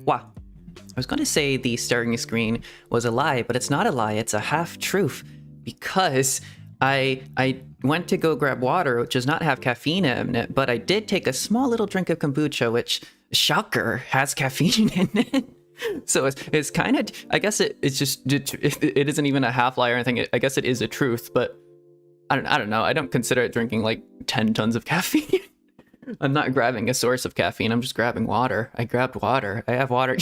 Wow. I was going to say the starting screen was a lie, but it's not a lie. It's a half-truth because I went to go grab water, which does not have caffeine in it, but I did take a small little drink of kombucha, which, shocker, has caffeine in it. So it's kind of, I guess it's just, it isn't even a half lie or anything. I guess it is a truth, but I don't know. I don't consider it drinking like 10 tons of caffeine. I'm not grabbing a source of caffeine. I'm just grabbing water. I grabbed water. I have water.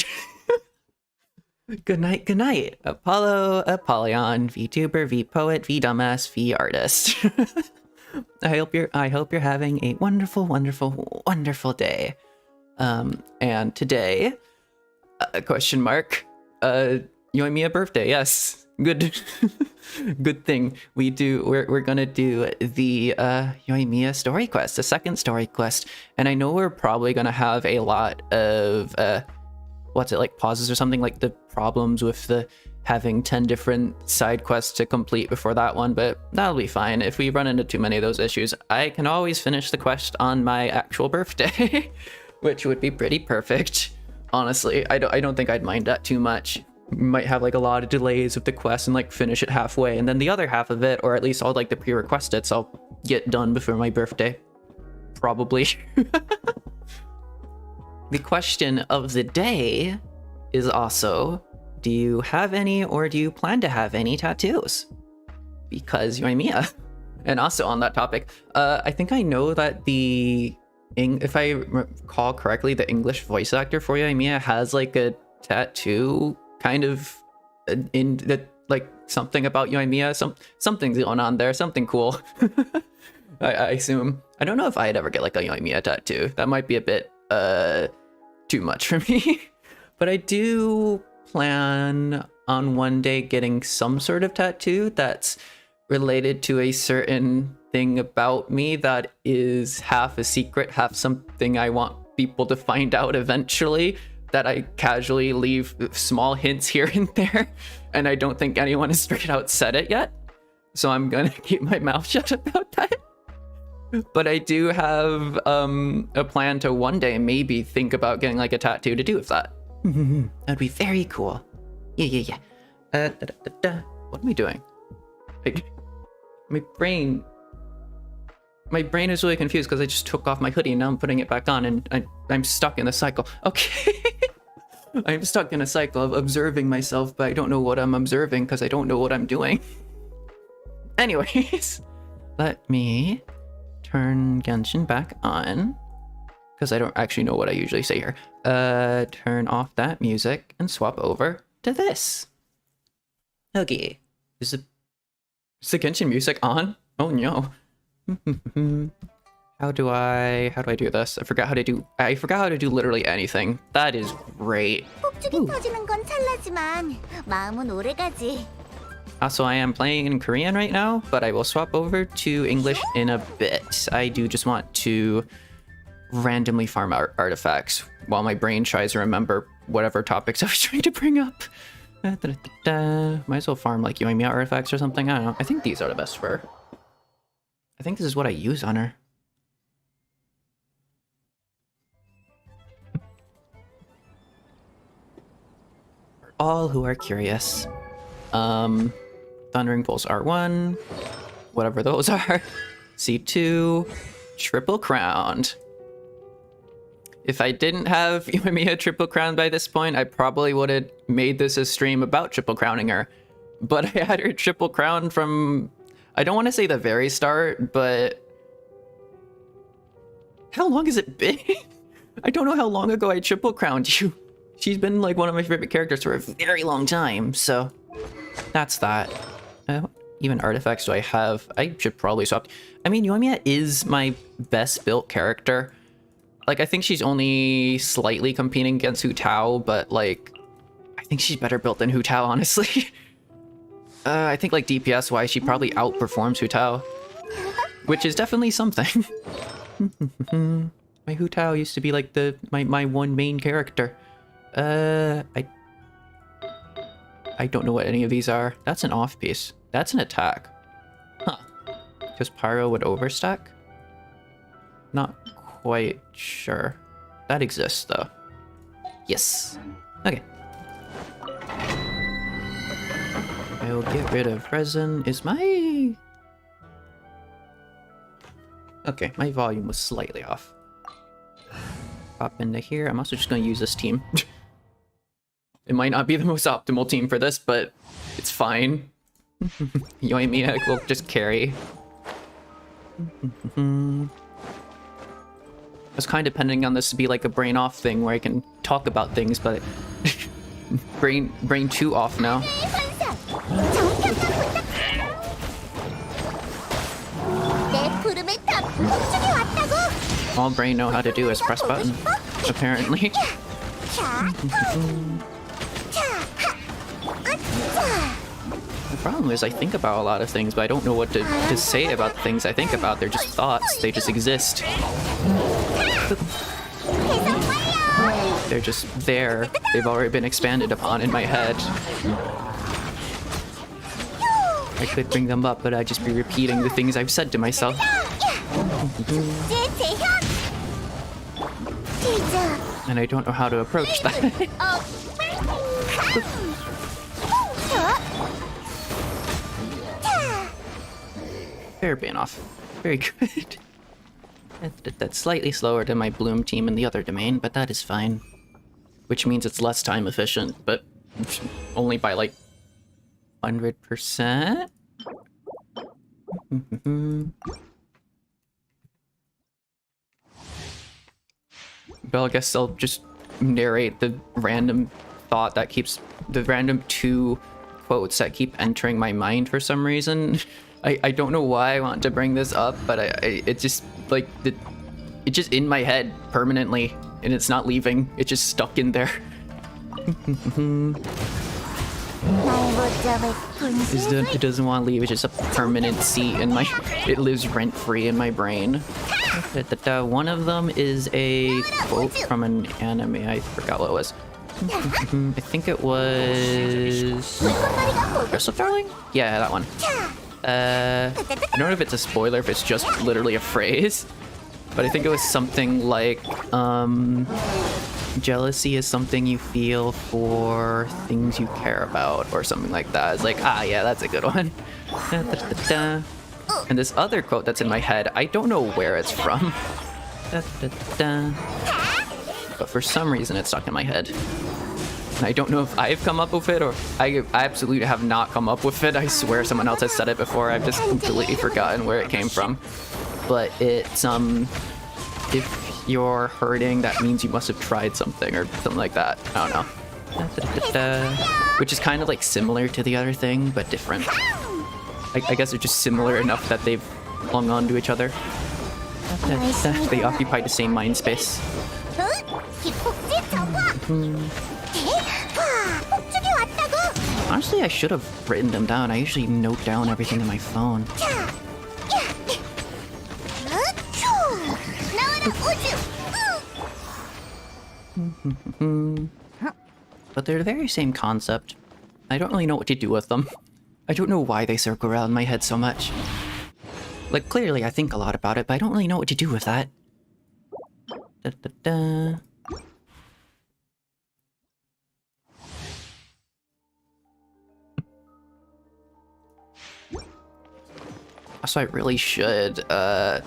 Good night, good night. Apollo, Apollyon, VTuber, VPoet, VDumbass, VArtist. I hope you're having a wonderful, wonderful, wonderful day. And today, question mark, Yoimiya birthday, yes. Good good thing. We're gonna do the Yoimiya story quest, the second story quest. And I know we're probably gonna have a lot of what's it, like pauses or something, like the problems with the having 10 different side quests to complete before that one, but that'll be fine. If we run into too many of those issues, I can always finish the quest on my actual birthday, which would be pretty perfect. Honestly, I don't think I'd mind that too much. Might have like a lot of delays with the quest and like finish it halfway, and then the other half of it, or at least all like the pre-requested, so I'll get done before my birthday. Probably. The question of the day is also, do you have any or do you plan to have any tattoos? Because Yoimiya. And also on that topic, I think I know that if I recall correctly, the English voice actor for Yoimiya has like a tattoo kind of in the, like something about Yoimiya, something's going on there, something cool. I assume. I don't know if I'd ever get like a Yoimiya tattoo. That might be a bit too much for me. But I do plan on one day getting some sort of tattoo that's related to a certain thing about me that is half a secret, half something I want people to find out eventually, that I casually leave small hints here and there, and I don't think anyone has straight out said it yet. So I'm gonna keep my mouth shut about that. But I do have a plan to one day maybe think about getting like a tattoo to do with that. That'd be very cool. Yeah. What am I doing? My brain is really confused because I just took off my hoodie and now I'm putting it back on, and I'm stuck in a cycle. Okay. I'm stuck in a cycle of observing myself, but I don't know what I'm observing because I don't know what I'm doing. Anyways, let me turn Genshin back on, because I don't actually know what I usually say here. Turn off that music and swap over to this. Okay. Is the Genshin music on? Oh no. How do I do this? I forgot how to do literally anything. That is great. Also, I am playing in Korean right now, but I will swap over to English in a bit. I do just want to randomly farm artifacts while my brain tries to remember whatever topics I was trying to bring up. Might as well farm like Yoimiya artifacts or something. I don't know. I think these are the best for her. I think this is what I use on her. For all who are curious. Thundering Pulse R1, whatever those are. C2, triple crowned. If I didn't have Yoimiya triple crowned by this point, I probably would have made this a stream about triple crowning her. But I had her triple crowned from, I don't want to say the very start, but how long has it been? I don't know how long ago I triple crowned you. She's been like one of my favorite characters for a very long time, so that's that. Even artifacts do I have? I should probably swap. I mean, Yoimiya is my best built character. Like, I think she's only slightly competing against Hu Tao, but like, I think she's better built than Hu Tao, honestly. I think like DPS wise, she probably outperforms Hu Tao, which is definitely something. My Hu Tao used to be like my one main character. I don't know what any of these are. That's an off piece. That's an attack. Huh. Because Pyro would overstack? Not quite sure. That exists though. Yes. Okay. I will get rid of resin. Is my... Okay, my volume was slightly off. Pop into here. I'm also just going to use this team. It might not be the most optimal team for this, but it's fine. Yoimiya will just carry. I was kind of depending on this to be like a brain off thing where I can talk about things, but brain 2 off now. All brain know how to do is press button, apparently. The problem is I think about a lot of things, but I don't know what to say about the things I think about. They're just thoughts. They just exist. They're just there. They've already been expanded upon in my head. I could bring them up, but I'd just be repeating the things I've said to myself. And I don't know how to approach that. Fair being off. Very good. That's slightly slower than my Bloom team in the other domain, but that is fine. Which means it's less time efficient, but only by like 100%. But I guess I'll just narrate the random thought that keeps... the random 2 quotes that keep entering my mind for some reason. I don't know why I want to bring this up, but it just, like, it's just in my head permanently, and it's not leaving. It's just stuck in there. It doesn't want to leave. It's just a permanent seat in my... It lives rent-free in my brain. One of them is a quote from an anime. I forgot what it was. I think it was... Crystal Darling? Yeah, that one. I don't know if it's a spoiler, if it's just literally a phrase. But I think it was something like, jealousy is something you feel for things you care about, or something like that. It's like, ah, yeah, that's a good one. And this other quote that's in my head, I don't know where it's from. But for some reason, it's stuck in my head. And I don't know if I've come up with it, or I absolutely have not come up with it. I swear someone else has said it before. I've just completely forgotten where it came from. But it's, if you're hurting, that means you must have tried something, or something like that. I don't know. Which is kind of like similar to the other thing, but different. I guess they're just similar enough that they've clung on to each other. They occupy the same mind space. Honestly, I should have written them down. I usually note down everything in my phone. But they're the very same concept. I don't really know what to do with them. I don't know why they circle around my head so much. Like, clearly I think a lot about it, but I don't really know what to do with that. Also, I really should, I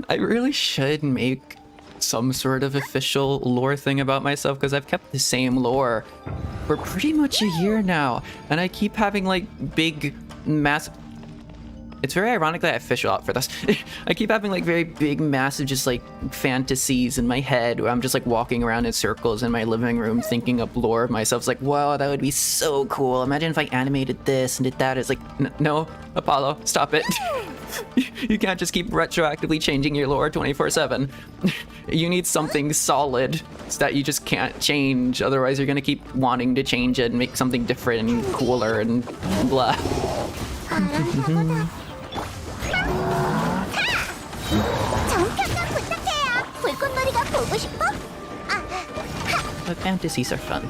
really should make some sort of official lore thing about myself, because I've kept the same lore for pretty much a year now, and I keep having, like, big, massive... It's very ironic that I official out for this. I keep having, like, very big, massive, just, like, fantasies in my head where I'm just, like, walking around in circles in my living room thinking up lore of myself. It's like, wow, that would be so cool. Imagine if I animated this and did that. It's like, no, Apollo, stop it. You can't just keep retroactively changing your lore 24/7. You need something solid that you just can't change. Otherwise, you're gonna keep wanting to change it and make something different and cooler and blah. But fantasies are fun.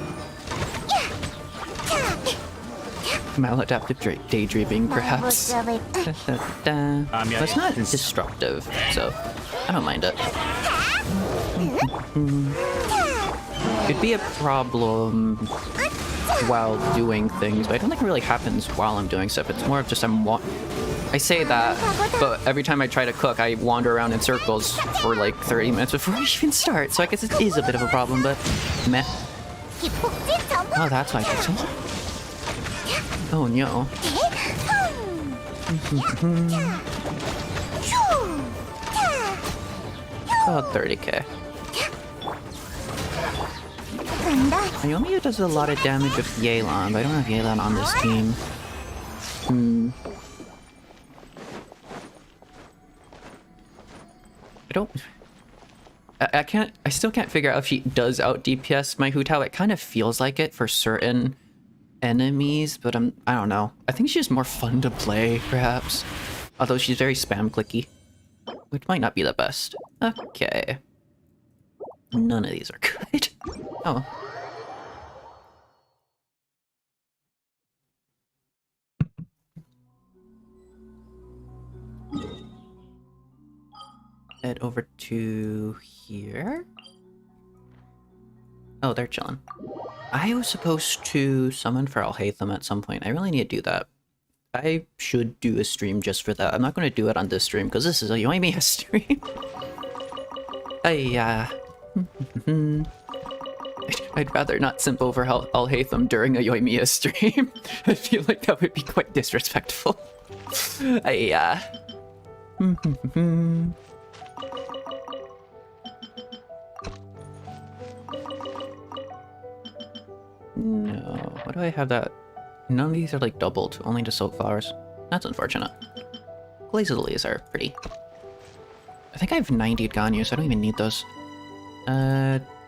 Maladaptive daydreaming, perhaps. That's not destructive, so I don't mind it. Could be a problem while doing things, but I don't think it really happens while I'm doing stuff. It's more of just I say that, but every time I try to cook, I wander around in circles for like 30 minutes before I even start. So I guess it is a bit of a problem, but meh. Oh, that's why I took so long. Oh no. Oh, 30k. Yoimiya does a lot of damage with Yelan, but I don't have Yelan on this team. I still can't figure out if she does out DPS my Hu Tao. It kind of feels like it for certain enemies, but I don't know. I think she's just more fun to play, perhaps. Although she's very spam clicky, which might not be the best. Okay. None of these are good. Oh. Head over to here. Oh, they're chilling. I was supposed to summon for Alhaitham at some point. I really need to do that. I should do a stream just for that. I'm not going to do it on this stream because this is a Yoimiya stream. I'd rather not simp over Alhaitham during a Yoimiya stream. I feel like that would be quite disrespectful. No, why do I have that? None of these are like doubled, only to soap flowers. That's unfortunate. Glazed lilies are pretty. I think I have 90 Ganyu, so I don't even need those.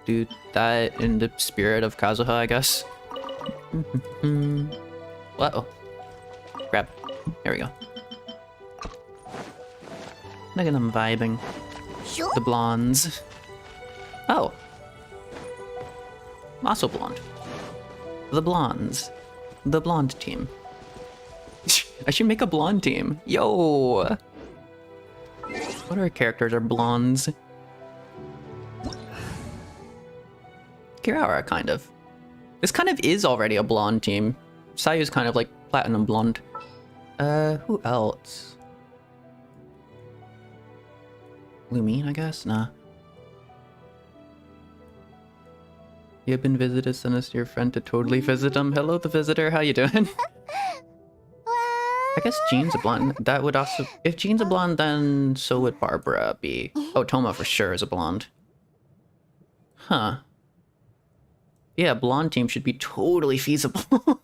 Do that in the spirit of Kazuha, I guess. Whoa. Grab. There we go. Look at them vibing. The blondes. Oh. Also blonde. The blondes. The blonde team. I should make a blonde team. Yo! What are characters are blondes? Kirara, kind of. This kind of is already a blonde team. Sayu's kind of like platinum blonde. Who else? Lumine, I guess? Nah. You've been visited, send us your friend to totally visit him. Hello, the visitor, how you doing? I guess Jean's a blonde. That would also... If Jean's a blonde, then so would Barbara be. Oh, Toma for sure is a blonde. Huh. Yeah, blonde team should be totally feasible.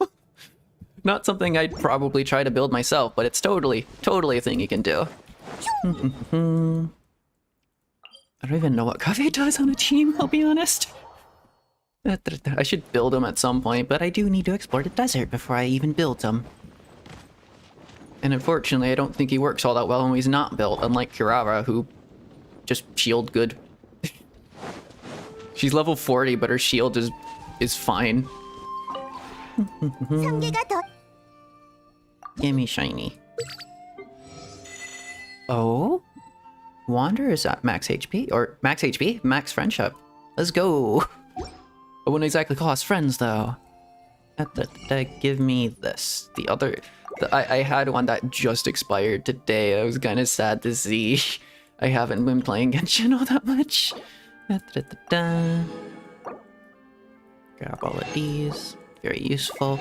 Not something I'd probably try to build myself, but it's totally a thing you can do. I don't even know what Kaveh does on a team, I'll be honest. I should build him at some point, but I do need to explore the desert before I even build him. And unfortunately, I don't think he works all that well when he's not built, unlike Kirara, who just shield good. She's level 40, but her shield is fine. Give me shiny. Oh? Wander is at max HP? Or max HP? Max friendship. Let's go! I wouldn't exactly call us friends, though. Give me this. The other... I had one that just expired today. I was kind of sad to see. I haven't been playing Genshin all that much. Grab all of these. Very useful.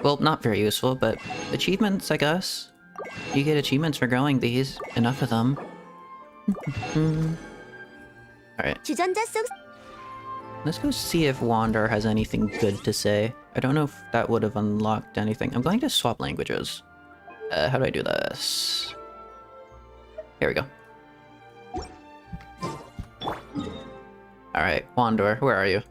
Well, not very useful, but achievements, I guess. You get achievements for growing these. Enough of them. Alright. Let's go see if Wander has anything good to say. I don't know if that would have unlocked anything. I'm going to swap languages. How do I do this? Here we go. Alright, Wander, where are you?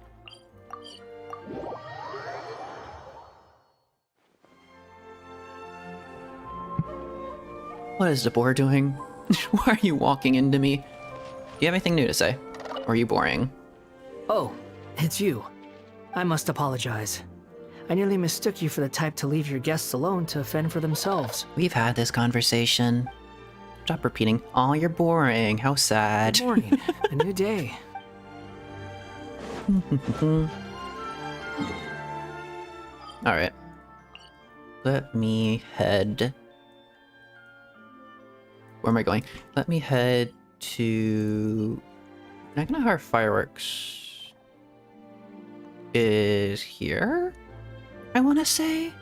What is the boar doing? Why are you walking into me? Do you have anything new to say? Or are you boring? Oh, it's you. I must apologize. I nearly mistook you for the type to leave your guests alone to fend for themselves. We've had this conversation. Stop repeating. Oh, you're boring. How sad. Good morning. A new day. Alright. Let me head... Where am I going? Let me head to... Nagnahar Fireworks... is here? I want to say?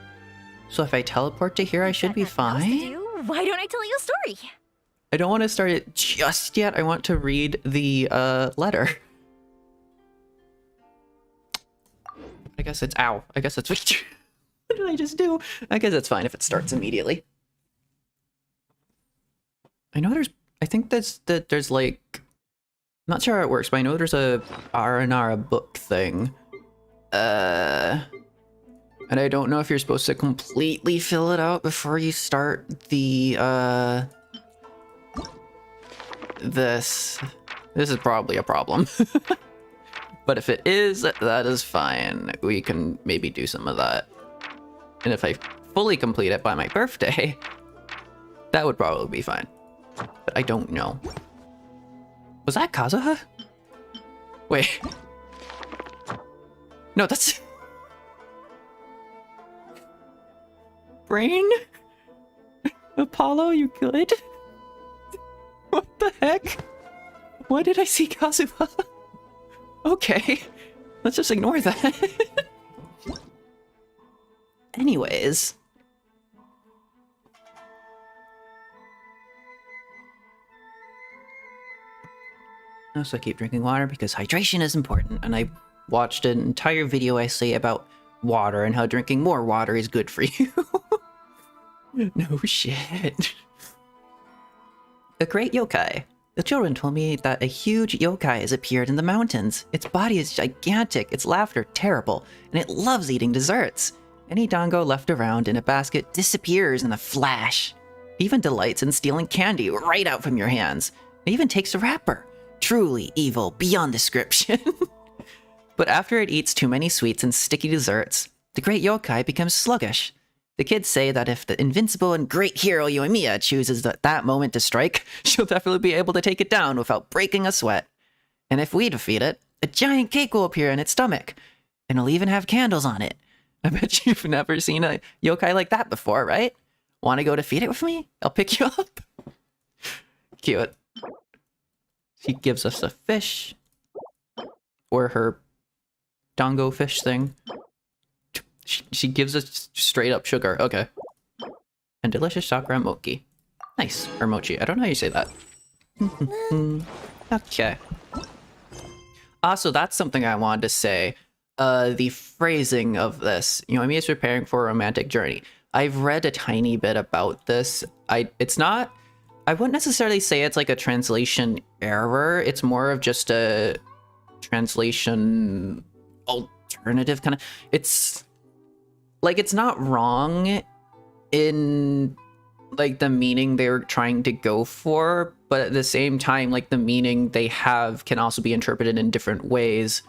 So if I teleport to here, I should be fine? Why don't I tell you a story? I don't want to start it just yet. I want to read the letter. I guess it's... Ow. I guess it's... What did I just do? I guess it's fine if it starts immediately. I know there's... I think there's like... I'm not sure how it works, but I know there's a R&R book thing. And I don't know if you're supposed to completely fill it out before you start the, This is probably a problem. But if it is, that is fine. We can maybe do some of that. And if I fully complete it by my birthday, that would probably be fine. But I don't know. Was that Kazuha? Wait. No, that's... Brain? Apollo, you good? What the heck? Why did I see Kazuha? Okay, let's just ignore that. Anyways. So I keep drinking water because hydration is important, and I watched an entire video essay about water and how drinking more water is good for you. No shit. A great yokai. The children told me that a huge yokai has appeared in the mountains. Its body is gigantic, its laughter terrible, and it loves eating desserts. Any dango left around in a basket disappears in a flash. It even delights in stealing candy right out from your hands. It even takes a wrapper. Truly evil beyond description. But after it eats too many sweets and sticky desserts, the great yokai becomes sluggish. The kids say that if the invincible and great hero Yoimiya chooses that moment to strike, she'll definitely be able to take it down without breaking a sweat. And if we defeat it, a giant cake will appear in its stomach, and it'll even have candles on it. I bet you've never seen a yokai like that before, right? Want to go defeat it with me? I'll pick you up. Cute. She gives us a fish. Or her dango fish thing. She gives us straight up sugar. Okay. And delicious sakura mochi. Nice. Or mochi. I don't know how you say that. Okay. Also, that's something I wanted to say. The phrasing of this. Yoimiya is preparing for a romantic journey. I've read a tiny bit about this. It's not... I wouldn't necessarily say it's like a translation error. It's more of just a translation alternative kind of... It's... Like, it's not wrong in, like, the meaning they were trying to go for, but at the same time, like, the meaning they have can also be interpreted in different ways.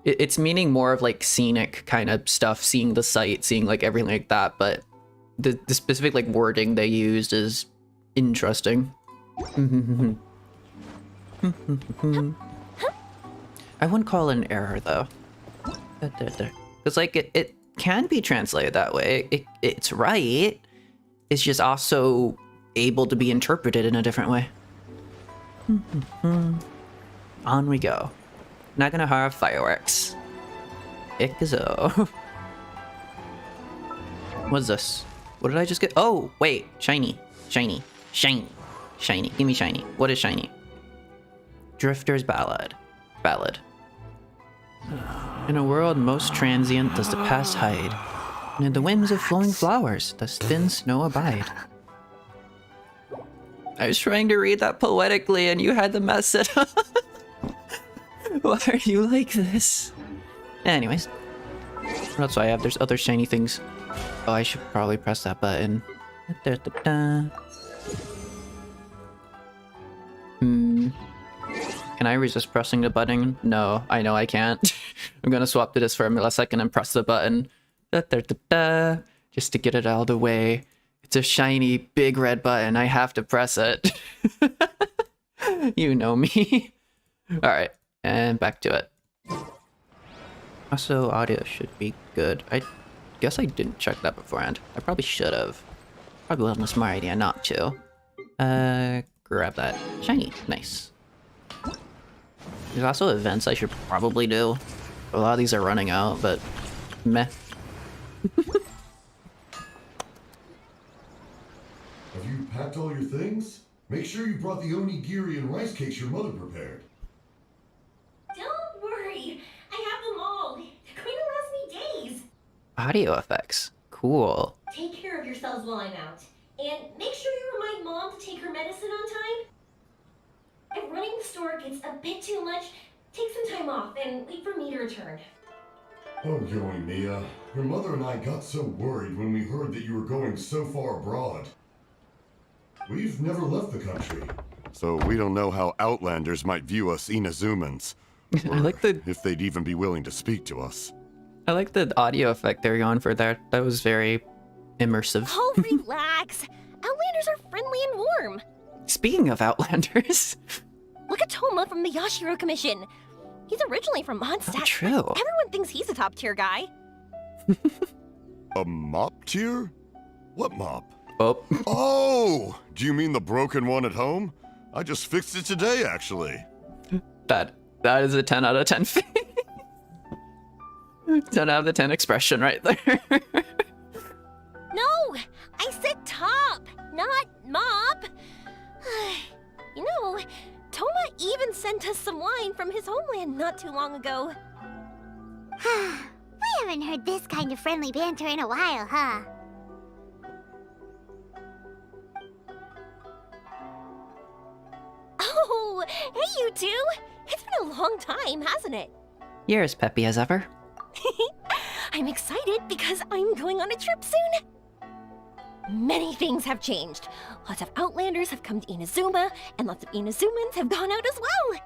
It's meaning more of, like, scenic kind of stuff, seeing the sight, seeing, like, everything like that, but the specific, like, wording they used is interesting. I wouldn't call it an error, though. Because, like, it can be translated that way. It's right. It's just also able to be interpreted in a different way. On we go. Naganahara Fireworks. Ikazo. What's this? What did I just get? Oh, wait. Shiny. Shiny. Shiny. Shiny. Give me shiny. What is shiny? Drifter's Ballad. Ballad. In a world most transient does the past hide, and in the whims of flowing flowers does thin snow abide. I was trying to read that poetically and you had to mess it up. Why are you like this? Anyways. What else do I have? There's other shiny things. Oh, I should probably press that button. Can I resist pressing the button? No, I know I can't. I'm gonna swap to this for a millisecond and press the button. Just to get it out of the way. It's a shiny, big red button. I have to press it. You know me. Alright, and back to it. Also, audio should be good. I guess I didn't check that beforehand. I probably should have. Probably wasn't a smart idea not to. Grab that. Shiny. Nice. There's also events I should probably do. A lot of these are running out, but meh. Have you packed all your things? Make sure you brought the onigiri and rice cakes your mother prepared. Don't worry. I have them all. They're going to last me days. Audio effects. Cool. Take care of yourselves while I'm out. And make sure you remind Mom to take her medicine on time. If running the store gets a bit too much, take some time off and wait for me to return. Oh, Yoimiya, your mother and I got so worried when we heard that you were going so far abroad. We've never left the country, so we don't know how Outlanders might view us Inazumans. I like the If they'd even be willing to speak to us. audio effect they're going for there. That was very immersive. Oh, relax. Outlanders are friendly and warm. Speaking of Outlanders. Look at Toma from the Yashiro Commission. He's originally from Mondstadt. Oh, true. Everyone thinks he's a top-tier guy. A mop tier? What mop? Oh. Oh! Do you mean the broken one at home? I just fixed it today, actually. That is a 10 out of 10 10 out of 10 expression right there. No, I said top, not mop. You know, Toma even sent us some wine from his homeland not too long ago. We haven't heard this kind of friendly banter in a while, huh? Oh, hey you two. It's been a long time, hasn't it? You're as peppy as ever. I'm excited because I'm going on a trip soon. Many things have changed. Lots of Outlanders have come to Inazuma, and lots of Inazumans have gone out as well.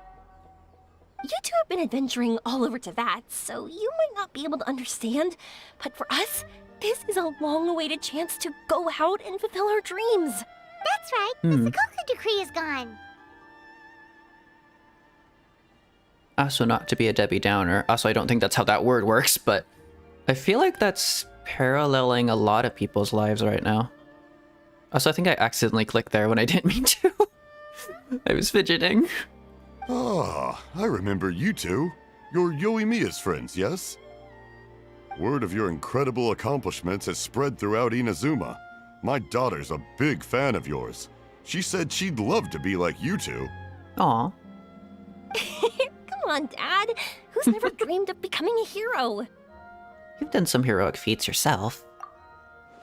You two have been adventuring all over to that, so you might not be able to understand, but for us, this is a long-awaited chance to go out and fulfill our dreams. That's right. The Sakoku decree is gone. Also, not to be a Debbie Downer. Also, I don't think that's how that word works, but I feel like that's paralleling a lot of people's lives right now. Also, I think I accidentally clicked there when I didn't mean to. I was fidgeting. Ah, I remember you two. You're Yoimiya's friends, yes? Word of your incredible accomplishments has spread throughout Inazuma. My daughter's a big fan of yours. She said she'd love to be like you two. Aw. Come on, Dad. Who's never dreamed of becoming a hero? You've done some heroic feats yourself.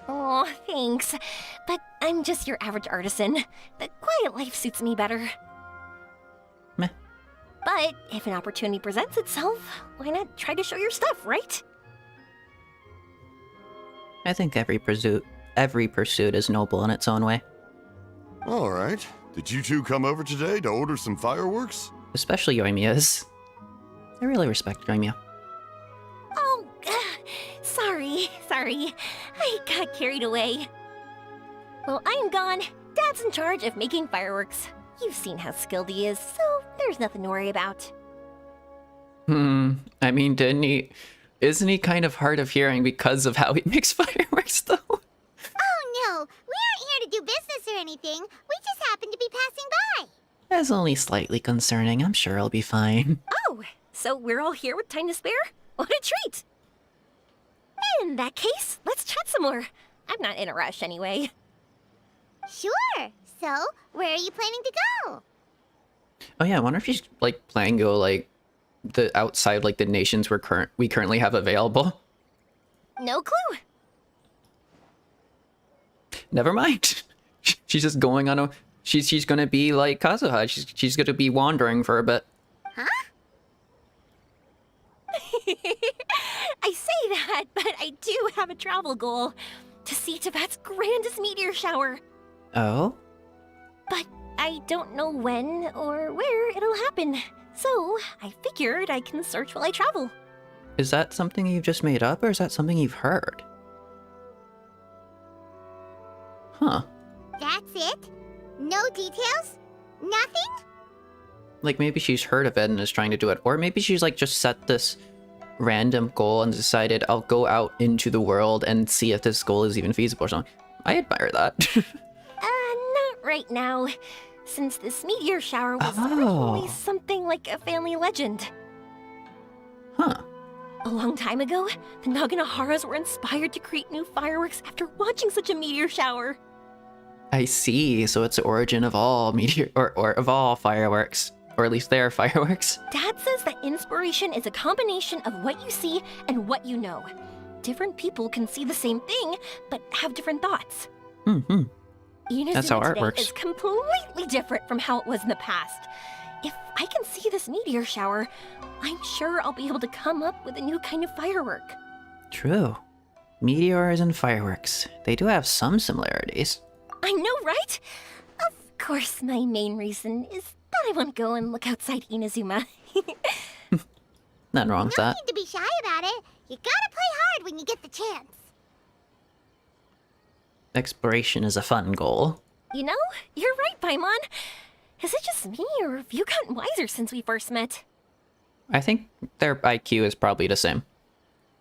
Oh, thanks. But I'm just your average artisan. The quiet life suits me better. Meh. But if an opportunity presents itself, why not try to show your stuff, right? I think every pursuit is noble in its own way. All right. Did you two come over today to order some fireworks? Especially Yoimiya's. I really respect Yoimiya. Oh, sorry. I got carried away. Well, I'm gone. Dad's in charge of making fireworks. You've seen how skilled he is, so there's nothing to worry about. I mean, isn't he kind of hard of hearing because of how he makes fireworks, though? Oh no, we aren't here to do business or anything. We just happen to be passing by. That's only slightly concerning. I'm sure he'll be fine. Oh, so we're all here with time to spare? What a treat! In that case, let's chat some more. I'm not in a rush anyway. Sure. So, where are you planning to go? Oh yeah, I wonder if he's like planning to go like the outside like the nations we currently have available. No clue. Never mind. She's just going on a she's gonna be like Kazuha. She's gonna be wandering for a bit. Huh? I say that, but I do have a travel goal. To see Tibet's grandest meteor shower. Oh? But I don't know when or where it'll happen. So, I figured I can search while I travel. Is that something you've just made up, or is that something you've heard? Huh. That's it? No details? Nothing? Like maybe she's heard of it and is trying to do it, or maybe she's like just set this random goal and decided I'll go out into the world and see if this goal is even feasible or something. I admire that. Not right now, since this meteor shower was originally something like a family legend. Huh. A long time ago, the Naganaharas were inspired to create new fireworks after watching such a meteor shower. I see. So it's the origin of all meteor or of all fireworks, or at least their fireworks. Dad says that inspiration is a combination of what you see and what you know. Different people can see the same thing, but have different thoughts. Mm-hmm. Inazuma That's how art today works. is completely different from how it was in the past. If I can see this meteor shower, I'm sure I'll be able to come up with a new kind of firework. True. Meteors and fireworks. They do have some similarities. I know, right? Of course, my main reason is that I want to go and look outside Inazuma. Nothing wrong with No that. need to be shy about it. You gotta play hard when you get the chance. Exploration is a fun goal. You know, you're right, Paimon. Is it just me, or have you gotten wiser since we first met? I think their IQ is probably the same.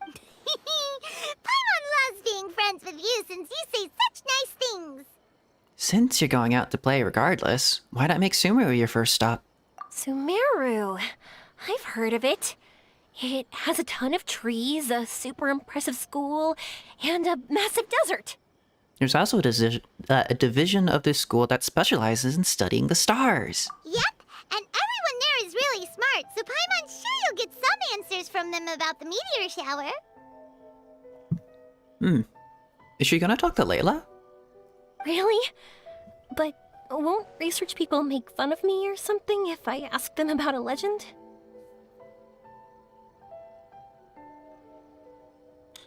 Paimon loves being friends with you since you say such nice things. Since you're going out to play regardless, why not make Sumeru your first stop? Sumeru. I've heard of it. It has a ton of trees, a super impressive school, and a massive desert. There's also a division of this school that specializes in studying the stars. Yep, and everyone there is really smart, so Paimon's sure you'll get some answers from them about the meteor shower. Is she gonna talk to Layla? Really? But won't research people make fun of me or something if I ask them about a legend?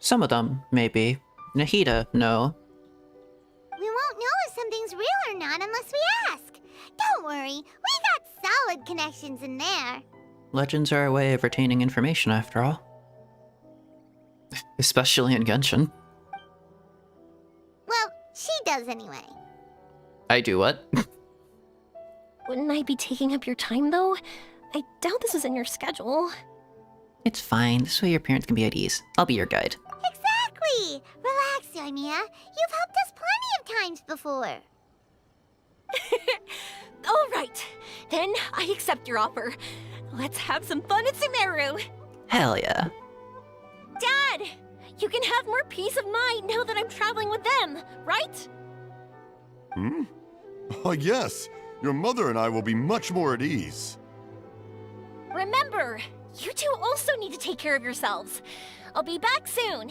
Some of them, maybe. Nahida, no. We won't know if something's real or not unless we ask. Don't worry, we got solid connections in there. Legends are a way of retaining information, after all. Especially in Genshin. Well, she does anyway. I do what? Wouldn't I be taking up your time, though? I doubt this is in your schedule. It's fine. This way your parents can be at ease. I'll be your guide. Exactly! Relax, Yoimiya. You've helped us plenty of times before. All right, then I accept your offer. Let's have some fun at Sumeru. Hell yeah. Dad, you can have more peace of mind now that I'm traveling with them, right? Hmm? Oh, yes. Your mother and I will be much more at ease. Remember, you two also need to take care of yourselves. I'll be back soon.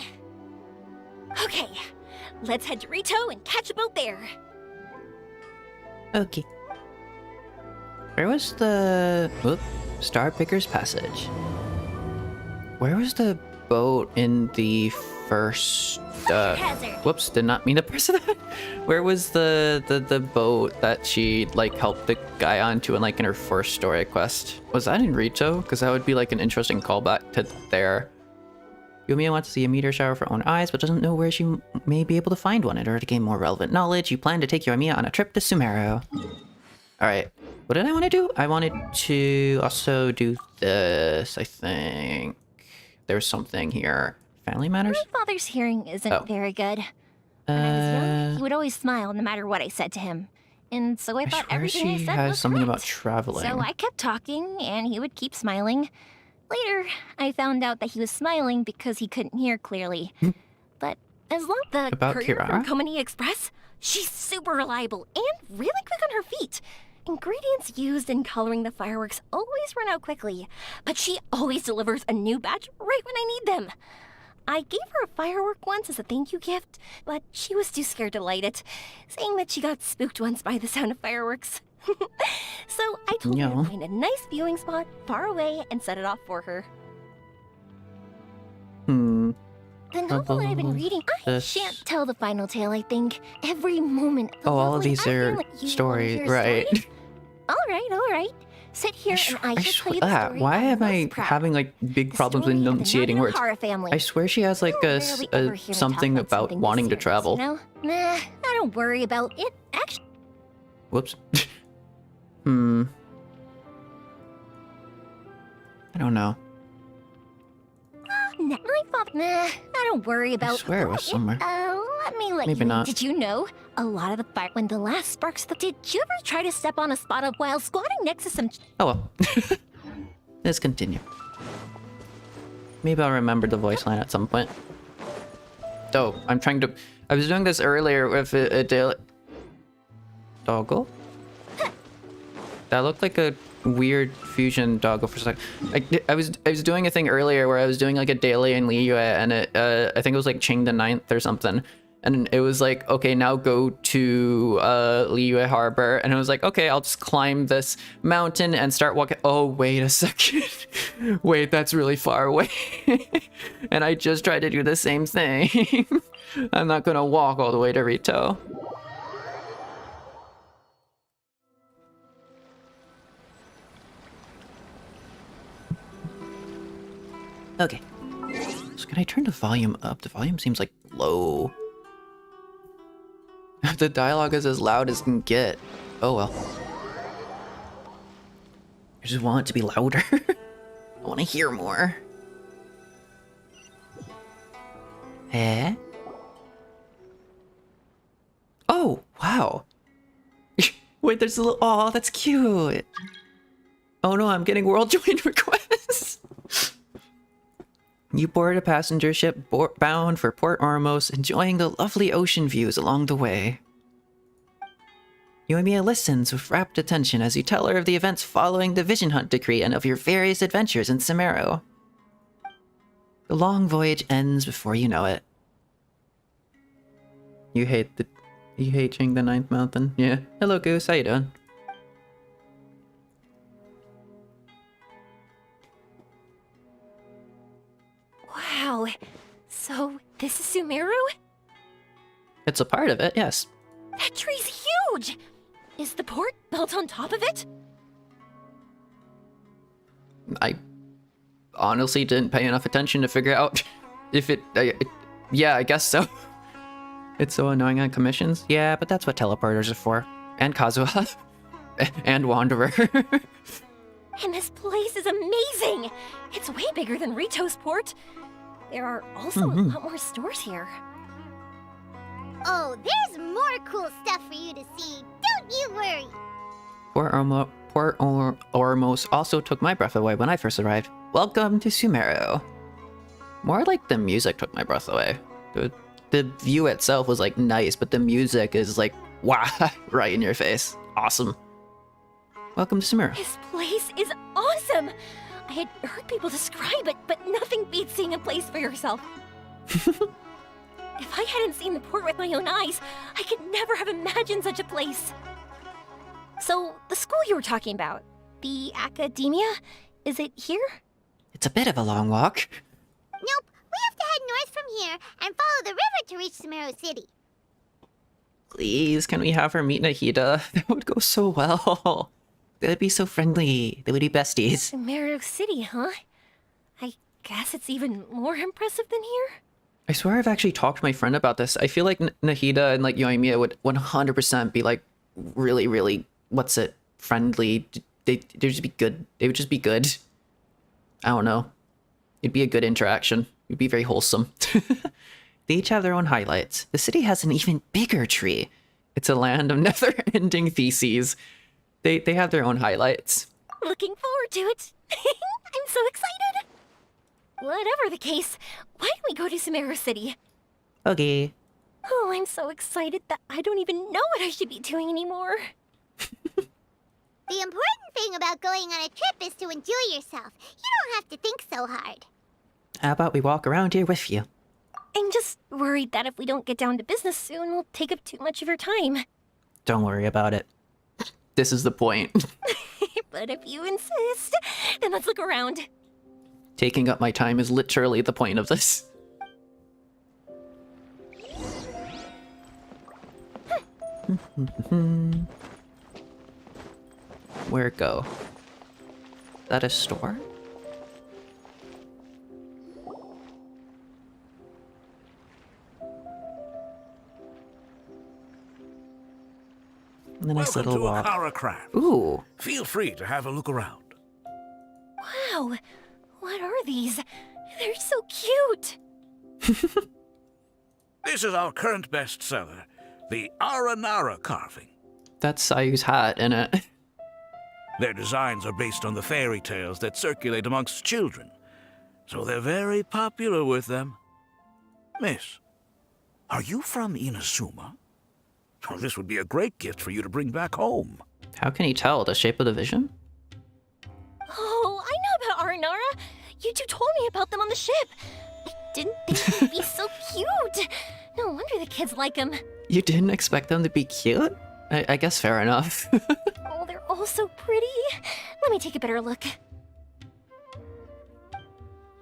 Okay, let's head to Rito and catch a boat there. Okay. Where was the... Whoop. Star Picker's Passage. Where was the boat in the first... Hazard. Whoops, did not mean to press that. Where was the boat that she, like, helped the guy onto in, like, in her first story quest? Was that in Rito? Because that would be, like, an interesting callback to there. Yoimiya wants to see a meteor shower for her own eyes, but doesn't know where she may be able to find one. In order to gain more relevant knowledge, you plan to take Yoimiya on a trip to Sumeru. Alright, what did I want to do? I wanted to also do this, I think. There's something here. Family matters? My father's hearing isn't Oh. very good. When I was young, he would always smile no matter what I said to him. And so I thought swear everything I she said has was something about correct. traveling. So I kept talking, and he would keep smiling. Later, I found out that he was smiling because he couldn't hear clearly. But as long as the About courier Kirara? from Komani Express, she's super reliable and really quick on her feet. Ingredients used in coloring the fireworks always run out quickly, but she always delivers a new batch right when I need them. I gave her a firework once as a thank you gift, but she was too scared to light it, saying that she got spooked once by the sound of fireworks. So I told her No. to find a nice viewing spot far away and set it off for her. Hmm. The novel that I've been reading, I This- shan't tell the final tale, I think. Every moment. the Oh, all of lovely- these I feel are like you wanna stories, hear a right? story? All right. Sit here and I shall tell you the story. Why I'm am I most proud of. having like big The problems story of the enunciating words? Naganohara family. I swear she has like You a, don't rarely ever hear me something talk about something wanting to serious, travel. You know? Nah, I don't worry about it. Actually, Whoops. Hmm. I don't know. Nah, I don't worry about. I swear it was somewhere. Let me let Maybe you. not. Did you know a lot of the fire when the last sparks? Did you ever try to step on a spot of while squatting next to some? Oh well. Let's continue. Maybe I'll remember the voice line at some point. Oh, I'm trying to. I was doing this earlier with a daily. Doggle? That looked like a weird fusion doggle for a second. I was doing a thing earlier where I was doing like a daily in Liyue, and it I think it was like Ching the Ninth or something. And it was like, okay, now go to Liyue Harbor. And it was like, okay, I'll just climb this mountain and start walking. Oh, wait a second. Wait, that's really far away. And I just tried to do the same thing. I'm not gonna walk all the way to Rito. Okay. So can I turn the volume up? The volume seems like low. The dialogue is as loud as can get. Oh well. I just want it to be louder. I want to hear more. Eh? Oh, wow. Wait, there's a little... Oh, that's cute. Oh no, I'm getting world join requests. You board a passenger ship bound for Port Ormos, enjoying the lovely ocean views along the way. Yoimiya listens with rapt attention as you tell her of the events following the Vision Hunt decree and of your various adventures in Sumeru. The long voyage ends before you know it. You hate Ching the Ninth Mountain? Yeah. Hello, Goose. How you doing? Wow. So this is Sumeru? It's a part of it, yes. That tree's huge. Is the port built on top of it? I honestly didn't pay enough attention to figure out if yeah, I guess so. It's so annoying on commissions. Yeah, but that's what teleporters are for. And Kazuha. And Wanderer. And this place is amazing. It's way bigger than Rito's port. There are also a lot more stores here. Oh, there's more cool stuff for you to see. Don't you worry. Port Ormos also took my breath away when I first arrived. Welcome to Sumeru. More like the music took my breath away. The view itself was like nice, but the music is like, wow, right in your face. Awesome. Welcome to Sumeru. This place is awesome. I had heard people describe it, but nothing beats seeing a place for yourself. If I hadn't seen the port with my own eyes, I could never have imagined such a place. So, the school you were talking about, the academia, is it here? It's a bit of a long walk. Nope, we have to head north from here and follow the river to reach Sumeru City. Please, can we have her meet Nahida? That would go so well. They would be so friendly. They would be besties. Sumeru City, huh? I guess it's even more impressive than here? I swear I've actually talked to my friend about this. I feel like Nahida and like Yoimiya would 100% be like really, really, friendly. They'd just be good. They would just be good. I don't know. It'd be a good interaction. It'd be very wholesome. They each have their own highlights. The city has an even bigger tree. It's a land of never-ending theses. They have their own highlights. Looking forward to it. I'm so excited. Whatever the case, why don't we go to Sumeru City? Okay. Oh, I'm so excited that I don't even know what I should be doing anymore. The important thing about going on a trip is to enjoy yourself. You don't have to think so hard. How about we walk around here with you? I'm just worried that if we don't get down to business soon, we'll take up too much of your time. Don't worry about it. This is the point. But if you insist, then let's look around. Taking up my time is literally the point of this. Where go? Is that a store? And a nice Welcome little to walk. Akara Craft. Ooh. Feel free to have a look around. Wow, what are these? They're so cute. This is our current bestseller, the Aranara carving. That's Sayu's hat, in it. Their designs are based on the fairy tales that circulate amongst children, so they're very popular with them. Miss, are you from Inazuma? Oh, this would be a great gift for you to bring back home. How can he tell the shape of the vision? Oh, I know about Aranara. You two told me about them on the ship. I didn't think they'd be so cute. No wonder the kids like them. You didn't expect them to be cute? I guess fair enough. Oh, they're all so pretty. Let me take a better look.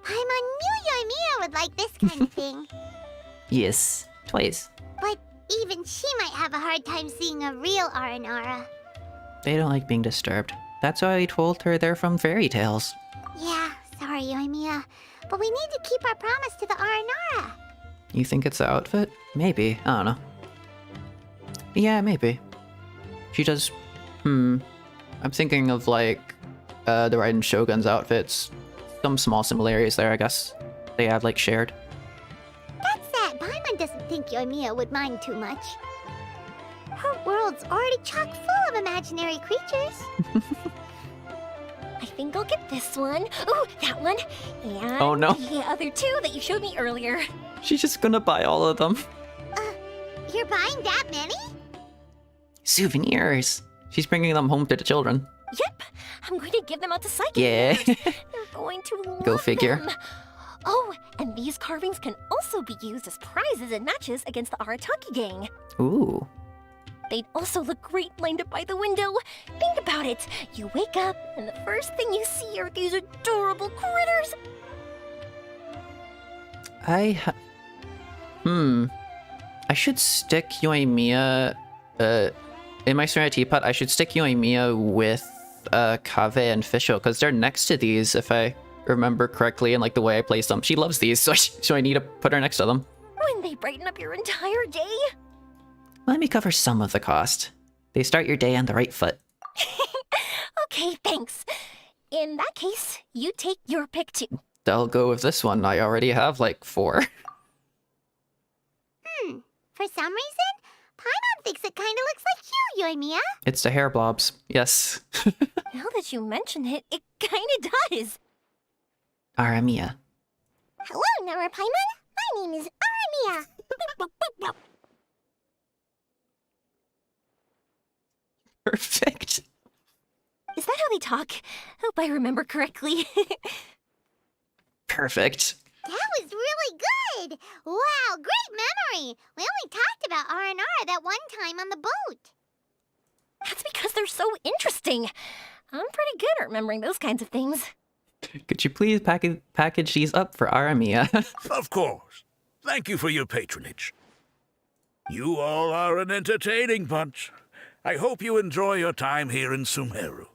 Paimon knew Yoimiya would like this kind of thing. Yes, twice. But even she might have a hard time seeing a real Aranara. They don't like being disturbed. That's why I told her they're from fairy tales. Yeah, sorry, Yoimiya. But we need to keep our promise to the Aranara. You think it's the outfit? Maybe. I don't know. Yeah, maybe. She does... I'm thinking of, like, the Raiden Shogun's outfits. Some small similarities there, I guess. They have, like, shared. That's that. Paimon doesn't think Yoimiya would mind too much. Her world's already chock full of imaginary creatures. I think I'll get this one. Ooh, that one. And Oh, no. the other two that you showed me earlier. She's just gonna buy all of them. You're buying that many? Souvenirs. She's bringing them home to the children. Yep, I'm going to give them out to psychic. Yeah. They're going to love Go figure. them. Oh, and these carvings can also be used as prizes and matches against the Arataki gang. Ooh. They'd also look great lined up by the window. Think about it. You wake up, and the first thing you see are these adorable critters. I should stick Yoimiya, in my Serenity Teapot, I should stick Yoimiya with, Kave and Fisho, because they're next to these, if I remember correctly, and, like, the way I placed them. She loves these, so I need to put her next to them. Wouldn't they brighten up your entire day? Let me cover some of the cost. They start your day on the right foot. Okay, thanks. In that case, you take your pick too. I'll go with this one. I already have, like, 4. For some reason, Paimon thinks it kind of looks like you, Yoimiya. It's the hair blobs. Yes. Now that you mention it, it kinda does. Aramiya. Hello, Nara Paimon. My name is Yoimiya. Perfect. Is that how they talk? Hope I remember correctly. Perfect. That was really good. Wow, great memory. We only talked about Aranara that one time on the boat. That's because they're so interesting. I'm pretty good at remembering those kinds of things. Could you please package these up for Aramiya? Of course. Thank you for your patronage. You all are an entertaining bunch. I hope you enjoy your time here in Sumeru.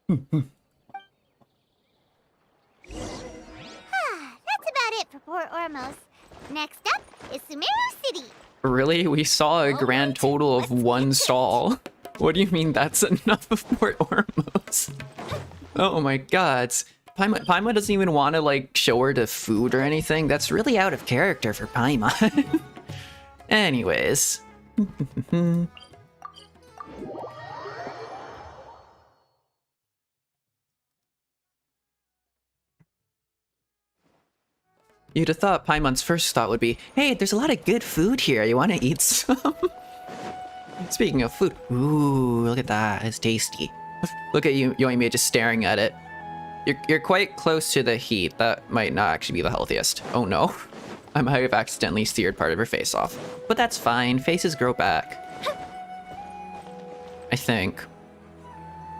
That's about it for Port Ormos. Next up is Sumeru City. Really? We saw a grand total of 1 stall. What do you mean that's enough of Port Ormos? Oh my god. Paimon doesn't even want to, like, show her the food or anything. That's really out of character for Paimon. Anyways. You'd have thought Paimon's first thought would be, hey, there's a lot of good food here. You want to eat some? Speaking of food, ooh, look at that. It's tasty. Look at you, Yoimiya, just staring at it. You're quite close to the heat. That might not actually be the healthiest. Oh no. I might have accidentally seared part of her face off. But that's fine. Faces grow back. I think.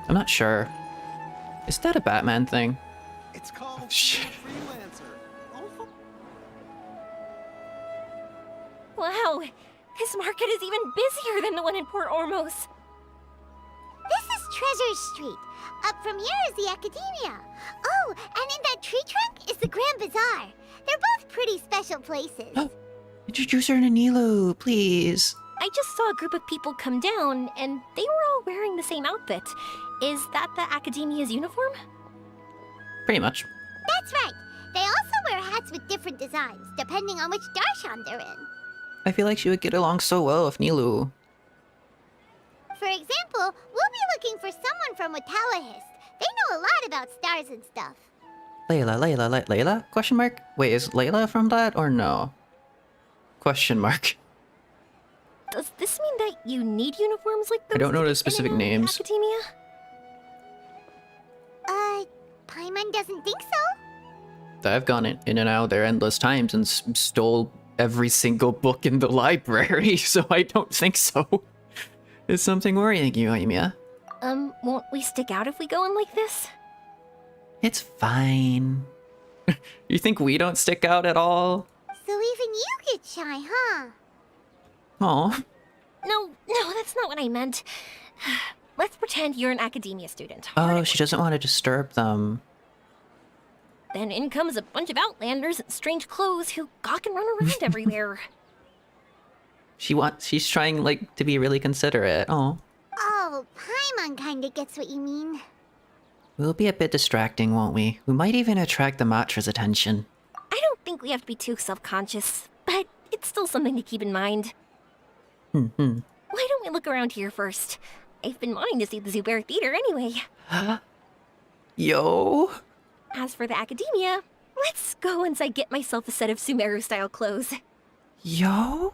I'm not sure. Is that a Batman thing? It's called Shit. Freelancer. Wow, this market is even busier than the one in Port Ormos. This is Treasure Street. Up from here is the Academia. Oh, and in that tree trunk is the Grand Bazaar. They're both pretty special places. Introduce her to Nilu, please. I just saw a group of people come down, and they were all wearing the same outfit. Is that the Academia's uniform? Pretty much. That's right. They also wear hats with different designs, depending on which darshan they're in. I feel like she would get along so well with Nilu. For example, we'll be looking for someone from Watawahist. They know a lot about stars and stuff. Layla? Question mark? Wait, is Layla from that or no? Question mark. Does this mean that you need uniforms like those? I don't know to the get specific in and out of names. Academia? Paimon doesn't think so. I've gone in and out there endless times and stole every single book in the library, so I don't think so. Is something worrying you, Yoimiya? Won't we stick out if we go in like this? It's fine. You think we don't stick out at all? So even you get shy, huh? Aw. No, that's not what I meant. Let's pretend you're an academia student. Oh, she doesn't want to disturb them. Then in comes a bunch of outlanders in strange clothes who gawk and run around everywhere. She's trying, like, to be really considerate. Oh. Oh, Paimon kinda gets what you mean. We'll be a bit distracting, won't we? We might even attract the Matra's attention. I don't think we have to be too self-conscious, but it's still something to keep in mind. Why don't we look around here first? I've been wanting to see the Zubair Theater anyway. Yo! As for the academia, let's go once I get myself a set of Sumeru-style clothes. Yo?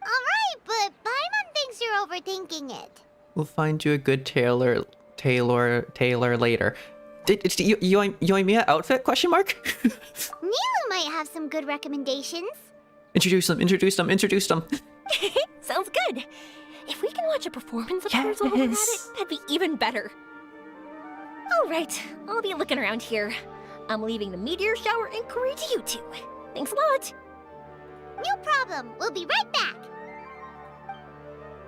Alright, but Paimon thinks you're overthinking it. We'll find you a good tailor later. Yoimiya outfit? Question mark? Nilu might have some good recommendations. Introduce them. Sounds good. If we can watch a performance of hers while we're at it, that'd be even better. Alright, I'll be looking around here. I'm leaving the meteor shower inquiry to you two. Thanks a lot. No problem, we'll be right back.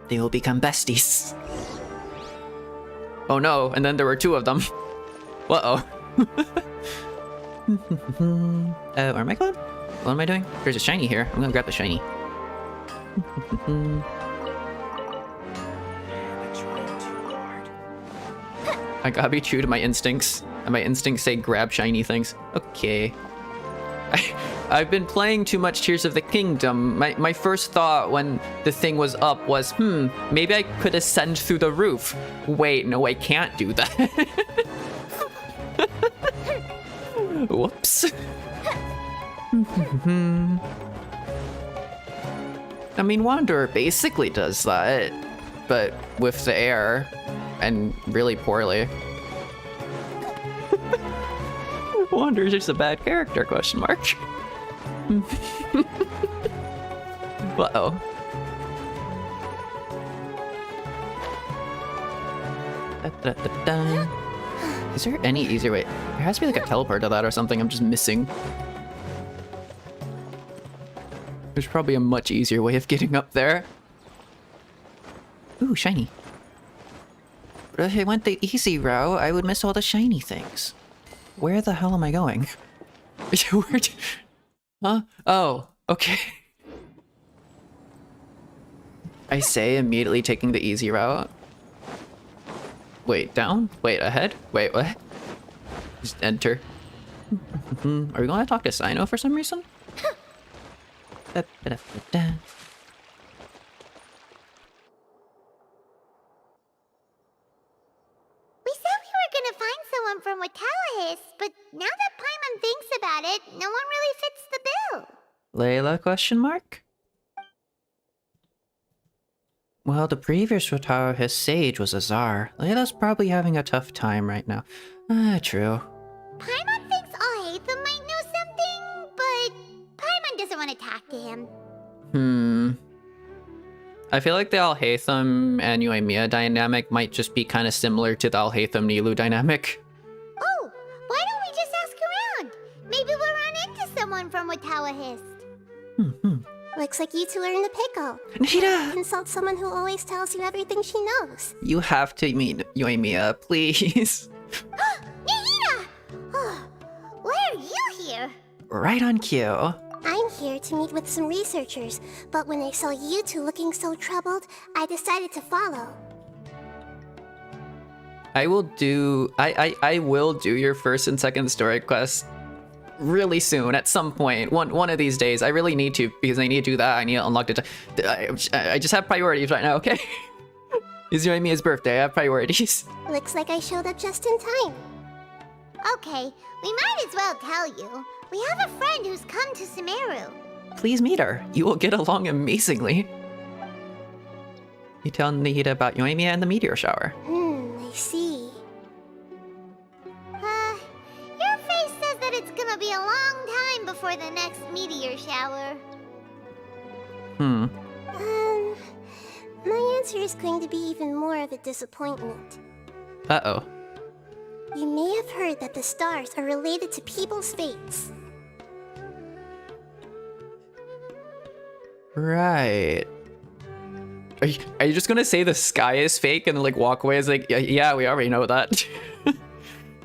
They will become besties. Oh no, and then there were two of them. Uh-oh. Where am I going? What am I doing? There's a shiny here. I'm gonna grab the shiny. I gotta be true to my instincts. And my instincts say grab shiny things. Okay. I've been playing too much Tears of the Kingdom. My first thought when the thing was up was, maybe I could ascend through the roof. Wait, no, I can't do that. Whoops. I mean, Wanderer basically does that, but with the air, and really poorly. Wanderer's just a bad character, question mark. Uh-oh. Is there any easier way? There has to be like a teleport to that or something I'm just missing. There's probably a much easier way of getting up there. Ooh, shiny. But if I went the easy route, I would miss all the shiny things. Where the hell am I going? Huh? Oh, okay. I say immediately taking the easy route. Wait, down? Wait, ahead? Wait, what? Just enter. Are we gonna talk to Sino for some reason? We said we were gonna find someone from Watawahist, but now that Paimon thinks about it, no one really fits the bill. Layla, question mark? Well, the previous Watawahist sage was Azar. Layla's probably having a tough time right now. True. Paimon thinks Alhaitham might know something, but Paimon doesn't want to talk to him. I feel like the Alhaitham and Yoimiya dynamic might just be kind of similar to the Alhaitham-Nilu dynamic. Oh, why don't we just ask around? Maybe we'll run into someone from Watawahist. Looks like you two are in a pickle. Nahida! Consult someone who always tells you everything she knows. You have to meet Yoimiya, please. Nahida! Oh, why are you here? Right on cue. I'm here to meet with some researchers, but when I saw you two looking so troubled, I decided to follow. I will do I will do your first and second story quest really soon at some point. One of these days. I really need to, because I need to do that. I need to unlock it. I just have priorities right now, okay? It's Yoimiya's birthday. I have priorities. Looks like I showed up just in time. Okay, we might as well tell you. We have a friend who's come to Sumeru. Please meet her. You will get along amazingly. You tell Nihida about Yoimiya and the meteor shower. I see. Your face says that it's gonna be a long time before the next meteor shower. My answer is going to be even more of a disappointment. Uh-oh. You may have heard that the stars are related to people's fates. Right. Are you just gonna say the sky is fake and like walk away as like, yeah, we already know that.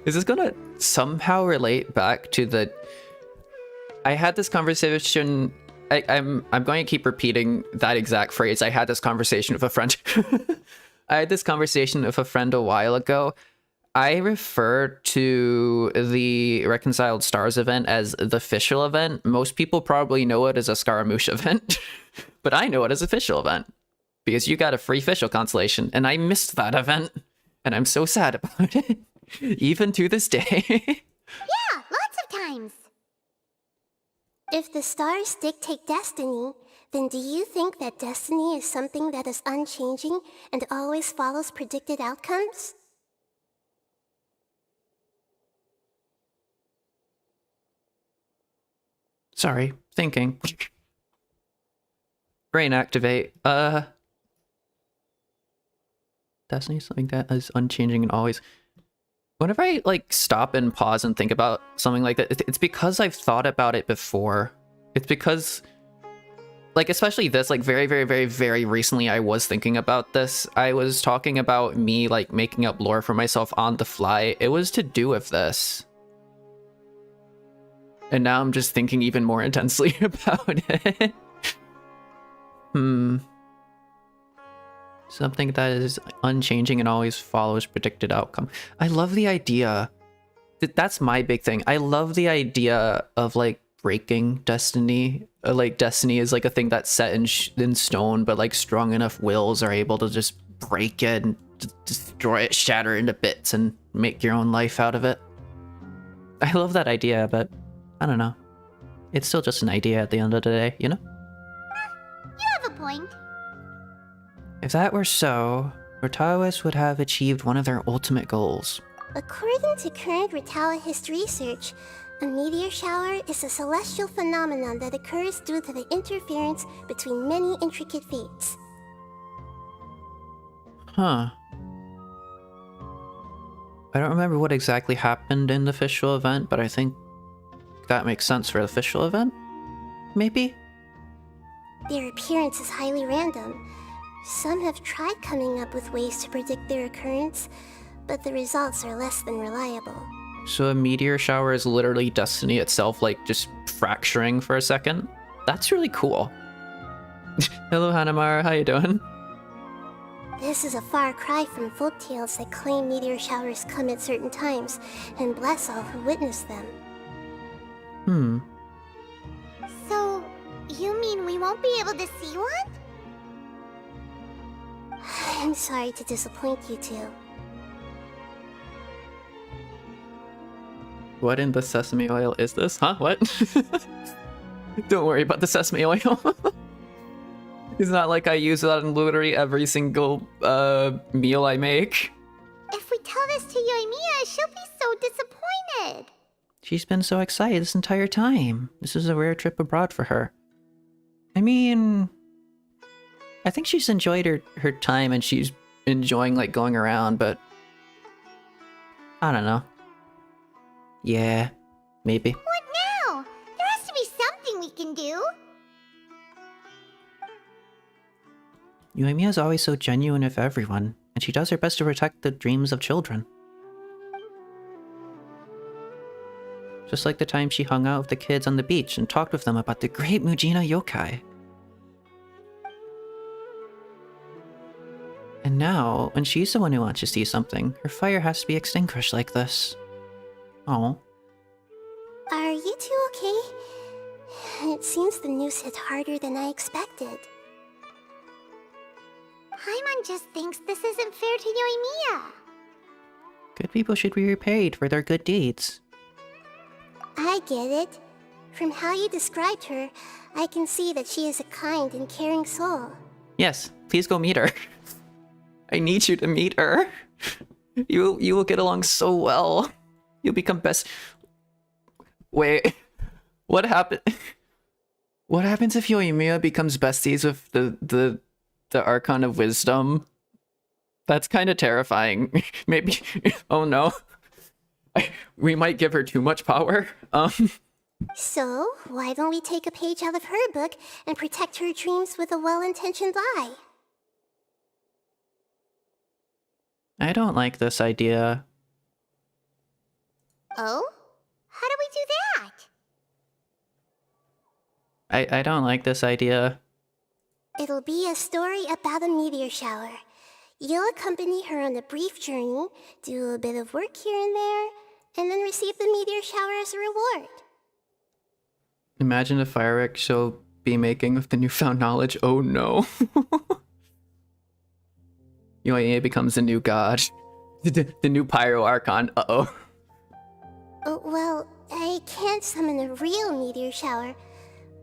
Is this gonna somehow relate back to the... I had this conversation... I'm going to keep repeating that exact phrase. I had this conversation with a friend. I had this conversation with a friend a while ago. I refer to the Reconciled Stars event as the official event. Most people probably know it as a Scaramouche event, but I know it as official event because you got a free official constellation, and I missed that event, and I'm so sad about it, even to this day. Yeah, lots of times. If the stars dictate destiny, then do you think that destiny is something that is unchanging and always follows predicted outcomes? Sorry, thinking. Brain activate. Destiny is something that is unchanging and always... Whenever I like stop and pause and think about something like that, it's because I've thought about it before. It's because, like, especially this, like, very, very, very, very recently, I was thinking about this. I was talking about me, like, making up lore for myself on the fly. It was to do with this. And now I'm just thinking even more intensely about it. Something that is unchanging and always follows predicted outcome. I love the idea. That's my big thing. I love the idea of like breaking destiny. Like destiny is like a thing that's set in stone, but like strong enough wills are able to just break it and destroy it, shatter it into bits, and make your own life out of it. I love that idea, but I don't know. It's still just an idea at the end of the day, you know? You have a point. If that were so, Ratalis would have achieved one of their ultimate goals. According to current Ratalis research, a meteor shower is a celestial phenomenon that occurs due to the interference between many intricate fates. Huh. I don't remember what exactly happened in the official event, but I think that makes sense for the official event? Maybe? Their appearance is highly random. Some have tried coming up with ways to predict their occurrence, but the results are less than reliable. So a meteor shower is literally destiny itself, like, just fracturing for a second? That's really cool. Hello, Hanamara, how you doing? This is a far cry from folktales that claim meteor showers come at certain times, and bless all who witness them. So, you mean we won't be able to see one? I'm sorry to disappoint you two. What in the sesame oil is this? Huh? What? Don't worry about the sesame oil. It's not like I use that in literally every single meal I make. If we tell this to Yoimiya, she'll be so disappointed. She's been so excited this entire time. This is a rare trip abroad for her. I mean, I think she's enjoyed her time and she's enjoying like going around, but I don't know. Yeah, maybe. What now? There has to be something we can do. Yoimiya is always so genuine with everyone, and she does her best to protect the dreams of children. Just like the time she hung out with the kids on the beach and talked with them about the great Mujina yokai. And now, when she's the one who wants to see something, her fire has to be extinguished like this. Oh. Are you two okay? It seems the news hit harder than I expected. Paimon just thinks this isn't fair to Yoimiya. Good people should be repaid for their good deeds. I get it. From how you described her, I can see that she is a kind and caring soul. Yes, please go meet her. I need you to meet her. You will get along so well. You'll become best. Wait, what happened? What happens if Yoimiya becomes besties with the Archon of Wisdom? That's kind of terrifying. Maybe. Oh no. We might give her too much power. So, why don't we take a page out of her book and protect her dreams with a well-intentioned lie? I don't like this idea. Oh? How do we do that? I don't like this idea. It'll be a story about a meteor shower. You'll accompany her on a brief journey, do a bit of work here and there, and then receive the meteor shower as a reward. Imagine the fireworks she'll be making with the newfound knowledge. Oh no. Yoimiya becomes the new god. The new Pyro Archon. Uh-oh. Oh, well, I can't summon a real meteor shower,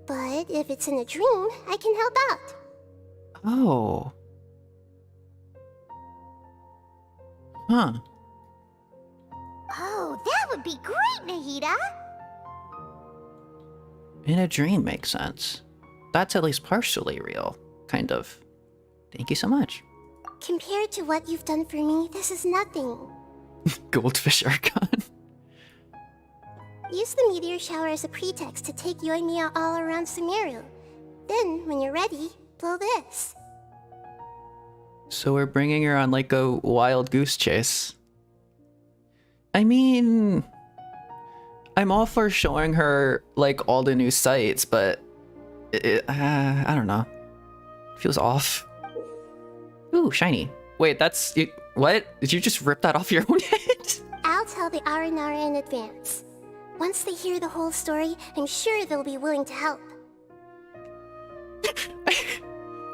but if it's in a dream, I can help out. Oh. Huh. Oh, that would be great, Nahida! In a dream makes sense. That's at least partially real. Kind of. Thank you so much. Compared to what you've done for me, this is nothing. Goldfish Archon. Use the meteor shower as a pretext to take Yoimiya all around Sumeru. Then, when you're ready, blow this. So we're bringing her on like a wild goose chase. I mean, I'm all for showing her like all the new sites, but I don't know. Feels off. Ooh, shiny. Wait, that's what? Did you just rip that off your own head? I'll tell the Aranara in advance. Once they hear the whole story, I'm sure they'll be willing to help.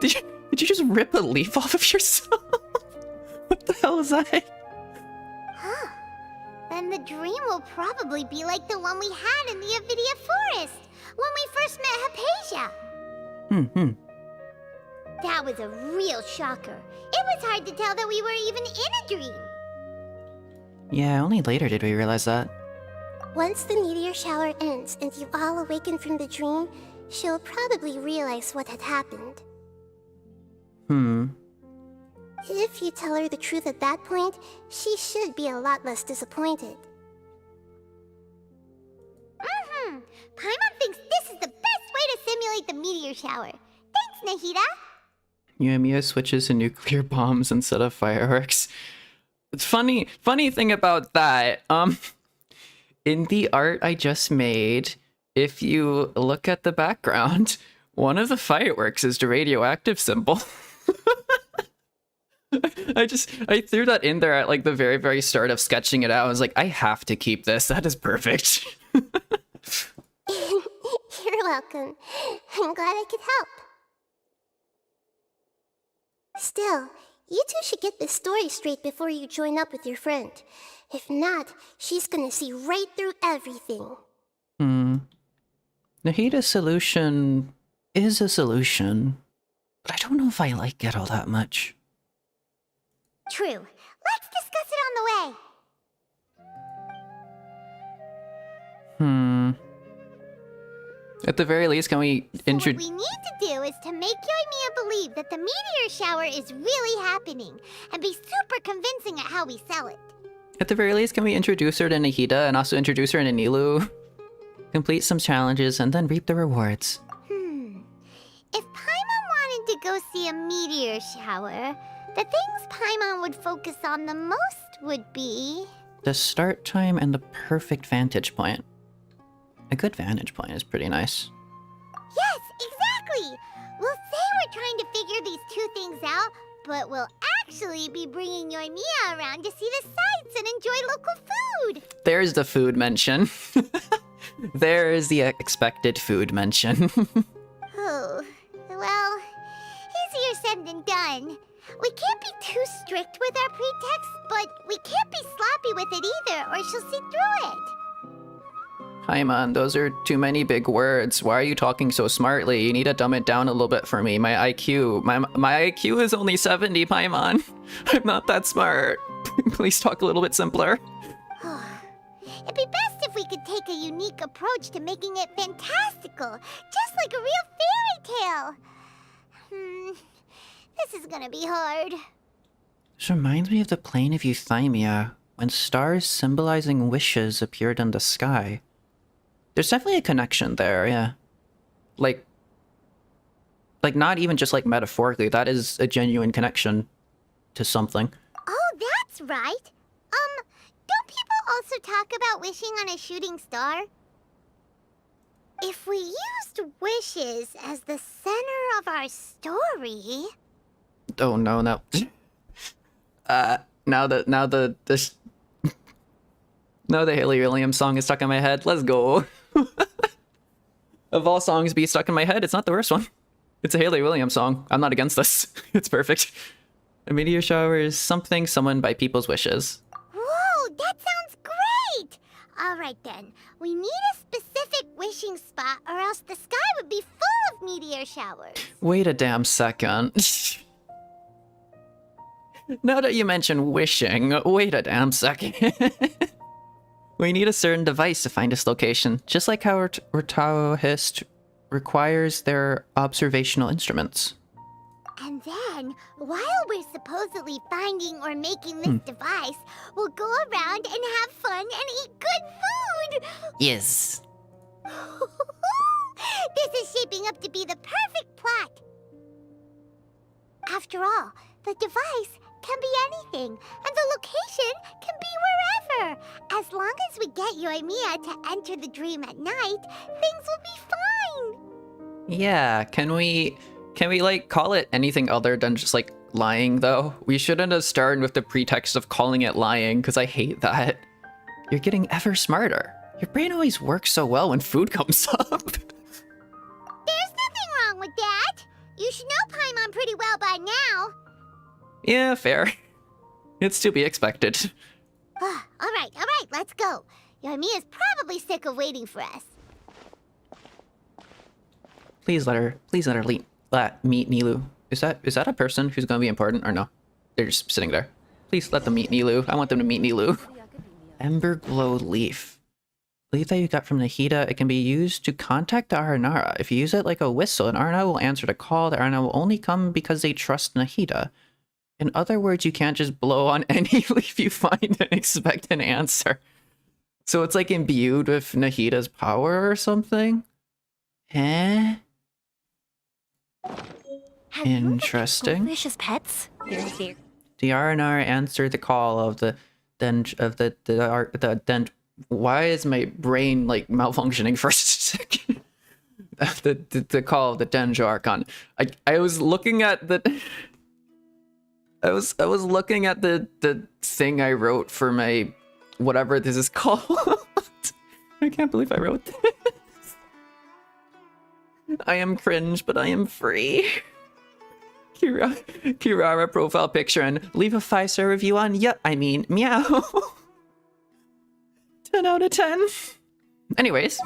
Did you just rip a leaf off of yourself? What the hell is that? Huh. Then the dream will probably be like the one we had in the Avidia Forest, when we first met Hypatia. That was a real shocker. It was hard to tell that we were even in a dream. Yeah, only later did we realize that. Once the meteor shower ends and you all awaken from the dream, she'll probably realize what had happened. If you tell her the truth at that point, she should be a lot less disappointed. Paimon thinks this is the best way to simulate the meteor shower. Thanks, Nahida. Yoimiya switches to nuclear bombs instead of fireworks. It's funny thing about that, in the art I just made, if you look at the background, one of the fireworks is the radioactive symbol. I threw that in there at like the very, very start of sketching it out. I was like, I have to keep this. That is perfect. You're welcome. I'm glad I could help. Still, you two should get this story straight before you join up with your friend. If not, she's gonna see right through everything. Nahida's solution is a solution, but I don't know if I like it all that much. True. Let's discuss it on the way. At the very least, can we What we need to do is to make Yoimiya believe that the meteor shower is really happening, and be super convincing at how we sell it. At the very least, can we introduce her to Nahida and also introduce her to Nilu? Complete some challenges and then reap the rewards. If Paimon wanted to go see a meteor shower, the things Paimon would focus on the most would be... The start time and the perfect vantage point. A good vantage point is pretty nice. Yes, exactly! We'll say we're trying to figure these two things out, but we'll actually be bringing Yoimiya around to see the sights and enjoy local food. There's the food mention. There is the expected food mention. Oh, well, easier said than done. We can't be too strict with our pretext, but we can't be sloppy with it either, or she'll see through it. Paimon, those are too many big words. Why are you talking so smartly? You need to dumb it down a little bit for me. My IQ is only 70, Paimon. I'm not that smart. Please talk a little bit simpler. It'd be best if we could take a unique approach to making it fantastical, just like a real fairy tale. This is gonna be hard. This reminds me of the plane of Euthymia, when stars symbolizing wishes appeared in the sky. There's definitely a connection there, yeah. Like not even just like metaphorically, that is a genuine connection to something. Oh, that's right. Don't people also talk about wishing on a shooting star? If we used wishes as the center of our story... Oh no, no. Now the Haley Williams song is stuck in my head. Let's go. Of all songs to be stuck in my head, it's not the worst one. It's a Haley Williams song. I'm not against this. It's perfect. A meteor shower is something summoned by people's wishes. Whoa, that sounds great! Alright then, we need a specific wishing spot or else the sky would be full of meteor showers. Wait a damn second. Now that you mention wishing, wait a damn second. We need a certain device to find this location, just like how Taoist requires their observational instruments. And then, while we're supposedly finding or making this device, we'll go around and have fun and eat good food! Yes. This is shaping up to be the perfect plot! After all, the device can be anything, and the location can be wherever! As long as we get Yoimiya to enter the dream at night, things will be fine! Yeah, can we like call it anything other than just like lying though? We shouldn't have started with the pretext of calling it lying, because I hate that. You're getting ever smarter. Your brain always works so well when food comes up. There's nothing wrong with that! You should know Paimon pretty well by now. Yeah, fair. It's to be expected. Alright, let's go. Yoimiya's probably sick of waiting for us. Please let her meet Nilu. Is that a person who's gonna be important or no? They're just sitting there. Please let them meet Nilu. I want them to meet Nilu. Ember Glow Leaf. Leaf that you got from Nahida. It can be used to contact the Aranara. If you use it like a whistle, an Aranara will answer the call. The Aranara will only come because they trust Nahida. In other words, you can't just blow on any leaf you find and expect an answer. So it's like imbued with Nahida's power or something? Huh? Interesting. Delicious pets. Very. The Aranara answered the call of the why is my brain like malfunctioning for a second? the call of the Denjo Archon. I was looking at the I was looking at the thing I wrote for my whatever this is called. I can't believe I wrote this. I am cringe, but I am free. Kirara profile picture and leave a 5-star review on meow. 10 out of 10. Anyways,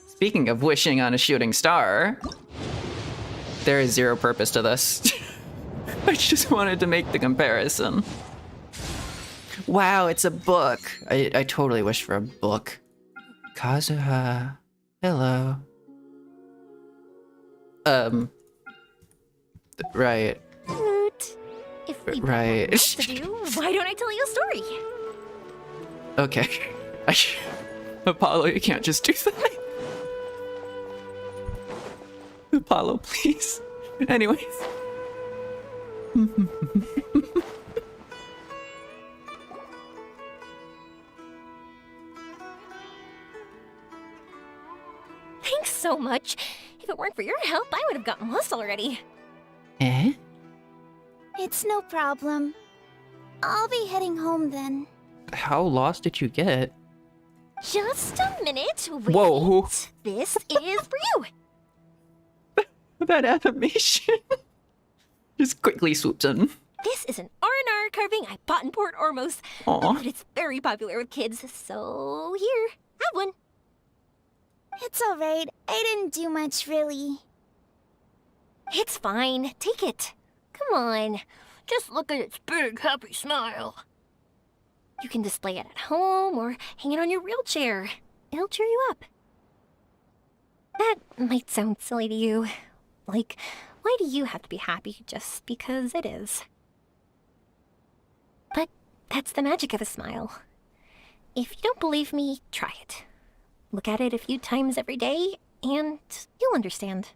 speaking of wishing on a shooting star, there is zero purpose to this. I just wanted to make the comparison. Wow, it's a book. I totally wish for a book. Kazuha, hello. Right. Woot. If we right. to do, why don't I tell you a story? Okay. Apollo, you can't just do that. Apollo, please. Anyways. Thanks so much. If it weren't for your help, I would have gotten lost already. Eh? It's no problem. I'll be heading home then. How lost did you get? Just a minute. Wait. Whoa. This is for you. That animation. Just quickly swoops in. This is an R&R carving I bought in Port Ormos. Aw. But it's very popular with kids, so here, have one. It's alright. I didn't do much, really. It's fine. Take it. Come on. Just look at its big, happy smile. You can display it at home or hang it on your wheelchair. It'll cheer you up. That might sound silly to you. Like, why do you have to be happy just because it is? But that's the magic of a smile. If you don't believe me, try it. Look at it a few times every day, and you'll understand.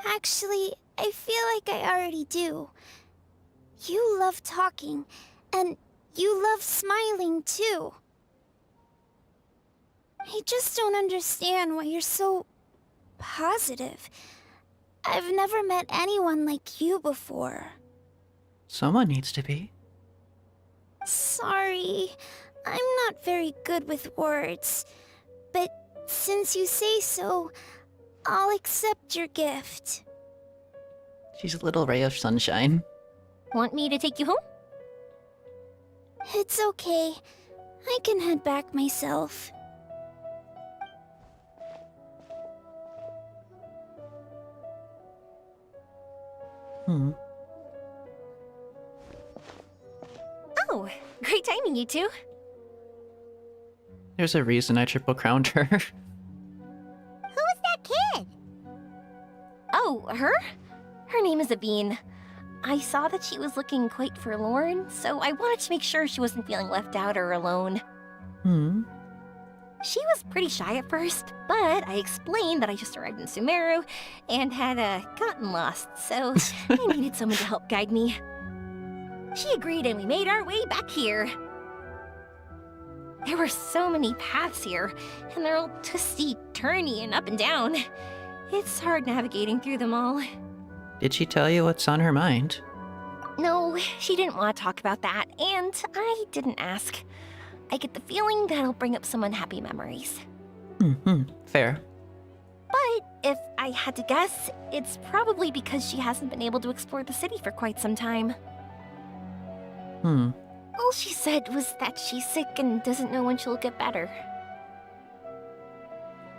Actually, I feel like I already do. You love talking, and you love smiling too. I just don't understand why you're so positive. I've never met anyone like you before. Someone needs to be. Sorry, I'm not very good with words. But since you say so, I'll accept your gift. She's a little ray of sunshine. Want me to take you home? It's okay. I can head back myself. Oh, great timing, you two. There's a reason I triple crowned her. Who was that kid? Oh, her? Her name is Abine. I saw that she was looking quite forlorn, so I wanted to make sure she wasn't feeling left out or alone. She was pretty shy at first, but I explained that I just arrived in Sumeru and had gotten lost, so I needed someone to help guide me. She agreed and we made our way back here. There were so many paths here, and they're all twisty, turny, and up and down. It's hard navigating through them all. Did she tell you what's on her mind? No, she didn't want to talk about that, and I didn't ask. I get the feeling that it'll bring up some unhappy memories. Fair. But if I had to guess, it's probably because she hasn't been able to explore the city for quite some time. All she said was that she's sick and doesn't know when she'll get better.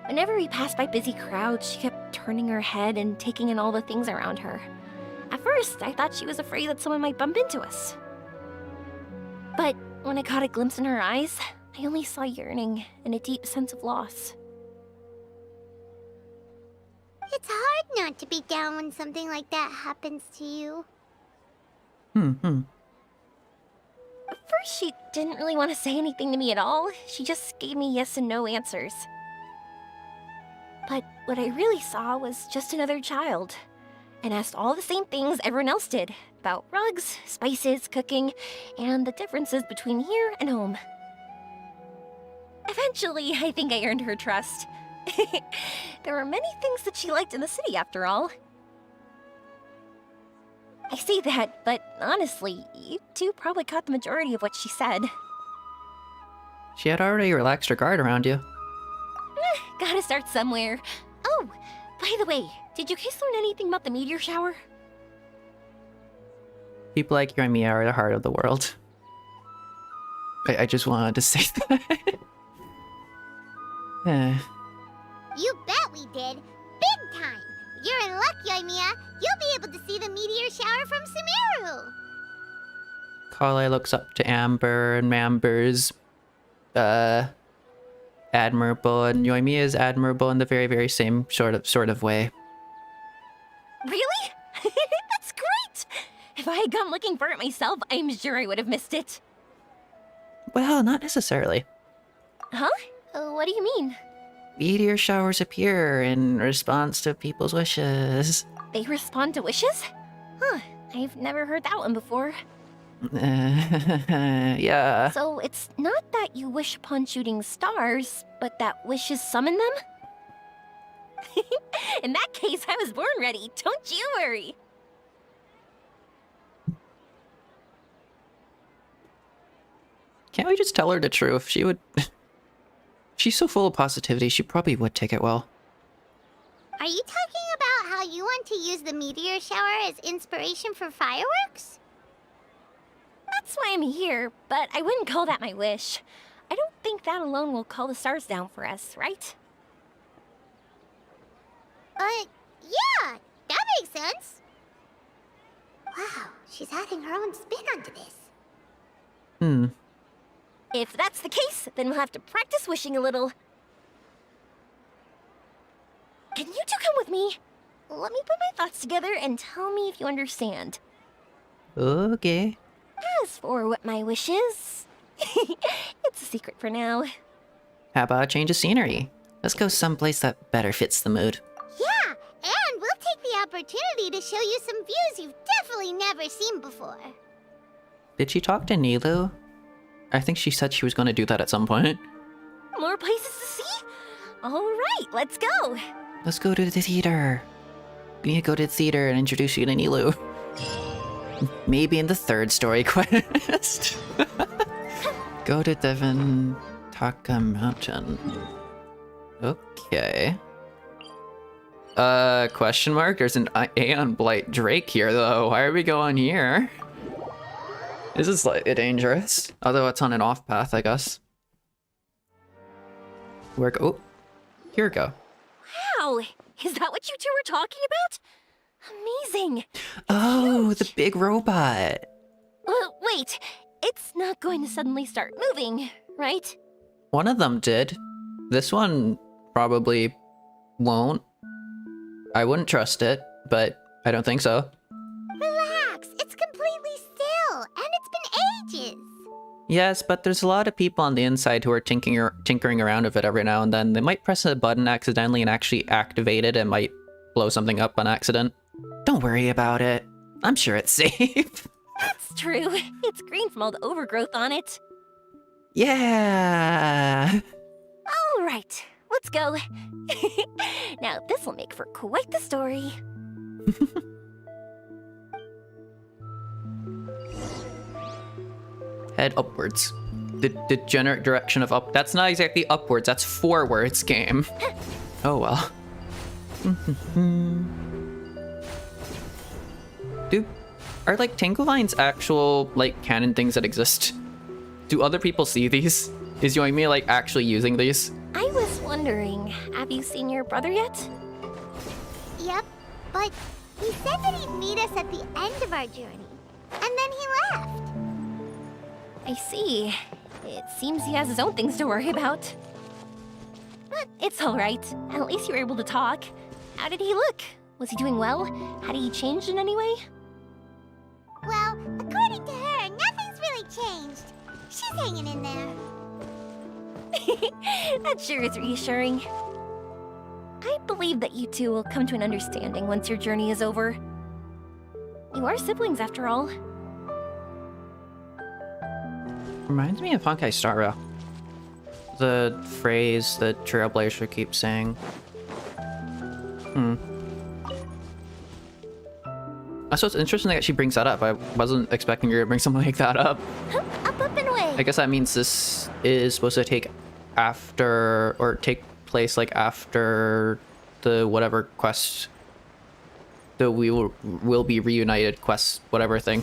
Whenever we passed by busy crowds, she kept turning her head and taking in all the things around her. At first, I thought she was afraid that someone might bump into us. But when I caught a glimpse in her eyes, I only saw yearning and a deep sense of loss. It's hard not to be down when something like that happens to you. At first, she didn't really want to say anything to me at all. She just gave me yes and no answers. But what I really saw was just another child, and asked all the same things everyone else did, about rugs, spices, cooking, and the differences between here and home. Eventually, I think I earned her trust. There were many things that she liked in the city, after all. I say that, but honestly, you two probably caught the majority of what she said. She had already relaxed her guard around you. Gotta start somewhere. Oh, by the way, did you guys learn anything about the meteor shower? People like Yoimiya are the heart of the world. I just wanted to say that. You bet we did. Big time. You're in luck, Yoimiya. You'll be able to see the meteor shower from Sumeru. Kale looks up to Amber, and Amber's admirable, and Yoimiya is admirable in the very, very same sort of way. Really? That's great! If I had gone looking for it myself, I'm sure I would have missed it. Well, not necessarily. Huh? What do you mean? Meteor showers appear in response to people's wishes. They respond to wishes? Huh, I've never heard that one before. Yeah. So it's not that you wish upon shooting stars, but that wishes summon them? In that case, I was born ready, don't you worry. Can't we just tell her the truth? She would... She's so full of positivity, she probably would take it well. Are you talking about how you want to use the meteor shower as inspiration for fireworks? That's why I'm here, but I wouldn't call that my wish. I don't think that alone will call the stars down for us, right? Yeah, that makes sense. Wow, she's adding her own spin onto this. If that's the case, then we'll have to practice wishing a little. Can you two come with me? Let me put my thoughts together and tell me if you understand. Okay. As for what my wish is, it's a secret for now. How about a change of scenery? Let's go someplace that better fits the mood. Yeah, and we'll take the opportunity to show you some views you've definitely never seen before. Did she talk to Nilu? I think she said she was going to do that at some point. More places to see? Alright, let's go! Let's go to the theater. We need to go to the theater and introduce you to Nilu. Maybe in the third story quest. Go to Devon Taka Mountain. Okay. Question mark? There's an Aeon Blight Drake here, though. Why are we going here? This is slightly dangerous. Although it's on an off path, I guess. Where go? Oh, here we go. Wow! Is that what you two were talking about? Amazing! Oh, the big robot. Wait, it's not going to suddenly start moving, right? One of them did. This one probably won't. I wouldn't trust it, but I don't think so. Relax, it's completely still, and it's been ages. Yes, but there's a lot of people on the inside who are tinkering around with it every now and then. They might press a button accidentally and actually activate it and might blow something up on accident. Don't worry about it. I'm sure it's safe. That's true. It's green from all the overgrowth on it. Yeah. All right, let's go. Now this will make for quite the story. Head upwards. The degenerate direction of up. That's not exactly upwards, that's forwards, game. Oh well. Are like Tangle Vines actual like canon things that exist? Do other people see these? Is Yoimiya like actually using these? I was wondering, have you seen your brother yet? Yep, but he said that he'd meet us at the end of our journey, and then he left. I see. It seems he has his own things to worry about. But it's alright. At least you were able to talk. How did he look? Was he doing well? Had he changed in any way? Well, according to her, nothing's really changed. She's hanging in there. That sure is reassuring. I believe that you two will come to an understanding once your journey is over. You are siblings, after all. Reminds me of Honkai Star Rail. The phrase that Trailblazer keeps saying. So it's interesting that she brings that up. I wasn't expecting her to bring something like that up. Up and away! I guess that means this is supposed to take after, or take place like after the whatever quest. The we will be reunited quest, whatever thing.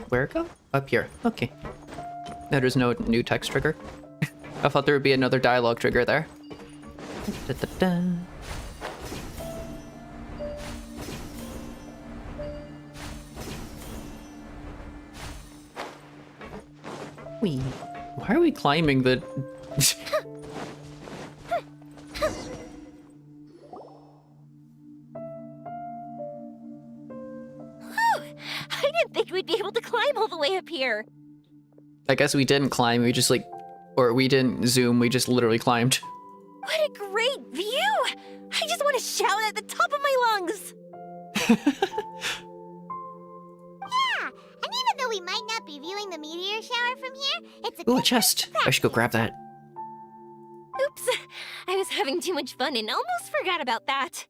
Where go? Up here. Okay. There's no new text trigger. I thought there would be another dialogue trigger there. Da, da, da. Wee. Why are we climbing the... I didn't think we'd be able to climb all the way up here. I guess we didn't climb, we just like... Or we didn't zoom, we just literally climbed. What a great view! I just want to shout at the top of my lungs! Yeah, and even though we might not be viewing the meteor shower from here, it's a Ooh, a good chest! I should go grab that. Oops, I was having too much fun and almost forgot about that.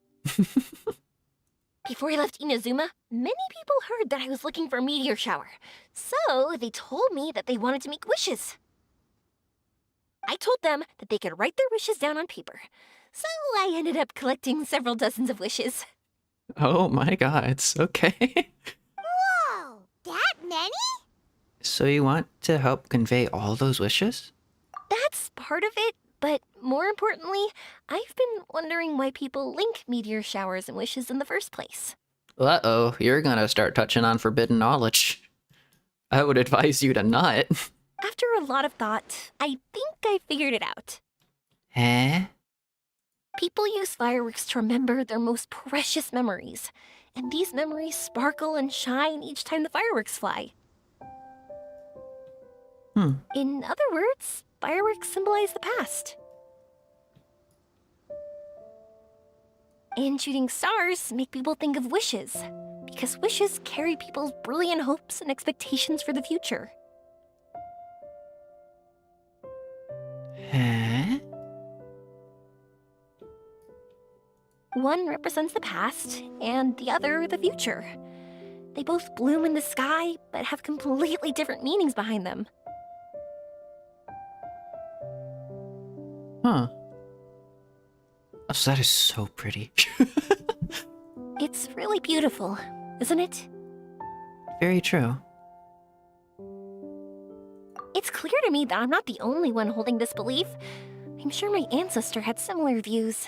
Before I left Inazuma, many people heard that I was looking for a meteor shower. So they told me that they wanted to make wishes. I told them that they could write their wishes down on paper. So I ended up collecting several dozens of wishes. Oh my god, it's okay. Whoa! That many? So you want to help convey all those wishes? That's part of it, but more importantly, I've been wondering why people link meteor showers and wishes in the first place. Uh-oh, you're gonna start touching on forbidden knowledge. I would advise you to not. After a lot of thought, I think I figured it out. Huh? People use fireworks to remember their most precious memories, and these memories sparkle and shine each time the fireworks fly. In other words, fireworks symbolize the past. And shooting stars make people think of wishes, because wishes carry people's brilliant hopes and expectations for the future. Huh? One represents the past, and the other the future. They both bloom in the sky, but have completely different meanings behind them. Huh. Oh, so that is so pretty. It's really beautiful, isn't it? Very true. It's clear to me that I'm not the only one holding this belief. I'm sure my ancestor had similar views.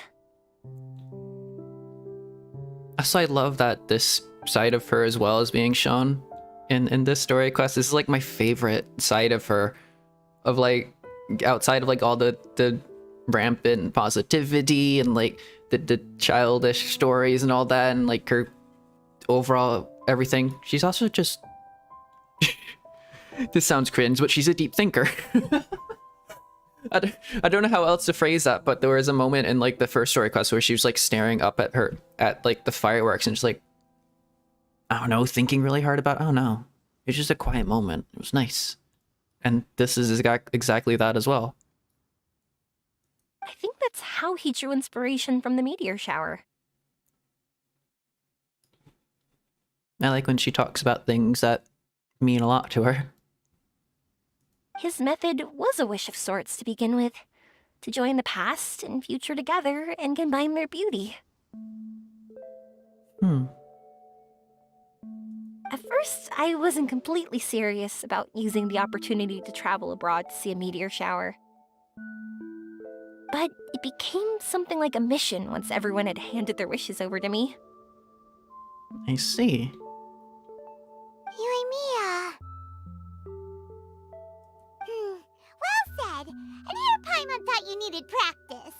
So I love that this side of her as well is being shown in this story quest. This is like my favorite side of her, of like outside of like all the rampant positivity and like the childish stories and all that, and like her overall everything. She's also just this sounds cringe, but she's a deep thinker. I don't know how else to phrase that, but there was a moment in like the first story quest where she was like staring up at like the fireworks and just like, I don't know, thinking really hard about, I don't know. It was just a quiet moment. It was nice. And this is exactly that as well. I think that's how he drew inspiration from the meteor shower. I like when she talks about things that mean a lot to her. His method was a wish of sorts to begin with, to join the past and future together and combine their beauty. At first, I wasn't completely serious about using the opportunity to travel abroad to see a meteor shower. But it became something like a mission once everyone had handed their wishes over to me. I see. Yoimiya. Well said. And here Paimon thought you needed practice.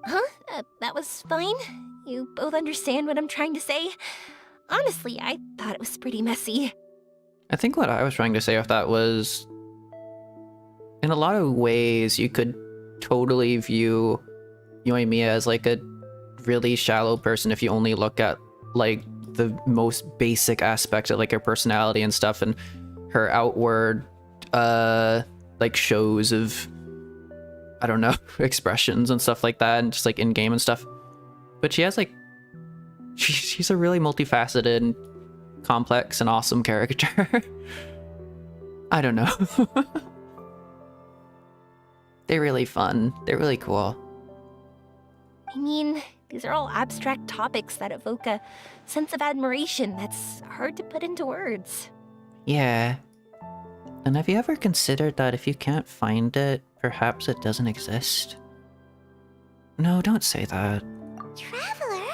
Huh? That was fine. You both understand what I'm trying to say? Honestly, I thought it was pretty messy. I think what I was trying to say with that was, in a lot of ways, you could totally view Yoimiya as like a really shallow person if you only look at like the most basic aspects of like her personality and stuff, and her outward like shows of, I don't know, expressions and stuff like that, and just like in game and stuff. But she has like she's a really multifaceted, complex, and awesome character. I don't know. They're really fun. They're really cool. I mean, these are all abstract topics that evoke a sense of admiration that's hard to put into words. Yeah. And have you ever considered that if you can't find it, perhaps it doesn't exist? No, don't say that. Traveler?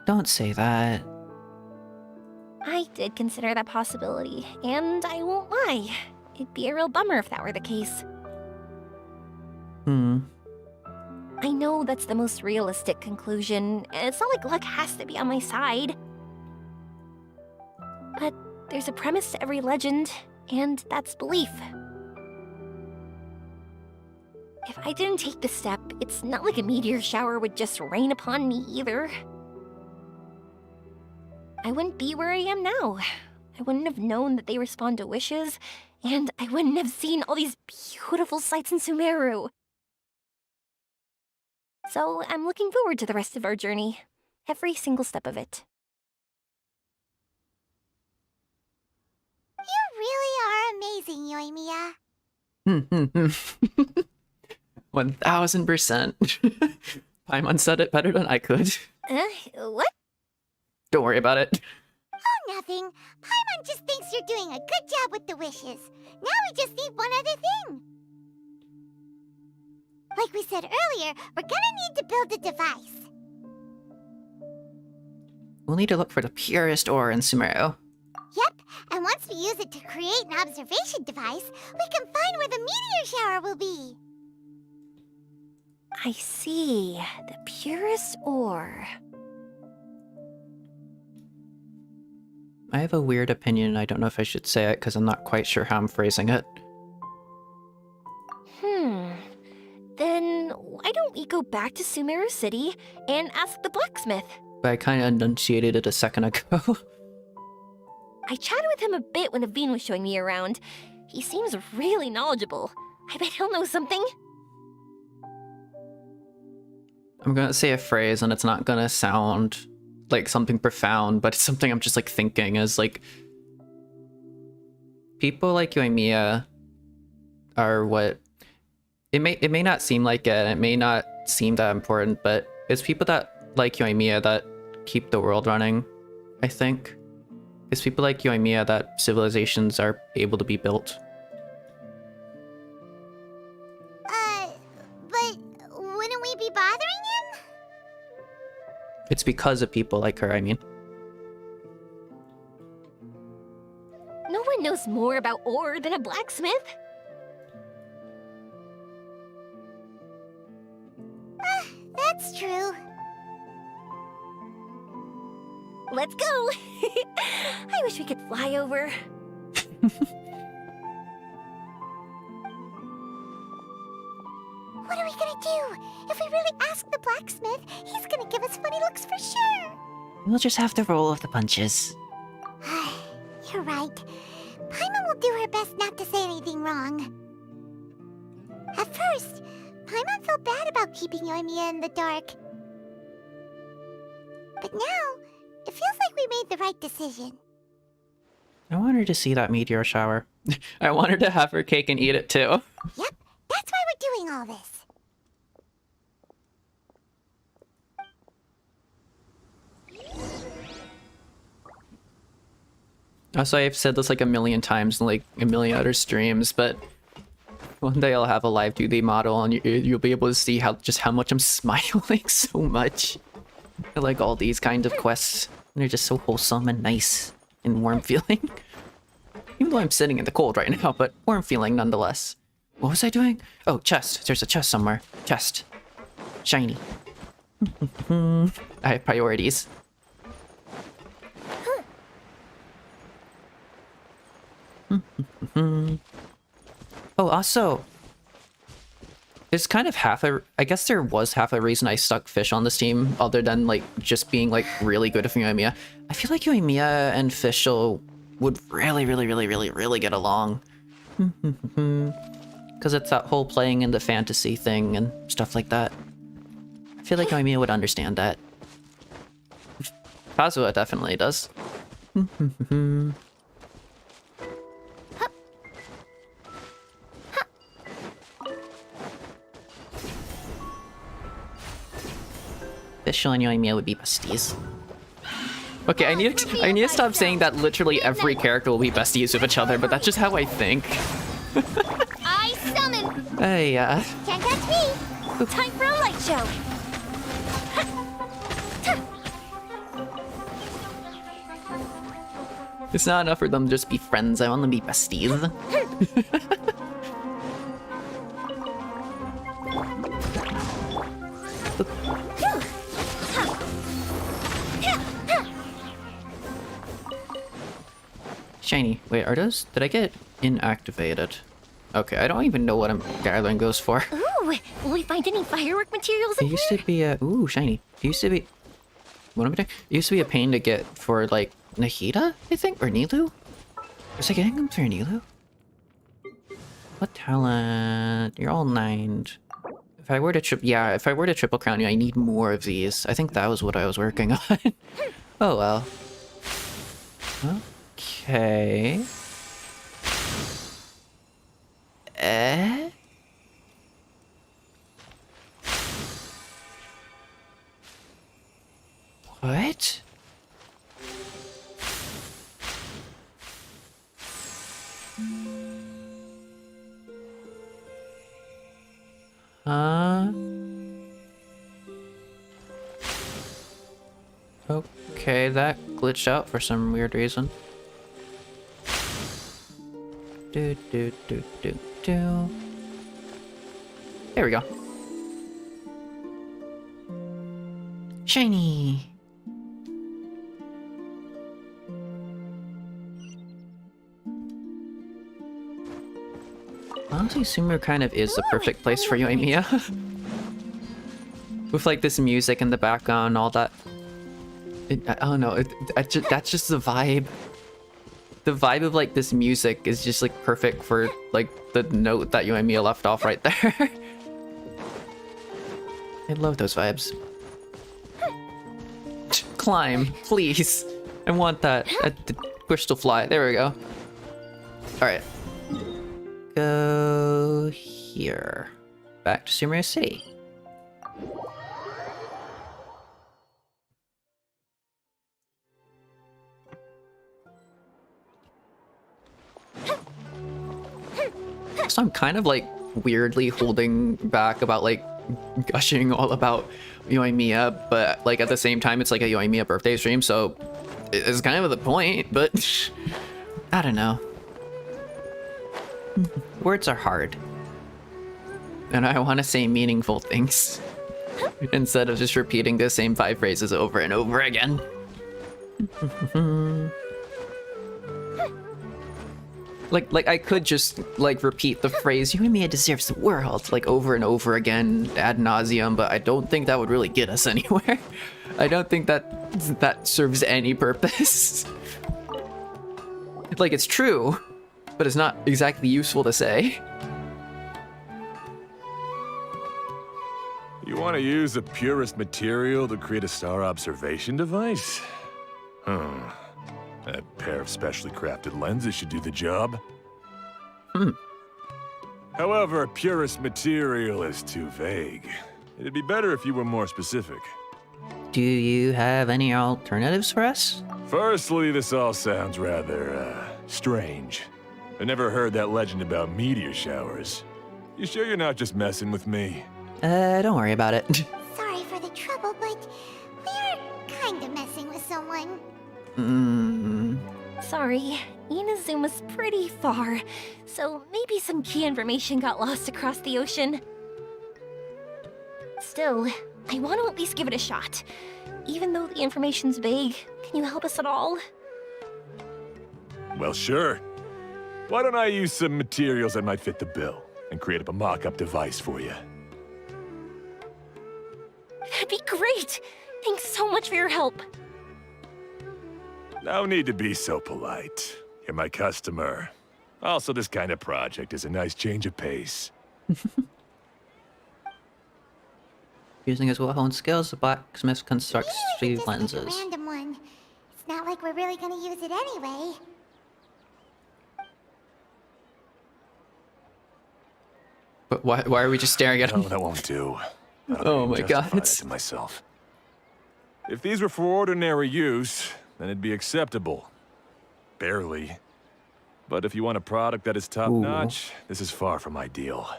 Don't say that. I did consider that possibility, and I won't lie. It'd be a real bummer if that were the case. I know that's the most realistic conclusion. It's not like luck has to be on my side. But there's a premise to every legend, and that's belief. If I didn't take this step, it's not like a meteor shower would just rain upon me either. I wouldn't be where I am now. I wouldn't have known that they respond to wishes, and I wouldn't have seen all these beautiful sights in Sumeru. So I'm looking forward to the rest of our journey. Every single step of it. You really are amazing, Yoimiya. 1000%. Paimon said it better than I could. What? Don't worry about it. Oh, nothing. Paimon just thinks you're doing a good job with the wishes. Now we just need one other thing. Like we said earlier, we're gonna need to build a device. We'll need to look for the purest ore in Sumeru. Yep, and once we use it to create an observation device, we can find where the meteor shower will be. I see. The purest ore. I have a weird opinion. I don't know if I should say it because I'm not quite sure how I'm phrasing it. Then why don't we go back to Sumeru City and ask the blacksmith? But I kind of enunciated it a second ago. I chatted with him a bit when Aveen was showing me around. He seems really knowledgeable. I bet he'll know something. I'm gonna say a phrase and it's not gonna sound like something profound, but it's something I'm just like thinking is like people like Yoimiya are what it may not seem like it, it may not seem that important, but it's people that like Yoimiya that keep the world running, I think. It's people like Yoimiya that civilizations are able to be built. But wouldn't we be bothering him? It's because of people like her, I mean. No one knows more about ore than a blacksmith. That's true. Let's go! I wish we could fly over. What are we gonna do? If we really ask the blacksmith, he's gonna give us funny looks for sure. We'll just have to roll with the punches. You're right. Paimon will do her best not to say anything wrong. At first, Paimon felt bad about keeping Yoimiya in the dark. But now, it feels like we made the right decision. I want her to see that meteor shower. I want her to have her cake and eat it too. Yep, that's why we're doing all this. Also, I've said this like a million times in like a million other streams, but one day I'll have a live 2D model and you'll be able to see how much I'm smiling so much. I like all these kind of quests. They're just so wholesome and nice and warm feeling. Even though I'm sitting in the cold right now, but warm feeling nonetheless. What was I doing? Oh, chest. There's a chest somewhere. Chest. Shiny. I have priorities. Oh, also, there's kind of I guess there was half a reason I stuck Fish on this team, other than like just being like really good with Yoimiya. I feel like Yoimiya and Fischl would really get along. Because it's that whole playing in the fantasy thing and stuff like that. I feel like Yoimiya would understand that. Kazuha definitely does. Fischl and Yoimiya would be besties. Okay, I need to stop saying that literally every character will be besties with each other, but that's just how I think. I summon! Hey, Can't catch me! Time for a light show! it's not enough for them to just be friends, I want them to be besties. Shiny. Wait, are those... Did I get inactivated? Okay, I don't even know what I'm gathering those for. Ooh, will we find any firework materials It in used here? to be a... Ooh, shiny. It used to be... What am I doing? It used to be a pain to get for, like, Nahida, I think? Or Nilu? Was I getting them through Nilu? What talent? You're all 9'd. If I were to triple crown you, I need more of these. I think that was what I was working on. Oh well. Okay. What? Okay, that glitched out for some weird reason. There we go. Shiny! Honestly, Sumeru kind of is the perfect place for Yoimiya. With like this music in the background and all that. I don't know, that's just the vibe. The vibe of like this music is just like perfect for like the note that Yoimiya left off right there. I love those vibes. Climb, please. I want that. The crystal fly. There we go. Alright. Go here. Back to Sumeru City. So I'm kind of like weirdly holding back about like gushing all about Yoimiya, but like at the same time it's like a Yoimiya birthday stream, so it's kind of the point, but I don't know. Words are hard. And I want to say meaningful things instead of just repeating the same 5 phrases over and over again. Like I could just like repeat the phrase Yoimiya deserves the world like over and over again ad nauseum, but I don't think that would really get us anywhere. I don't think that serves any purpose. Like it's true, but it's not exactly useful to say. You want to use the purest material to create a star observation device? A pair of specially crafted lenses should do the job. However, purest material is too vague. It'd be better if you were more specific. Do you have any alternatives for us? Firstly, this all sounds rather, strange. I never heard that legend about meteor showers. You sure you're not just messing with me? Don't worry about it. Sorry for the trouble, but we're kinda messing with someone. Sorry, Inazuma's pretty far, so maybe some key information got lost across the ocean. Still, I want to at least give it a shot. Even though the information's vague, can you help us at all? Well, sure. Why don't I use some materials that might fit the bill and create up a mock-up device for you? That'd be great! Thanks so much for your help. No need to be so polite. You're my customer. Also, this kind of project is a nice change of pace. Using his well-honed skills, the blacksmith constructs 3 lenses. Just pick a random one. It's not like we're really gonna use it anyway. But why are we just staring at him? No, that won't do. Oh my god, it's to myself. If these were for ordinary use, then it'd be acceptable. Barely. But if you want a product that is top-notch, this is far from ideal.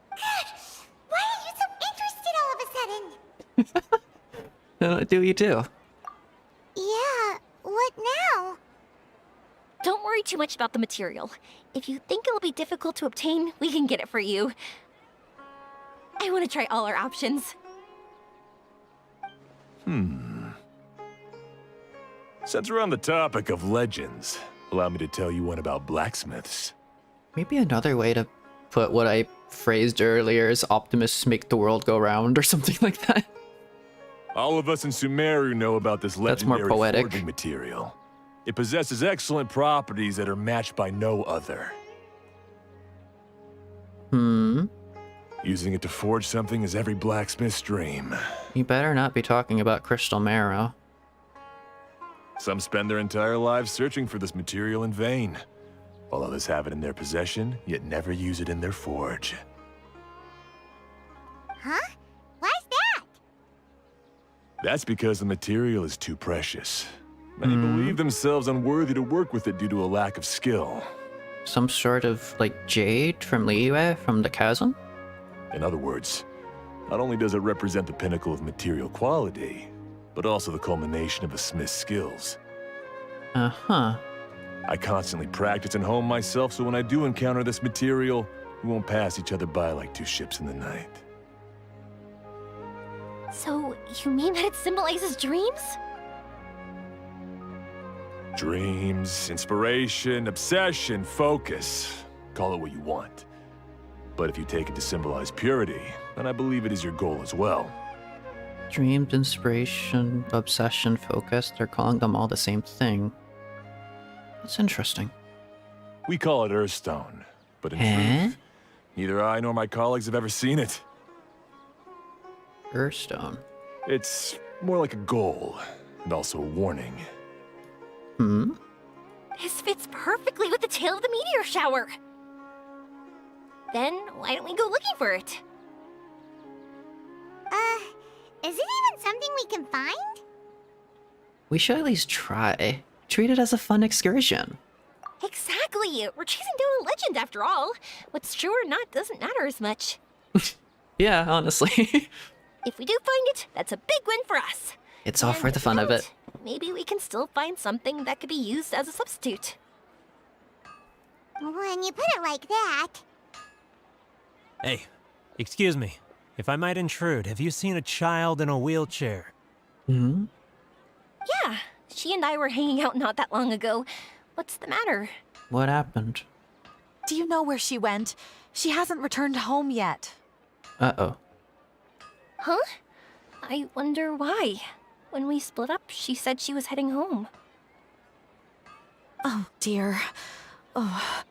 Why are you so interested all of a sudden? Do you too? Yeah, what now? Don't worry too much about the material. If you think it'll be difficult to obtain, we can get it for you. I want to try all our options. Since we're on the topic of legends, allow me to tell you one about blacksmiths. Maybe another way to put what I phrased earlier is optimists make the world go round or something like that. All of us in Sumeru know about this That's more legendary poetic. forging material. It possesses excellent properties that are matched by no other. Using it to forge something is every blacksmith's dream. You better not be talking about crystal marrow. Some spend their entire lives searching for this material in vain, while others have it in their possession, yet never use it in their forge. Huh? Why's that? That's because the material is too precious. Many believe themselves unworthy to work with it due to a lack of skill. Some sort of, like, jade from Liyue from the chasm? In other words, not only does it represent the pinnacle of material quality, but also the culmination of a smith's skills. Uh-huh. I constantly practice and hone myself, so when I do encounter this material, we won't pass each other by like two ships in the night. So, you mean that it symbolizes dreams? Dreams, inspiration, obsession, focus. Call it what you want. But if you take it to symbolize purity, then I believe it is your goal as well. Dreams, inspiration, obsession, focus, they're calling them all the same thing. That's interesting. We call it Earthstone, but in truth, neither I nor my colleagues have ever seen it. Earthstone. It's more like a goal, and also a warning. This fits perfectly with the tale of the meteor shower. Then, why don't we go looking for it? Is it even something we can find? We should at least try. Treat it as a fun excursion. Exactly! We're chasing down a legend after all. What's true or not doesn't matter as much. Yeah, honestly. If we do find it, that's a big win for us. It's all And for the if fun we of it. don't, maybe we can still find something that could be used as a substitute. When you put it like that... Hey, excuse me. If I might intrude, have you seen a child in a wheelchair? Hmm? Yeah, she and I were hanging out not that long ago. What's the matter? What happened? Do you know where she went? She hasn't returned home yet. Uh-oh. Huh? I wonder why. When we split up, she said she was heading home. Oh, dear. Oh.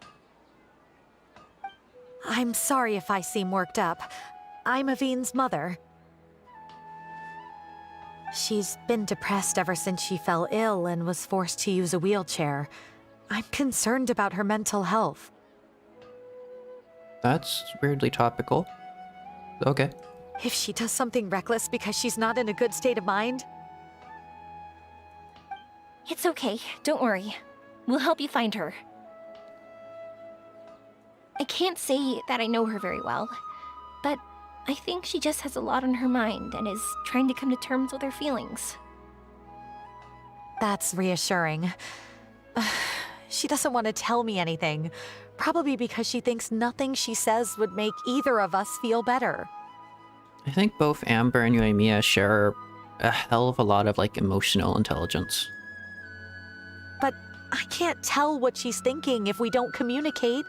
I'm sorry if I seem worked up. I'm Avine's mother. She's been depressed ever since she fell ill and was forced to use a wheelchair. I'm concerned about her mental health. That's weirdly topical. Okay. If she does something reckless because she's not in a good state of mind... It's okay, don't worry. We'll help you find her. I can't say that I know her very well, but I think she just has a lot on her mind and is trying to come to terms with her feelings. That's reassuring. She doesn't want to tell me anything, probably because she thinks nothing she says would make either of us feel better. I think both Amber and Yoimiya share a hell of a lot of, like, emotional intelligence. But I can't tell what she's thinking if we don't communicate.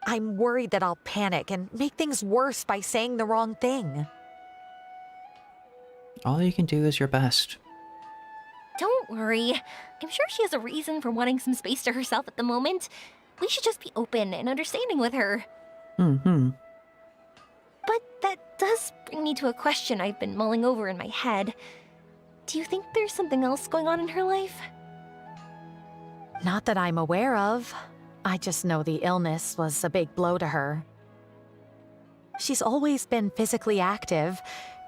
I'm worried that I'll panic and make things worse by saying the wrong thing. All you can do is your best. Don't worry. I'm sure she has a reason for wanting some space to herself at the moment. We should just be open and understanding with her. Mm-hmm. But that does bring me to a question I've been mulling over in my head. Do you think there's something else going on in her life? Not that I'm aware of. I just know the illness was a big blow to her. She's always been physically active.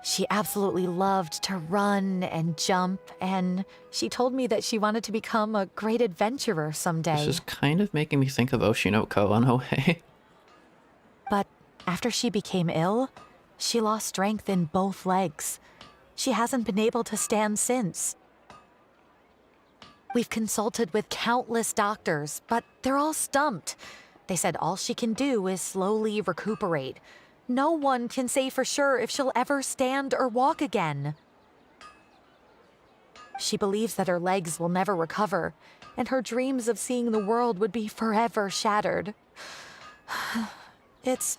She absolutely loved to run and jump, and she told me that she wanted to become a great adventurer someday. This is kind of making me think of Oshinoko in a way. But after she became ill, she lost strength in both legs. She hasn't been able to stand since. We've consulted with countless doctors, but they're all stumped. They said all she can do is slowly recuperate. No one can say for sure if she'll ever stand or walk again. She believes that her legs will never recover, and her dreams of seeing the world would be forever shattered. This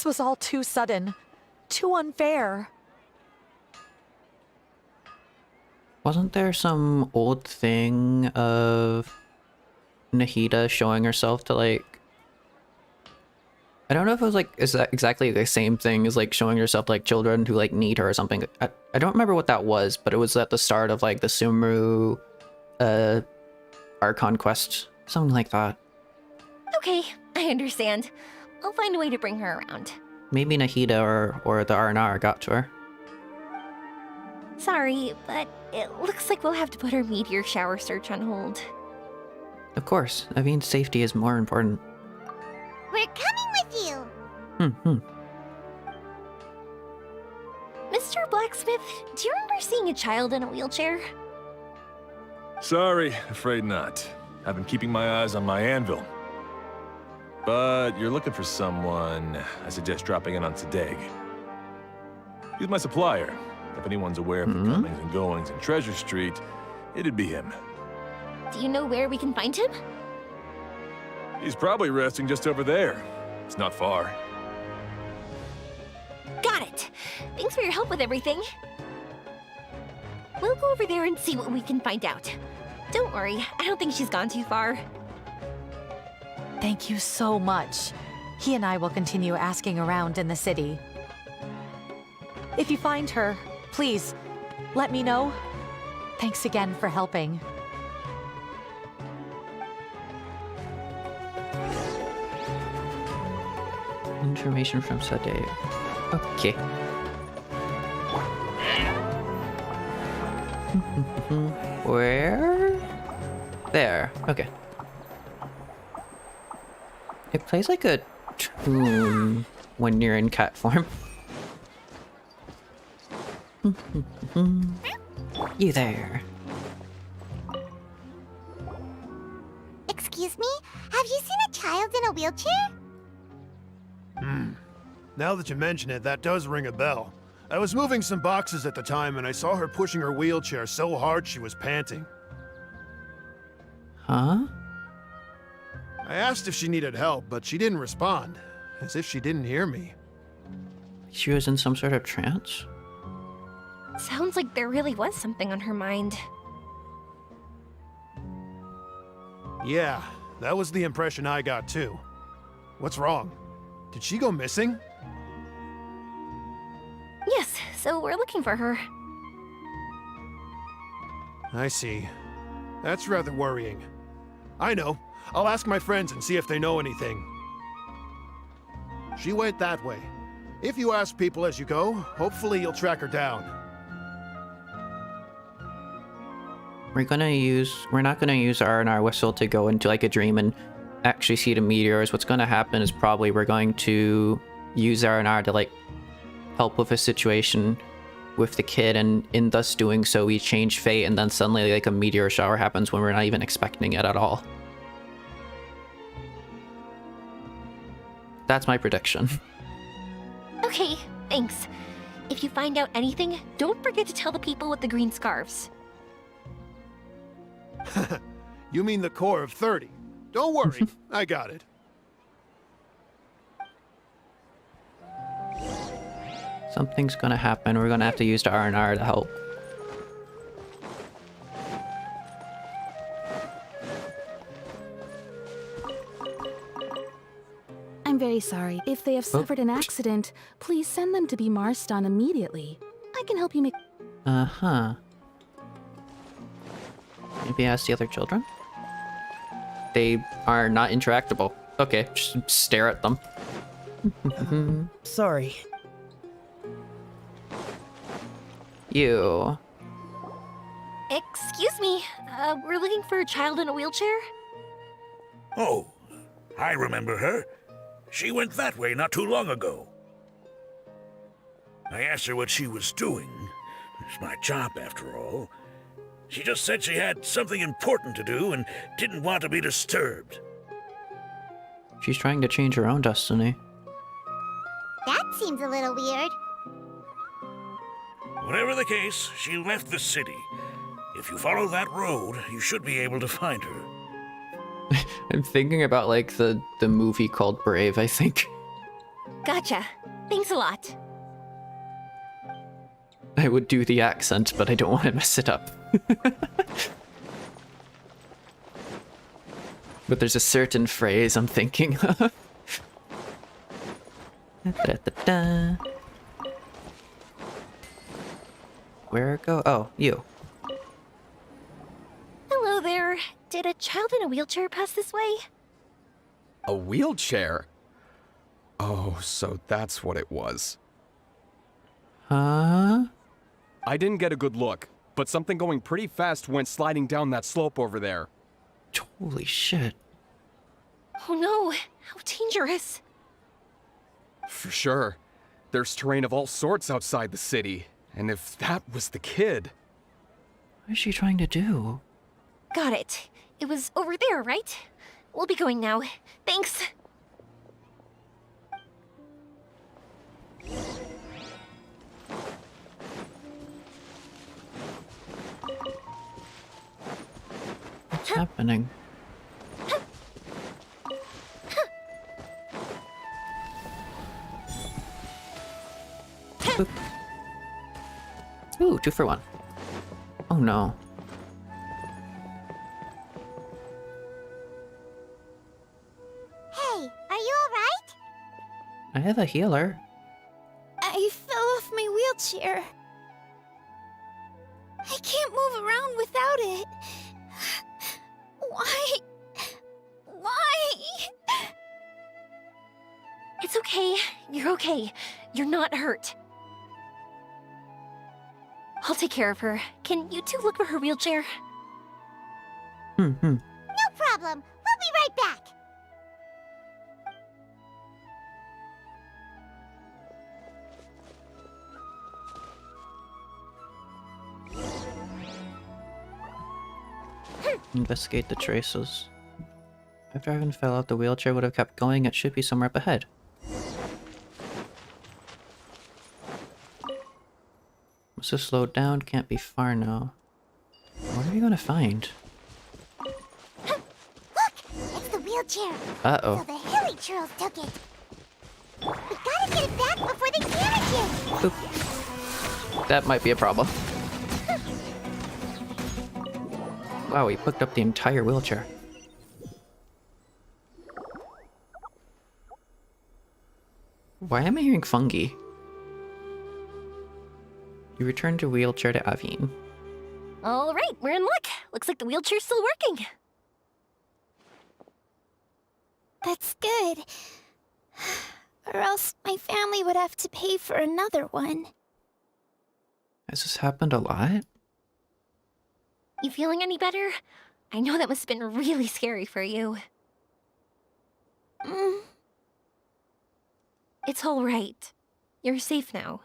was all too sudden, too unfair. Wasn't there some old thing of Nahida showing herself to, like, I don't know if it was like is that exactly the same thing as like showing yourself like children who like need her or something. I don't remember what that was, but it was at the start of like the Sumru Archon quest, something like that. Okay, I understand. I'll find a way to bring her around. Maybe Nahida or the R&R got to her. Sorry, but it looks like we'll have to put our meteor shower search on hold. Of course, I mean safety is more important. We're coming with you! Mr. Blacksmith, do you remember seeing a child in a wheelchair? Sorry, afraid not. I've been keeping my eyes on my anvil. But you're looking for someone, I suggest dropping in on Sadeg. He's my supplier. If anyone's aware of the comings and goings in Treasure Street, it'd be him. Do you know where we can find him? He's probably resting just over there. It's not far. Got it! Thanks for your help with everything. We'll go over there and see what we can find out. Don't worry, I don't think she's gone too far. Thank you so much. He and I will continue asking around in the city. If you find her, please, let me know. Thanks again for helping. Information from Sadeg. Okay. Where? There. Okay. It plays like a tune when you're in cat form. You there. Excuse me? Have you seen a child in a wheelchair? Now that you mention it, that does ring a bell. I was moving some boxes at the time and I saw her pushing her wheelchair so hard she was panting. Huh? I asked if she needed help, but she didn't respond, as if she didn't hear me. She was in some sort of trance? Sounds like there really was something on her mind. Yeah, that was the impression I got too. What's wrong? Did she go missing? Yes, so we're looking for her. I see. That's rather worrying. I know. I'll ask my friends and see if they know anything. She went that way. If you ask people as you go, hopefully you'll track her down. We're not gonna use R&R whistle to go into like a dream and actually see the meteors. What's gonna happen is probably we're going to use R&R to like help with a situation with the kid, and in thus doing so we change fate, and then suddenly like a meteor shower happens when we're not even expecting it at all. That's my prediction. Okay, thanks. If you find out anything, don't forget to tell the people with the green scarves. You mean the core of 30. Don't worry, I got it. Something's gonna happen. We're gonna have to use the R&R to help. I'm very sorry. If they have suffered an accident, please send them to be Marston immediately. I can help you make... Uh-huh. Maybe ask the other children? They are not interactable. Okay, just stare at them. Sorry. You. Excuse me, we're looking for a child in a wheelchair? Oh, I remember her. She went that way not too long ago. I asked her what she was doing. It's my job, after all. She just said she had something important to do and didn't want to be disturbed. She's trying to change her own destiny. That seems a little weird. Whatever the case, she left the city. If you follow that road, you should be able to find her. I'm thinking about like the movie called Brave, I think. Gotcha. Thanks a lot. I would do the accent, but I don't want to mess it up. But there's a certain phrase I'm thinking of. Da-da-da-da. Where go? Oh, you. Hello there. Did a child in a wheelchair pass this way? A wheelchair? Oh, so that's what it was. Huh? I didn't get a good look, but something going pretty fast went sliding down that slope over there. Holy shit. Oh no, how dangerous. For sure. There's terrain of all sorts outside the city, and if that was the kid... What is she trying to do? Got it. It was over there, right? We'll be going now. Thanks. What's happening? Boop. Ooh, 2 for 1. Oh no. Hey, are you alright? I have a healer. I fell off my wheelchair. I can't move around without it. Why? Why? It's okay. You're okay. You're not hurt. I'll take care of her. Can you two look for her wheelchair? No problem. We'll be right back. Investigate the traces. If Dragon fell out, the wheelchair would have kept going. It should be somewhere up ahead. Must have slowed down. Can't be far now. What are you gonna find? Look! It's the wheelchair. Uh-oh. So the hilly churls took it. We gotta get it back before they damage it. Oop. That might be a problem. Wow, he picked up the entire wheelchair. Why am I hearing fungi? You returned your wheelchair to Aveen. All right, we're in luck. Looks like the wheelchair's still working. That's good. Or else my family would have to pay for another one. Has this happened a lot? You feeling any better? I know that must have been really scary for you. It's all right. You're safe now.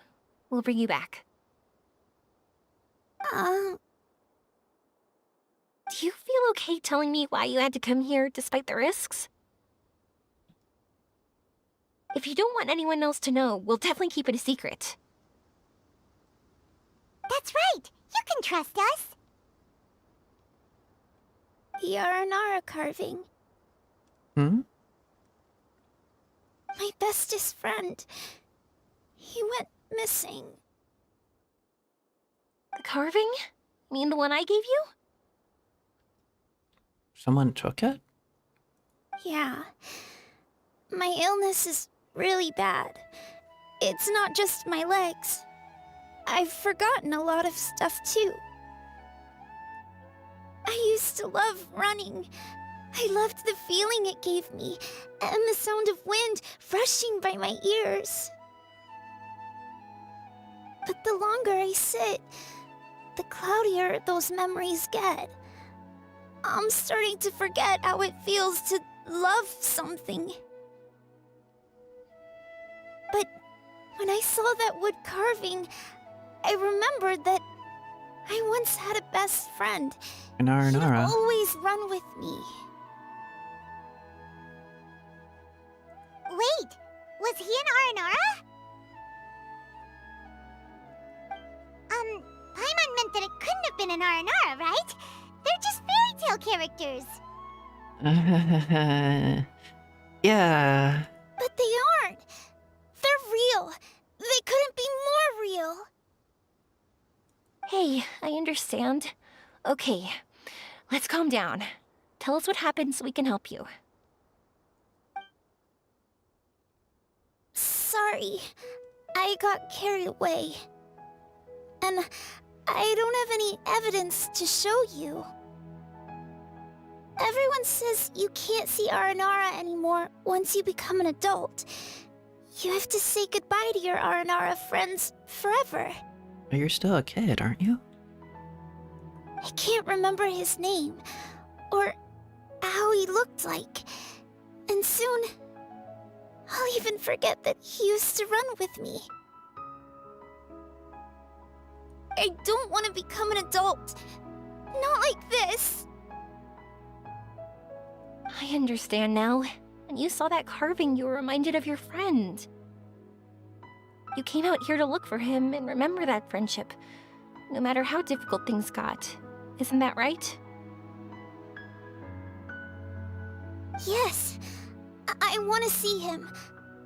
We'll bring you back. Do you feel okay telling me why you had to come here despite the risks? If you don't want anyone else to know, we'll definitely keep it a secret. That's right. You can trust us. The Aranara carving. Hmm? My bestest friend. He went missing. The carving? Mean the one I gave you? Someone took it? Yeah. My illness is really bad. It's not just my legs. I've forgotten a lot of stuff too. I used to love running. I loved the feeling it gave me, and the sound of wind rushing by my ears. But the longer I sit, the cloudier those memories get. I'm starting to forget how it feels to love something. But when I saw that wood carving, I remembered that I once had a best friend. An Aranara. He'd always run with me. Wait, was he an Aranara? Paimon meant that it couldn't have been an Aranara, right? They're just fairy tale characters. Yeah. But they aren't. They're real. They couldn't be more real. Hey, I understand. Okay, let's calm down. Tell us what happened so we can help you. So, sorry. I got carried away. And I don't have any evidence to show you. Everyone says you can't see Aranara anymore once you become an adult. You have to say goodbye to your Aranara friends forever. But you're still a kid, aren't you? I can't remember his name, or how he looked like. And soon, I'll even forget that he used to run with me. I don't want to become an adult. Not like this. I understand now. When you saw that carving, you were reminded of your friend. You came out here to look for him and remember that friendship, no matter how difficult things got. Isn't that right? Yes. I want to see him.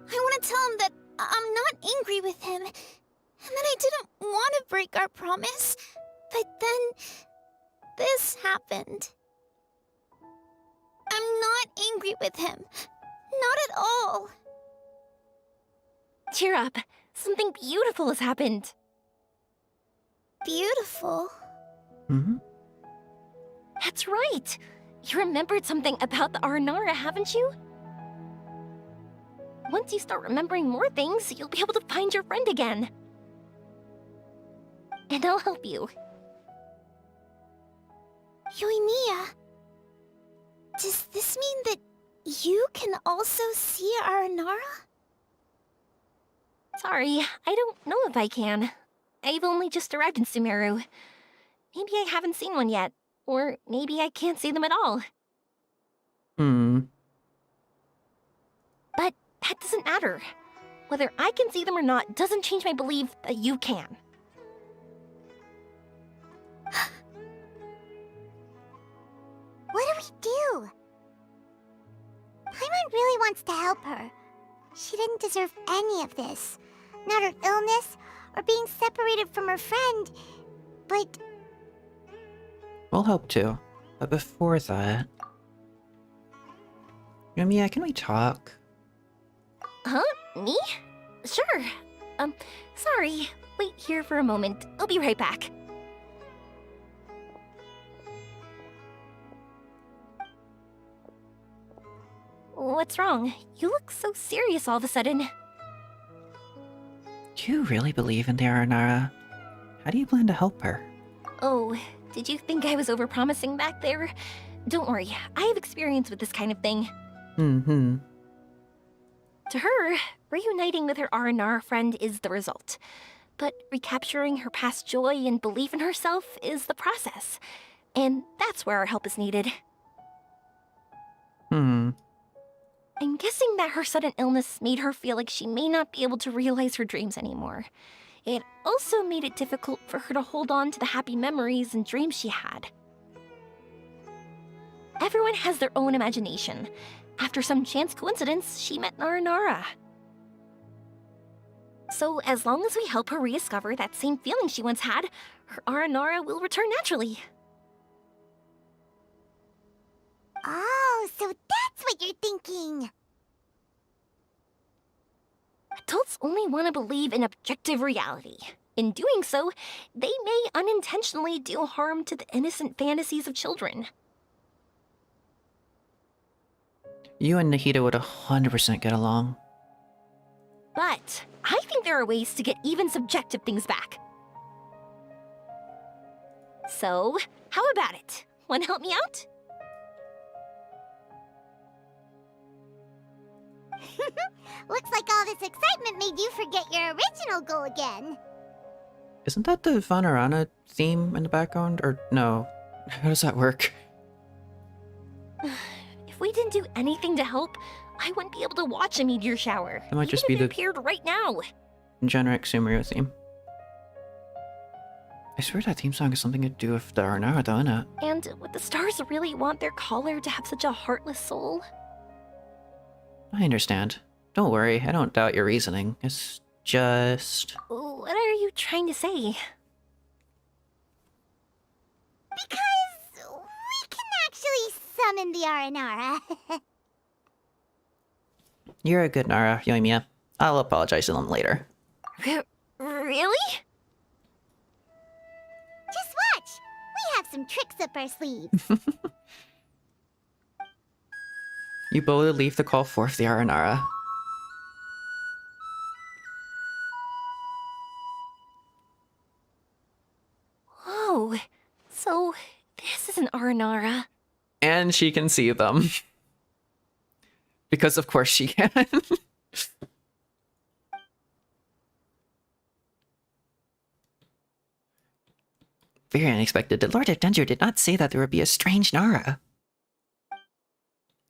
I want to tell him that I'm not angry with him, and that I didn't want to break our promise. But then, this happened. I'm not angry with him. Not at all. Cheer up. Something beautiful has happened. Beautiful? Mm-hmm. That's right. You remembered something about the Aranara, haven't you? Once you start remembering more things, you'll be able to find your friend again. And I'll help you. Yoimiya, does this mean that you can also see Aranara? Sorry, I don't know if I can. I've only just arrived in Sumeru. Maybe I haven't seen one yet. Or maybe I can't see them at all. But that doesn't matter. Whether I can see them or not doesn't change my belief that you can. What do we do? Paimon really wants to help her. She didn't deserve any of this. Not her illness, or being separated from her friend. But... We'll help too. But before that... Yoimiya, can we talk? Huh? Me? Sure. Sorry. Wait here for a moment. I'll be right back. What's wrong? You look so serious all of a sudden. Do you really believe in the Aranara? How do you plan to help her? Oh, did you think I was overpromising back there? Don't worry, I have experience with this kind of thing. To her, reuniting with her Aranara friend is the result. But recapturing her past joy and belief in herself is the process. And that's where our help is needed. I'm guessing that her sudden illness made her feel like she may not be able to realize her dreams anymore. It also made it difficult for her to hold on to the happy memories and dreams she had. Everyone has their own imagination. After some chance coincidence, she met Aranara. So as long as we help her rediscover that same feeling she once had, her Aranara will return naturally. Oh, so that's what you're thinking! Adults only want to believe in objective reality. In doing so, they may unintentionally do harm to the innocent fantasies of children. You and Nahida would 100% get along. But I think there are ways to get even subjective things back. So, how about it? Want to help me out? Looks like all this excitement made you forget your original goal again. Isn't that the Vanarana theme in the background? Or no? How does that work? If we didn't do anything to help, I wouldn't be able to watch a meteor shower. It might just even be if the it appeared right now. generic Sumeru theme. I swear that theme song has something to do with the Aranara, doesn't it? And would the stars really want their caller to have such a heartless soul? I understand. Don't worry, I don't doubt your reasoning. It's just... What are you trying to say? Because we can actually summon the Aranara. You're a good Nara, Yoimiya. I'll apologize to them later. Really? Just watch! We have some tricks up our sleeves. You boldly leave to call forth the Aranara. Whoa. So, this is an Aranara. And she can see them. Because of course she can. Very unexpected. The Lord of Danger did not say that there would be a strange Nara.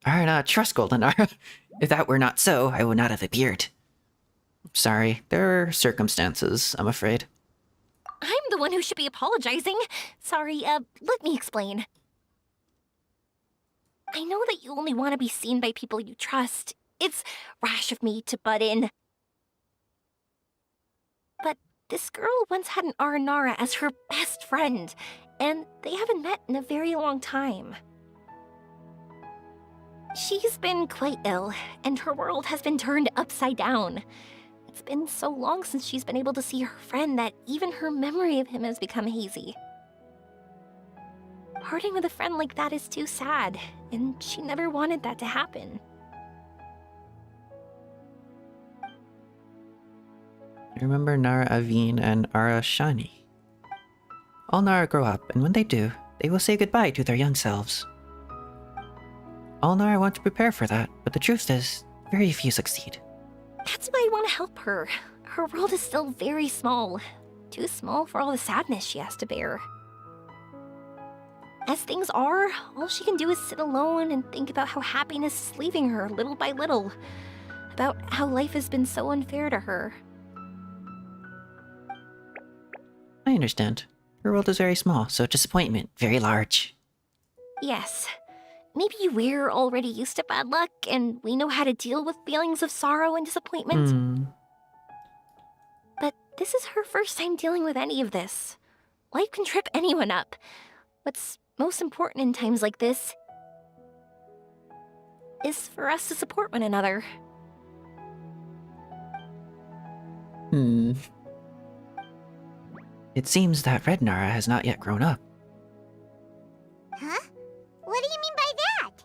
Arana, trust Golden Nara. If that were not so, I would not have appeared. Sorry, there are circumstances, I'm afraid. I'm the one who should be apologizing. Sorry, let me explain. I know that you only want to be seen by people you trust. It's rash of me to butt in. But this girl once had an Aranara as her best friend, and they haven't met in a very long time. She's been quite ill, and her world has been turned upside down. It's been so long since she's been able to see her friend that even her memory of him has become hazy. Parting with a friend like that is too sad, and she never wanted that to happen. I remember Nara Aveen and Ara Shani. All Nara grow up, and when they do, they will say goodbye to their young selves. All Nara want to prepare for that, but the truth is, very few succeed. That's why I want to help her. Her world is still very small. Too small for all the sadness she has to bear. As things are, all she can do is sit alone and think about how happiness is leaving her little by little. About how life has been so unfair to her. I understand. Her world is very small, so disappointment very large. Yes. Maybe we're already used to bad luck, and we know how to deal with feelings of sorrow and disappointment. But this is her first time dealing with any of this. Life can trip anyone up. What's most important in times like this is for us to support one another. It seems that Red Nara has not yet grown up. Huh? What do you mean by that?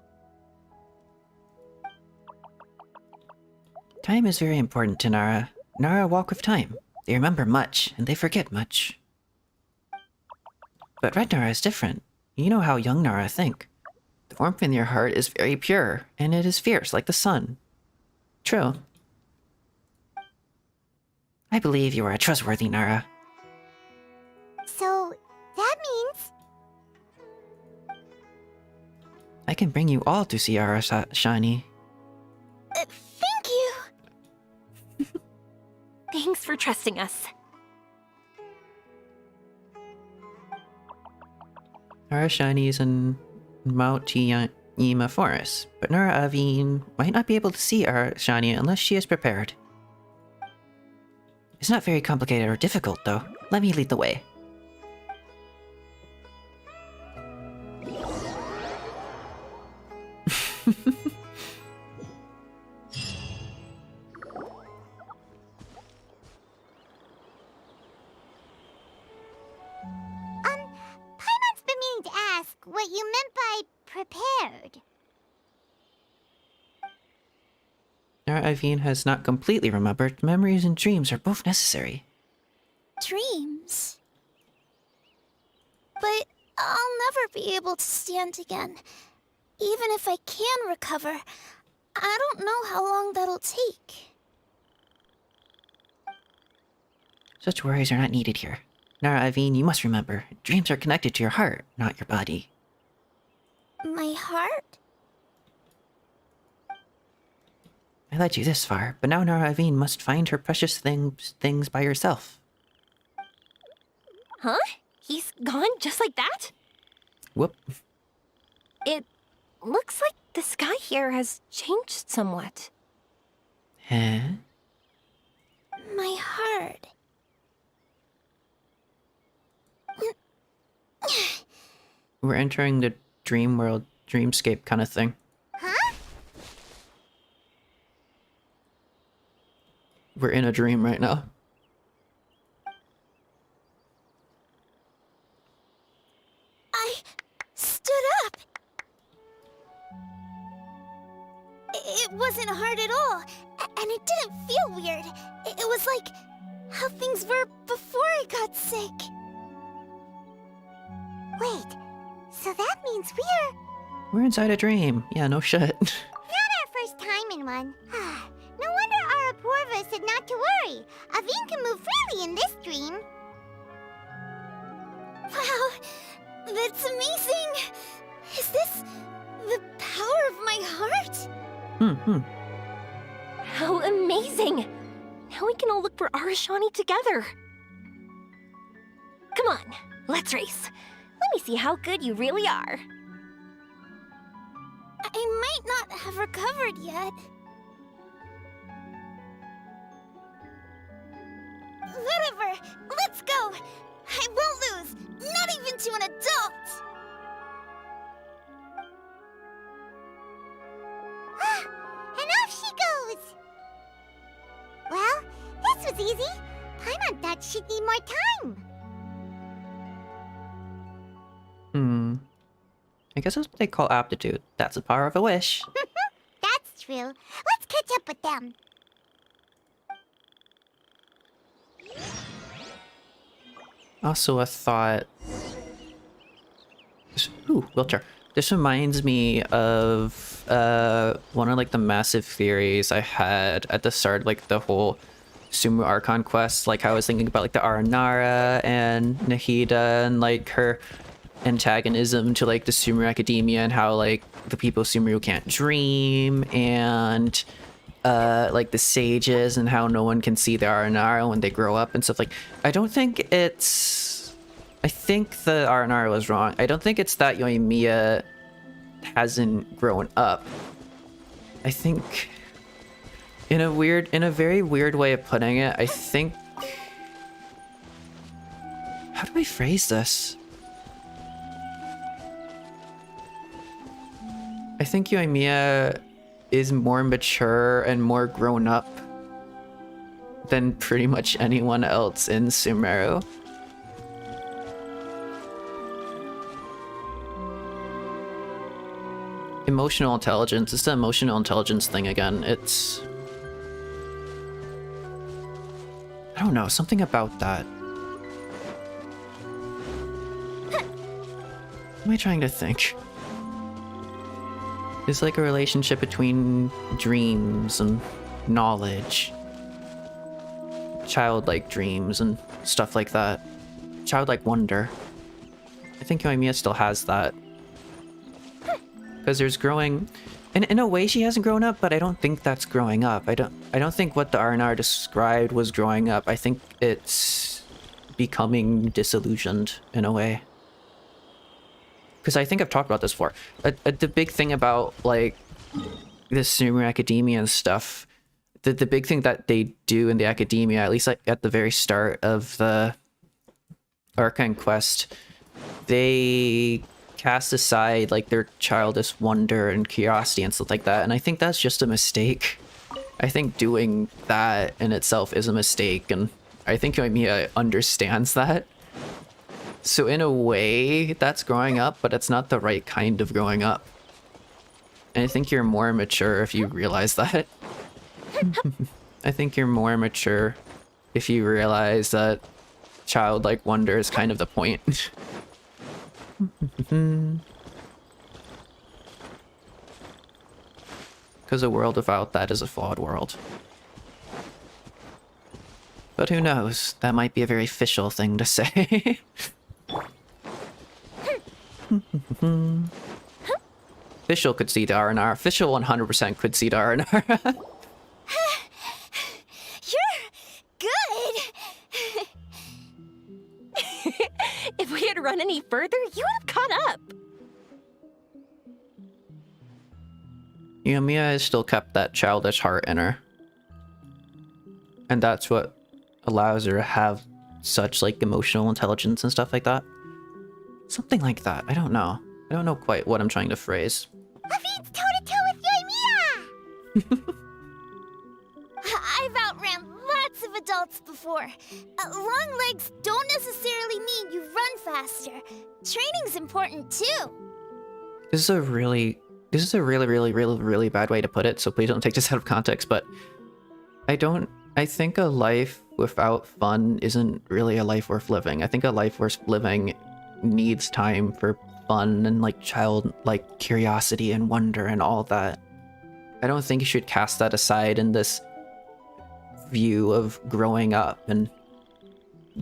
Time is very important to Nara. Nara walk with time. They remember much, and they forget much. But Red Nara is different. You know how young Nara think. The warmth in your heart is very pure, and it is fierce like the sun. True. I believe you are a trustworthy Nara. So, that means... I can bring you all to see Ara Shani. Thank you! Thanks for trusting us. Ara Shani is in Mount Yoimiya Forest, but Nara Aveen might not be able to see Ara Shani unless she is prepared. It's not very complicated or difficult, though. Let me lead the way. Paimon's been meaning to ask what you meant by prepared. Nara Aveen has not completely remembered. Memories and dreams are both necessary. Dreams? But I'll never be able to stand again. Even if I can recover, I don't know how long that'll take. Such worries are not needed here. Nara Aveen, you must remember, dreams are connected to your heart, not your body. My heart? I led you this far, but now Nara Aveen must find her precious things by herself. Huh? He's gone just like that? Whoop. It looks like the sky here has changed somewhat. Huh? My heart. We're entering the dream world, dreamscape kind of thing. Huh? we're in a dream right now. I stood up. It wasn't hard at all, and it didn't feel weird. It was like how things were before I got sick. Wait, so that means We're inside a dream. Yeah, no shit. not our first time in one. No wonder our Aporva said not to worry. Aveen can move freely in this dream. Wow, that's amazing. Is this the power of my heart? How amazing! Now we can all look for Arashani together. Come on, let's race. Let me see how good you really are. I might not have recovered yet. Whatever, let's go. I won't lose, not even to an adult. And off she goes! Well, this was easy. Paimon thought she'd need more time. I guess that's what they call aptitude. That's the power of a wish. That's true. Let's catch up with them. Also, a thought. Ooh, wheelchair. This reminds me of one of like the massive theories I had at the start, like the whole Sumeru Archon quest. Like how I was thinking about like the Aranara and Nahida and like her antagonism to like the Sumeru Academia and how like the people of Sumeru can't dream and like the sages and how no one can see the Aranara when they grow up and stuff. Like I don't think it's I think the Aranara was wrong. I don't think it's that Yoimiya hasn't grown up. I think in a very weird way of putting it, I think how do I phrase this? I think Yoimiya is more mature and more grown up than pretty much anyone else in Sumeru. Emotional intelligence. It's the emotional intelligence thing again. It's... I don't know, something about that. What am I trying to think? It's like a relationship between dreams and knowledge. Childlike dreams and stuff like that. Childlike wonder. I think Yoimiya still has that. Because there's growing... In a way she hasn't grown up, but I don't think that's growing up. I don't think what the Arnar described was growing up. I think it's becoming disillusioned in a way. Because I think I've talked about this before. The big thing about, like, the Sumeru Academia and stuff, the big thing that they do in the Academia, at least like at the very start of the Archon quest, they cast aside, like, their childish wonder and curiosity and stuff like that, and I think that's just a mistake. I think doing that in itself is a mistake, and I think Yoimiya understands that. So in a way, that's growing up, but it's not the right kind of growing up. And I think you're more mature if you realize that. I think you're more mature if you realize that childlike wonder is kind of the point. Because a world without that is a flawed world. But who knows? That might be a very official thing to say. Official could see the R&R. Official 100% could see the R&R. You're good! If we had run any further, you would have caught up. Yoimiya has still kept that childish heart in her. And that's what allows her to have such, like, emotional intelligence and stuff like that. Something like that. I don't know. I don't know quite what I'm trying to phrase. Aveen's toe-to-toe with Yoimiya! I've outran else before. Long legs don't necessarily mean you run faster. Training's important too. This is a really bad way to put it, so please don't take this out of context, but I think a life without fun isn't really a life worth living. I think a life worth living needs time for fun and like childlike curiosity and wonder and all that. I don't think you should cast that aside in this view of growing up and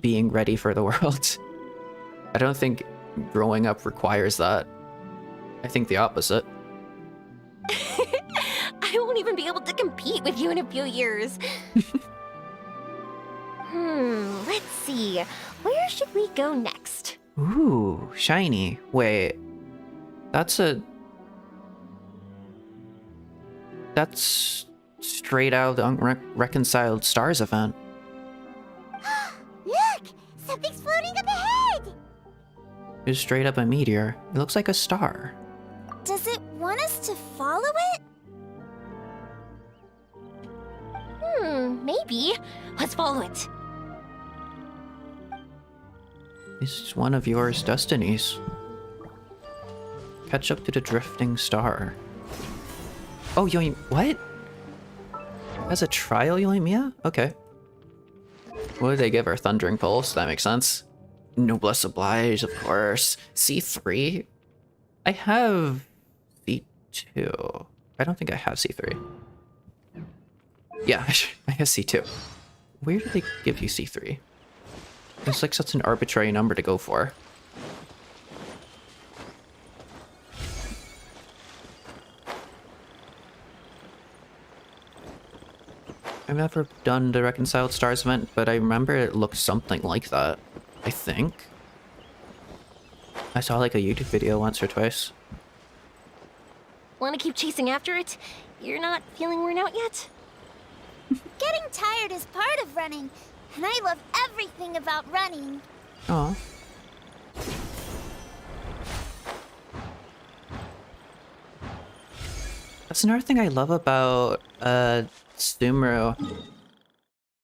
being ready for the world. I don't think growing up requires that. I think the opposite. I won't even be able to compete with you in a few years. Let's see. Where should we go next? Ooh, shiny. Wait. That's straight out of the Unreconciled Stars event. Look! Something's floating up ahead! It's straight up a meteor. It looks like a star. Does it want us to follow it? Maybe. Let's follow it. It's one of yours destinies. Catch up to the drifting star. Oh, what? As a trial, Yoimiya? Okay. What did they give her? Thundering Pulse? That makes sense. Noblesse Oblige, of course. C3? I have C2. I don't think I have C3. Yeah, I have C2. Where do they give you C3? It's like such an arbitrary number to go for. I've never done the Reconciled Stars event, but I remember it looked something like that. I think. I saw like a YouTube video once or twice. Want to keep chasing after it? You're not feeling worn out yet? Getting tired is part of running, and I love everything about running. Aw. That's another thing I love about Sumeru.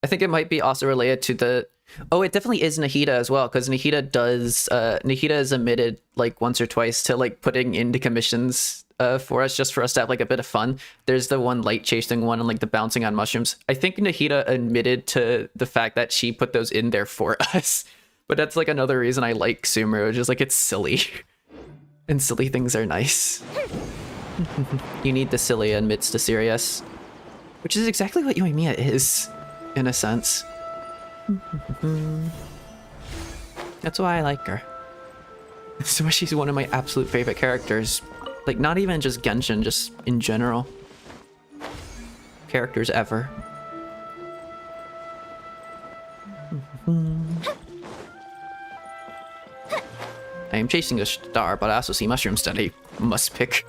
I think it might be also related to the... Oh, it definitely is Nahida as well, because Nahida does... Nahida is admitted like once or twice to like putting into commissions for us, just for us to have like a bit of fun. There's the one light chasing one and like the bouncing on mushrooms. I think Nahida admitted to the fact that she put those in there for us. But that's like another reason I like Sumeru, just like it's silly. And silly things are nice. You need the silly amidst the serious. Which is exactly what Yoimiya is, in a sense. That's why I like her. That's why she's one of my absolute favorite characters. Like, not even just Genshin, just in general. Characters ever. I am chasing a star, but I also see mushrooms that I must pick.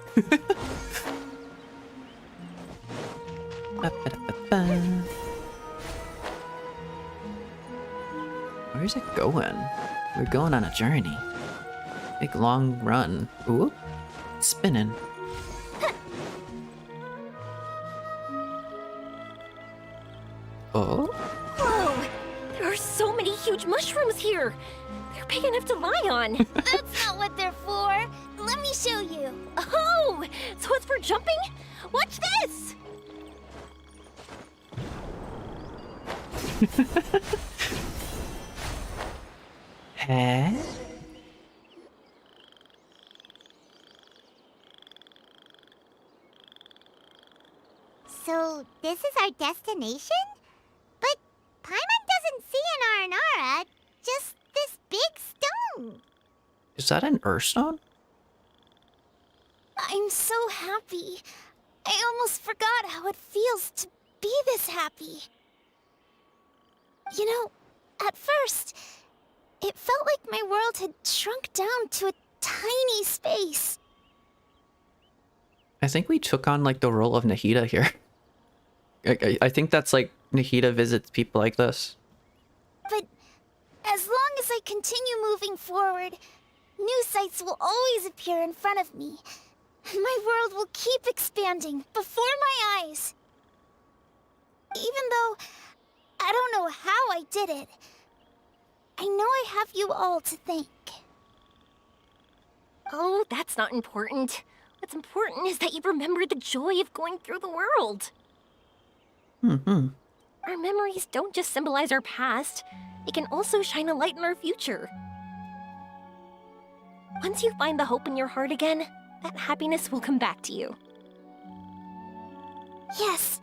Where's it going? We're going on a journey. Big long run. Ooh, spinning. Oh? Whoa! There are so many huge mushrooms here! They're big enough to lie on! That's not what they're for! Let me show you! Oh! So it's for jumping? Watch this! Huh? So, this is our destination? But Paimon doesn't see an Aranara, just this big stone. Is that an Earthstone? I'm so happy. I almost forgot how it feels to be this happy. You know, at first, it felt like my world had shrunk down to a tiny space. I think we took on like the role of Nahida here. I think that's like Nahida visits people like this. But as long as I continue moving forward, new sights will always appear in front of me. And my world will keep expanding before my eyes. Even though I don't know how I did it. I know I have you all to thank. Oh, that's not important. What's important is that you remember the joy of going through the world. Our memories don't just symbolize our past, they can also shine a light in our future. Once you find the hope in your heart again, that happiness will come back to you. Yes.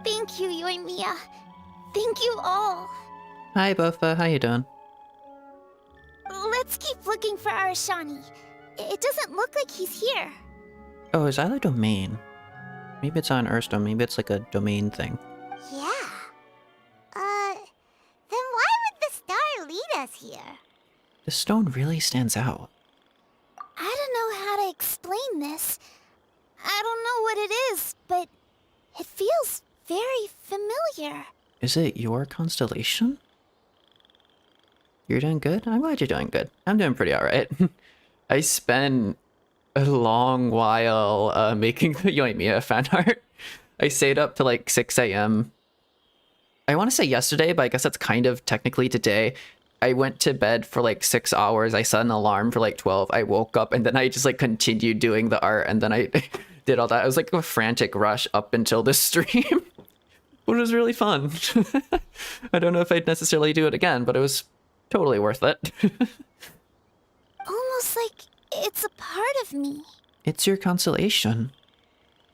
Thank you, Yoimiya. Thank you all. Hi, Buffa. How you doing? Let's keep looking for our Shani. It doesn't look like he's here. Oh, is that a domain? Maybe it's on Earthstone. Maybe it's like a domain thing. Yeah. Then why would the star lead us here? The stone really stands out. I don't know how to explain this. I don't know what it is, but it feels very familiar. Is it your constellation? You're doing good? I'm glad you're doing good. I'm doing pretty alright. I spent a long while making the Yoimiya fan art. I stayed up to like 6 a.m. I want to say yesterday, but I guess that's kind of technically today. I went to bed for like 6 hours. I set an alarm for like 12. I woke up and then I just like continued doing the art and then I did all that. It was like a frantic rush up until this stream, which was really fun. I don't know if I'd necessarily do it again, but it was totally worth it. Almost like it's a part of me. It's your consolation,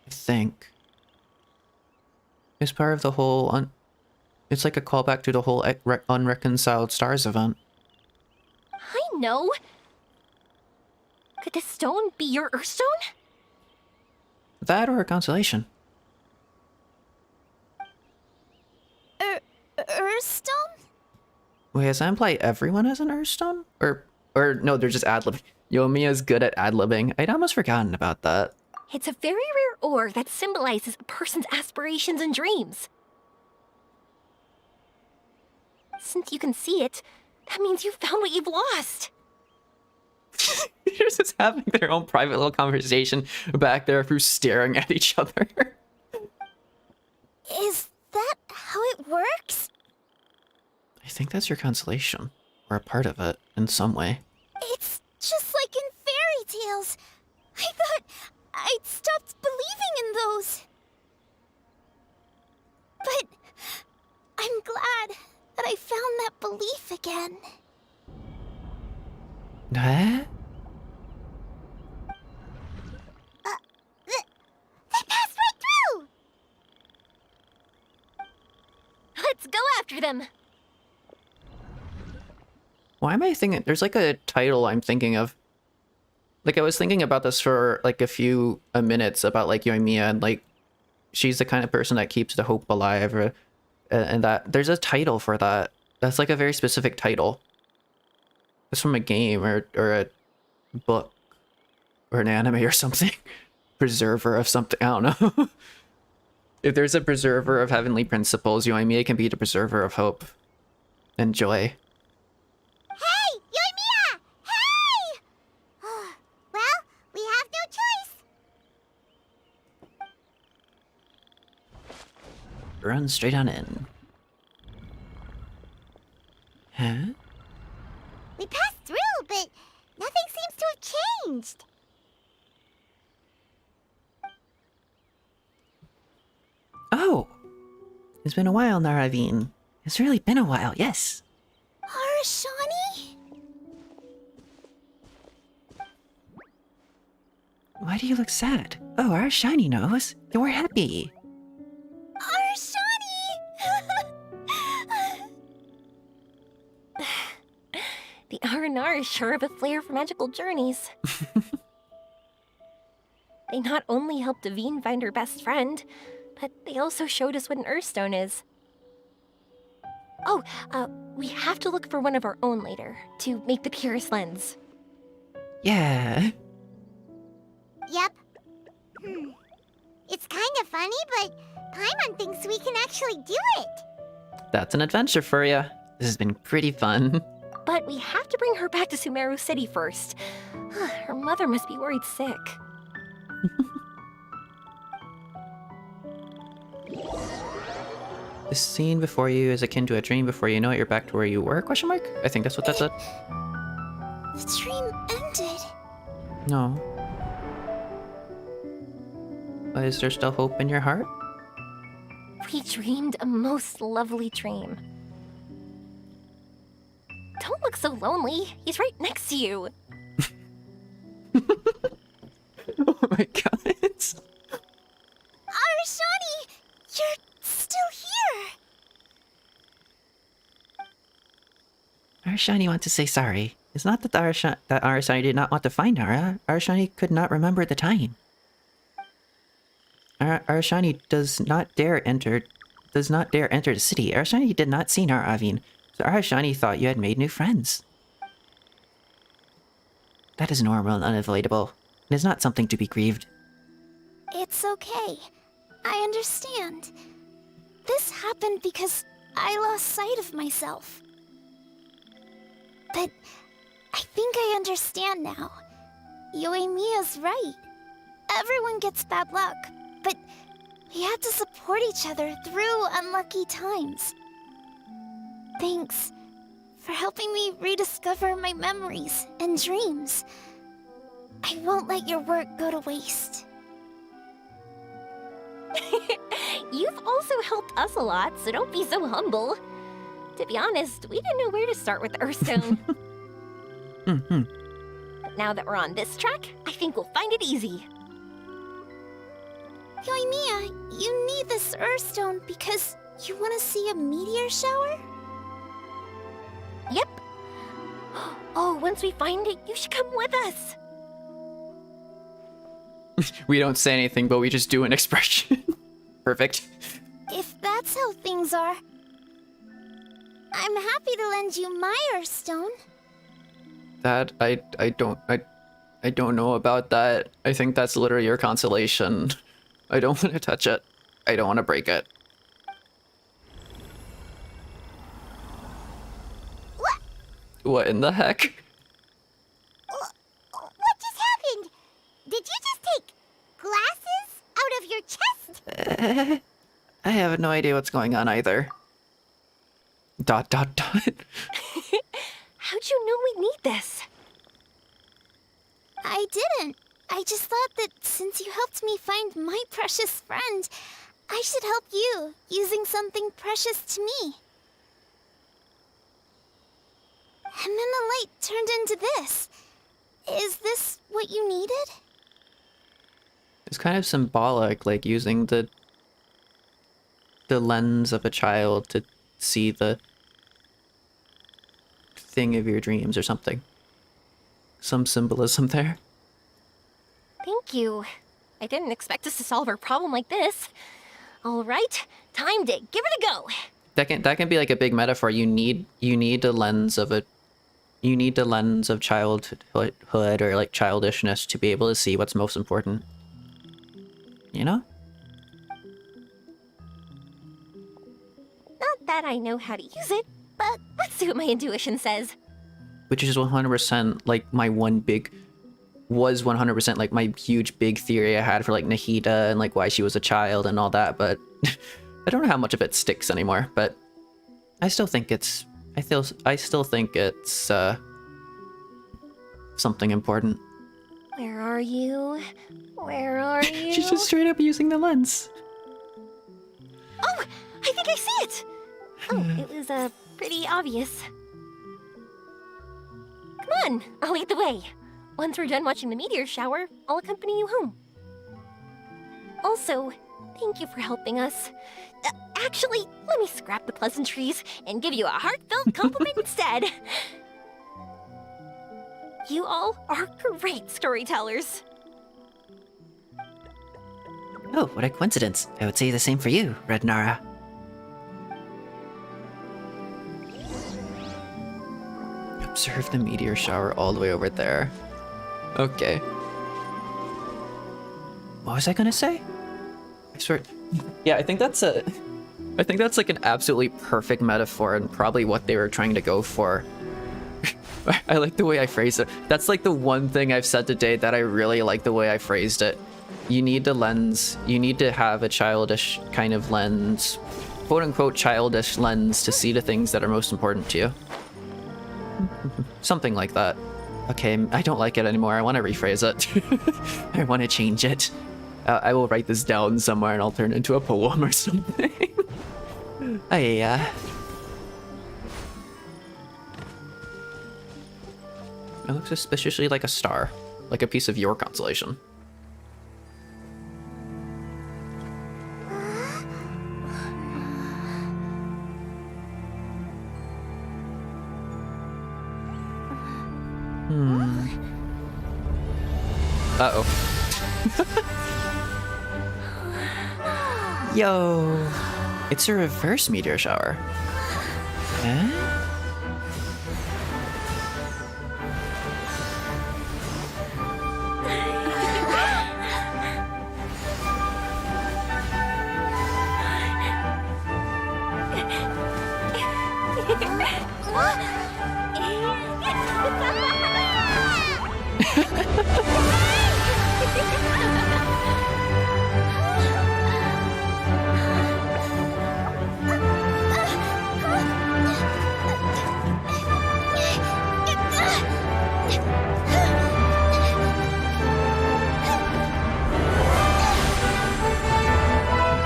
I think. It's part of the whole... It's like a callback to the whole Unreconciled Stars event. I know! Could this stone be your Earthstone? That or a consolation. Earthstone? Wait, does that imply everyone has an Earthstone? Or no, they're just ad-libbing. Yoimiya's good at ad-libbing. I'd almost forgotten about that. It's a very rare ore that symbolizes a person's aspirations and dreams. Since you can see it, that means you've found what you've lost. They're just having their own private little conversation back there who's staring at each other. Is that how it works? I think that's your consolation. Or a part of it, in some way. It's just like in fairy tales. I thought I'd stopped believing in those. But I'm glad that I found that belief again. Huh? They passed right through! Let's go after them! Why am I thinking... There's like a title I'm thinking of. Like, I was thinking about this for like a few minutes about like Yoimiya and like she's the kind of person that keeps the hope alive, or, and that there's a title for that. That's like a very specific title. It's from a game or a book or an anime or something. Preserver of something. I don't know. If there's a preserver of heavenly principles, Yoimiya can be the preserver of hope and joy. Hey! Yoimiya! Hey! Well, we have no choice. Run straight on in. Huh? We passed through, but nothing seems to have changed. Oh! It's been a while, Naravine. It's really been a while, yes. Arashani? Why do you look sad? Oh, our shiny knows. We're happy. The R&R is sure of a flair for magical journeys. They not only helped Davine find her best friend, but they also showed us what an Earthstone is. Oh, we have to look for one of our own later, to make the purest lens. Yeah. Yep. It's kind of funny, but Paimon thinks we can actually do it. That's an adventure for you. This has been pretty fun. But we have to bring her back to Sumeru City first. Her mother must be worried sick. The scene before you is akin to a dream before you know it, you're back to where you were, question mark? I think that's what that said. The dream ended. No. But is there still hope in your heart? We dreamed a most lovely dream. Don't look so lonely. He's right next to you. Oh my god. Arashani, you're still here. Arashani wants to say sorry. It's not that Arashani did not want to find Nara. Arashani could not remember the time. Arashani does not dare enter the city. Arashani did not see Nara Avin, so Arashani thought you had made new friends. That is normal and unavoidable. It is not something to be grieved. It's okay. I understand. This happened because I lost sight of myself. But I think I understand now. Yoimiya's right. Everyone gets bad luck, but we have to support each other through unlucky times. Thanks for helping me rediscover my memories and dreams. I won't let your work go to waste. You've also helped us a lot, so don't be so humble. To be honest, we didn't know where to start with Earthstone. But now that we're on this track, I think we'll find it easy. Yoimiya, you need this Earthstone because you want to see a meteor shower? Yep. Oh, once we find it, you should come with us. We don't say anything, but we just do an expression. Perfect. If that's how things are, I'm happy to lend you my Earthstone. That I don't know about that. I think that's literally your consolation. I don't want to touch it. I don't want to break it. What in the heck? What just happened? Did you just take glasses out of your chest? I have no idea what's going on either. ... How'd you know we need this? I didn't. I just thought that since you helped me find my precious friend, I should help you, using something precious to me. And then the light turned into this. Is this what you needed? It's kind of symbolic, like using the lens of a child to see the thing of your dreams or something. Some symbolism there. Thank you. I didn't expect us to solve our problem like this. All right, time to give it a go. That can be like a big metaphor. You need the lens of childhood or like childishness to be able to see what's most important. You know? Not that I know how to use it, but let's see what my intuition says. Which is 100% like my 100% like my huge big theory I had for like Nahida and like why she was a child and all that, but I don't know how much of it sticks anymore, but I still think it's something important. Where are you? Where are you? She's just straight up using the lens. Oh, I think I see it. Oh, it was pretty obvious. Come on, I'll lead the way. Once we're done watching the meteor shower, I'll accompany you home. Also, thank you for helping us. Actually, let me scrap the pleasantries and give you a heartfelt compliment instead. You all are great storytellers. Oh, what a coincidence. I would say the same for you, Red Nara. Observe the meteor shower all the way over there. Okay. What was I gonna say? I swear. Yeah, I think that's like an absolutely perfect metaphor and probably what they were trying to go for. I like the way I phrased it. That's like the one thing I've said today that I really like the way I phrased it. You need the lens. You need to have a childish kind of lens quote-unquote childish lens to see the things that are most important to you. Something like that. Okay, I don't like it anymore. I want to rephrase it. I want to change it. I will write this down somewhere and I'll turn it into a poem or something. It looks suspiciously like a star, like a piece of your constellation. Uh-oh. Yo! It's a reverse meteor shower. Eh?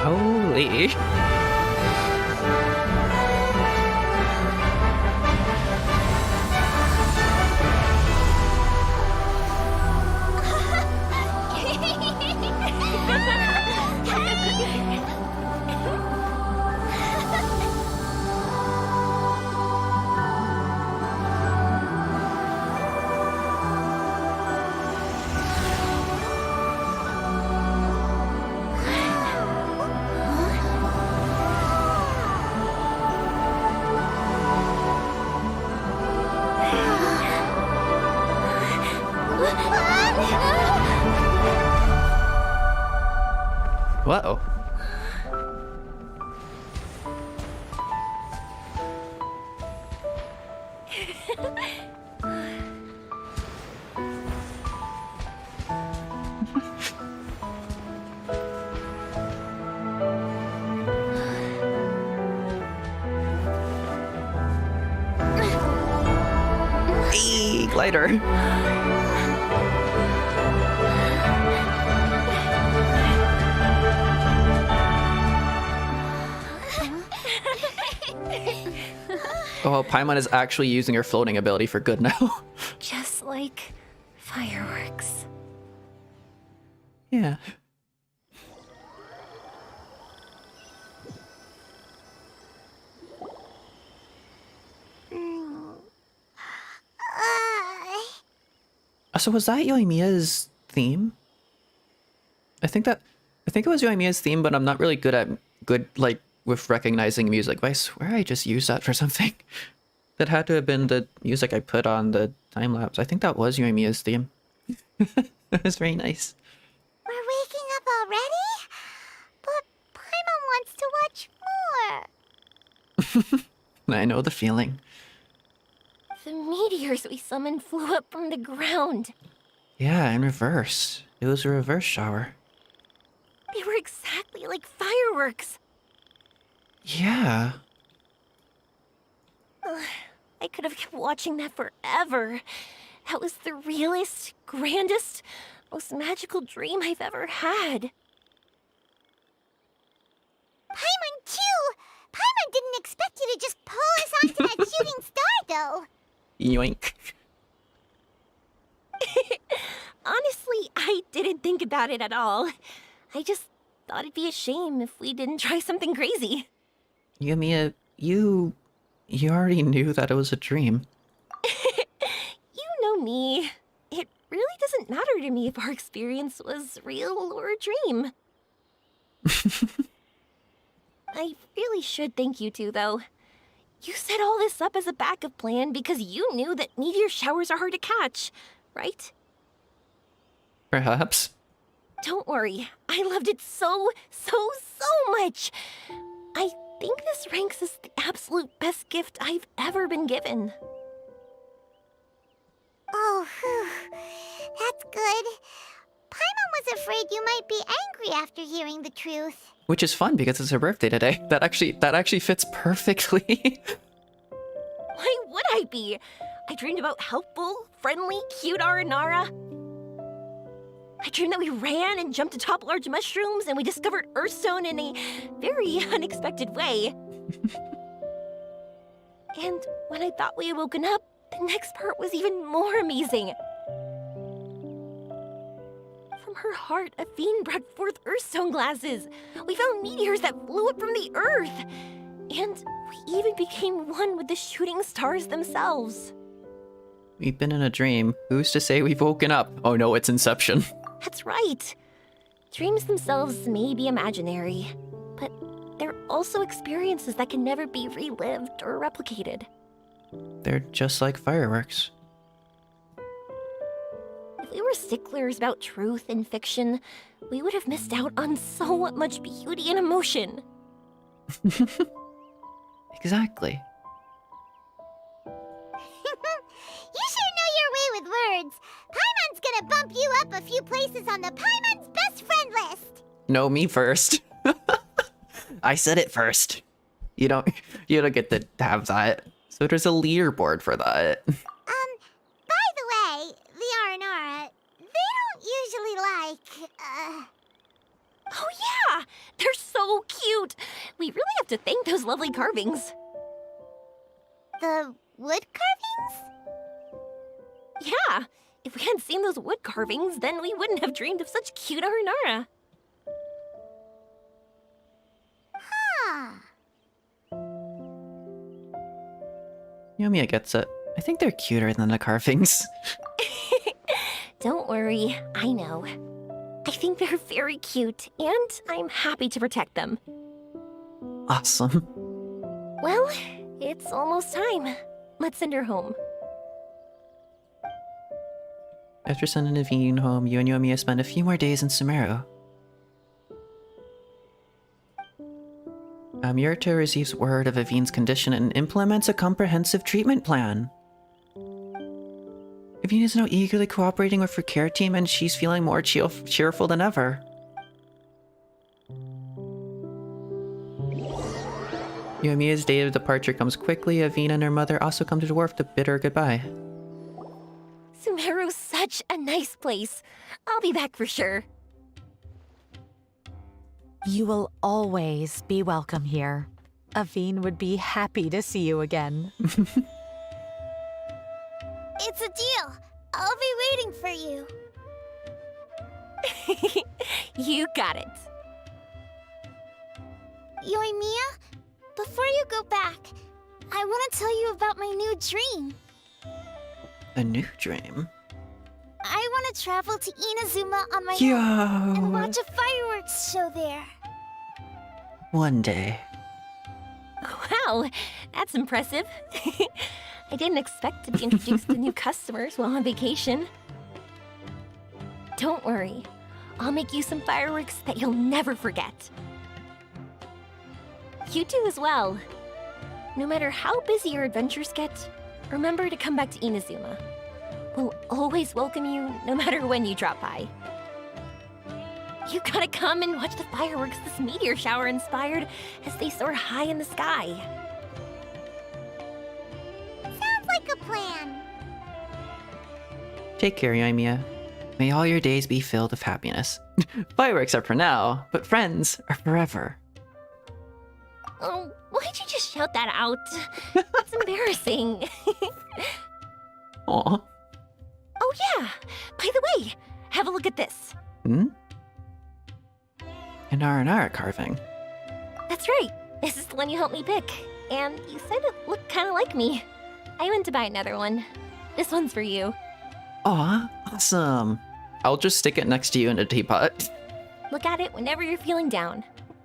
Holy. Whoa. Hey, glider. Oh, Paimon is actually using her floating ability for good now. Just like fireworks. Yeah. So was that Yoimiya's theme? I think it was Yoimiya's theme, but I'm not really good like with recognizing music. But I swear I just used that for something. That had to have been the music I put on the time lapse. I think that was Yoimiya's theme. That was very nice. We're waking up already? But Paimon wants to watch more. I know the feeling. The meteors we summoned flew up from the ground. Yeah, in reverse. It was a reverse shower. They were exactly like fireworks. Yeah. I could have kept watching that forever. That was the realest, grandest, most magical dream I've ever had. Paimon, too! Paimon didn't expect you to just pull us onto that shooting star, though. Yoink. Honestly, I didn't think about it at all. I just thought it'd be a shame if we didn't try something crazy. Yoimiya, you already knew that it was a dream. You know me. It really doesn't matter to me if our experience was real or a dream. I really should thank you two, though. You set all this up as a backup plan because you knew that meteor showers are hard to catch, right? Perhaps. Don't worry. I loved it so much. I think this ranks as the absolute best gift I've ever been given. Oh, whew. That's good. Paimon was afraid you might be angry after hearing the truth. Which is fun because it's her birthday today. That actually fits perfectly. Why would I be? I dreamed about helpful, friendly, cute Aranara. I dreamed that we ran and jumped atop large mushrooms and we discovered Earthstone in a very unexpected way. And when I thought we had woken up, the next part was even more amazing. From her heart, Athene brought forth Earthstone glasses. We found meteors that flew up from the Earth. And we even became one with the shooting stars themselves. We've been in a dream. Who's to say we've woken up? Oh no, it's Inception. That's right. Dreams themselves may be imaginary, but they're also experiences that can never be relived or replicated. They're just like fireworks. If we were sticklers about truth and fiction, we would have missed out on so much beauty and emotion. Exactly. You sure know your way with words. Paimon's gonna bump you up a few places on the Paimon's best friend list. No, me first. I said it first. You don't get to have that. So there's a leaderboard for that. By the way, the Aranara, they don't usually like, Oh yeah! They're so cute! We really have to thank those lovely carvings. the wood carvings? Yeah! If we hadn't seen those wood carvings, then we wouldn't have dreamed of such cute Aranara. Huh. Yoimiya gets it. I think they're cuter than the carvings. Don't worry, I know. I think they're very cute, and I'm happy to protect them. Awesome. Well, it's almost time. Let's send her home. After sending Naveen home, you and Yoimiya spend a few more days in Sumeru. Amurta receives word of Aveen's condition and implements a comprehensive treatment plan. Aveen is now eagerly cooperating with her care team, and she's feeling more cheerful than ever. Yoimiya's day of departure comes quickly. Aveen and her mother also come to the wharf to bid her goodbye. Sumeru's such a nice place. I'll be back for sure. You will always be welcome here. Aveen would be happy to see you again. It's a deal. I'll be waiting for you. You got it. Yoimiya, before you go back, I want to tell you about my new dream. A new dream? I want to travel to Inazuma on my Yo. own and watch a fireworks show there. One day. Wow, that's impressive. I didn't expect to be introduced to new customers while on vacation. Don't worry, I'll make you some fireworks that you'll never forget. You do as well. No matter how busy your adventures get, remember to come back to Inazuma. We'll always welcome you, no matter when you drop by. You gotta come and watch the fireworks this meteor shower inspired as they soar high in the sky. Sounds like a plan. Take care, Yoimiya. May all your days be filled with happiness. Fireworks are for now, but friends are forever. Oh, why'd you just shout that out? It's embarrassing. Aw. Oh yeah, by the way, have a look at this. Hmm? An Aranara carving. That's right, this is the one you helped me pick. And you said it looked kind of like me. I went to buy another one. This one's for you. Aw, awesome. I'll just stick it next to you in a teapot. Look at it whenever you're feeling down.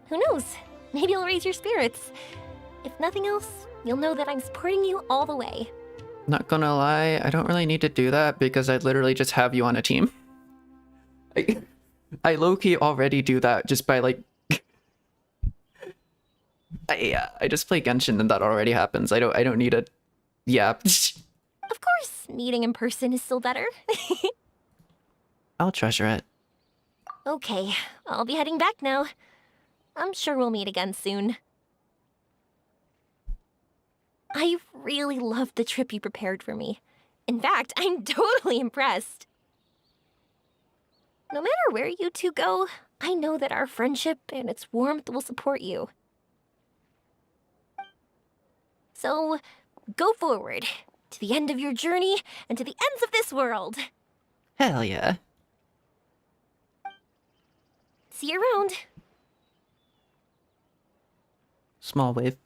Who knows? Maybe it'll raise your spirits. If nothing else, you'll know that I'm supporting you all the way. Not gonna lie, I don't really need to do that because I'd literally just have you on a team. I low-key already do that just by like... I just play Genshin and that already happens. I don't need a... Yeah. Of course, meeting in person is still better. I'll treasure it. Okay, I'll be heading back now. I'm sure we'll meet again soon. I really loved the trip you prepared for me. In fact, I'm totally impressed. No matter where you two go, I know that our friendship and its warmth will support you. So, go forward, to the end of your journey, and to the ends of this world. Hell yeah. See you around. Small wave.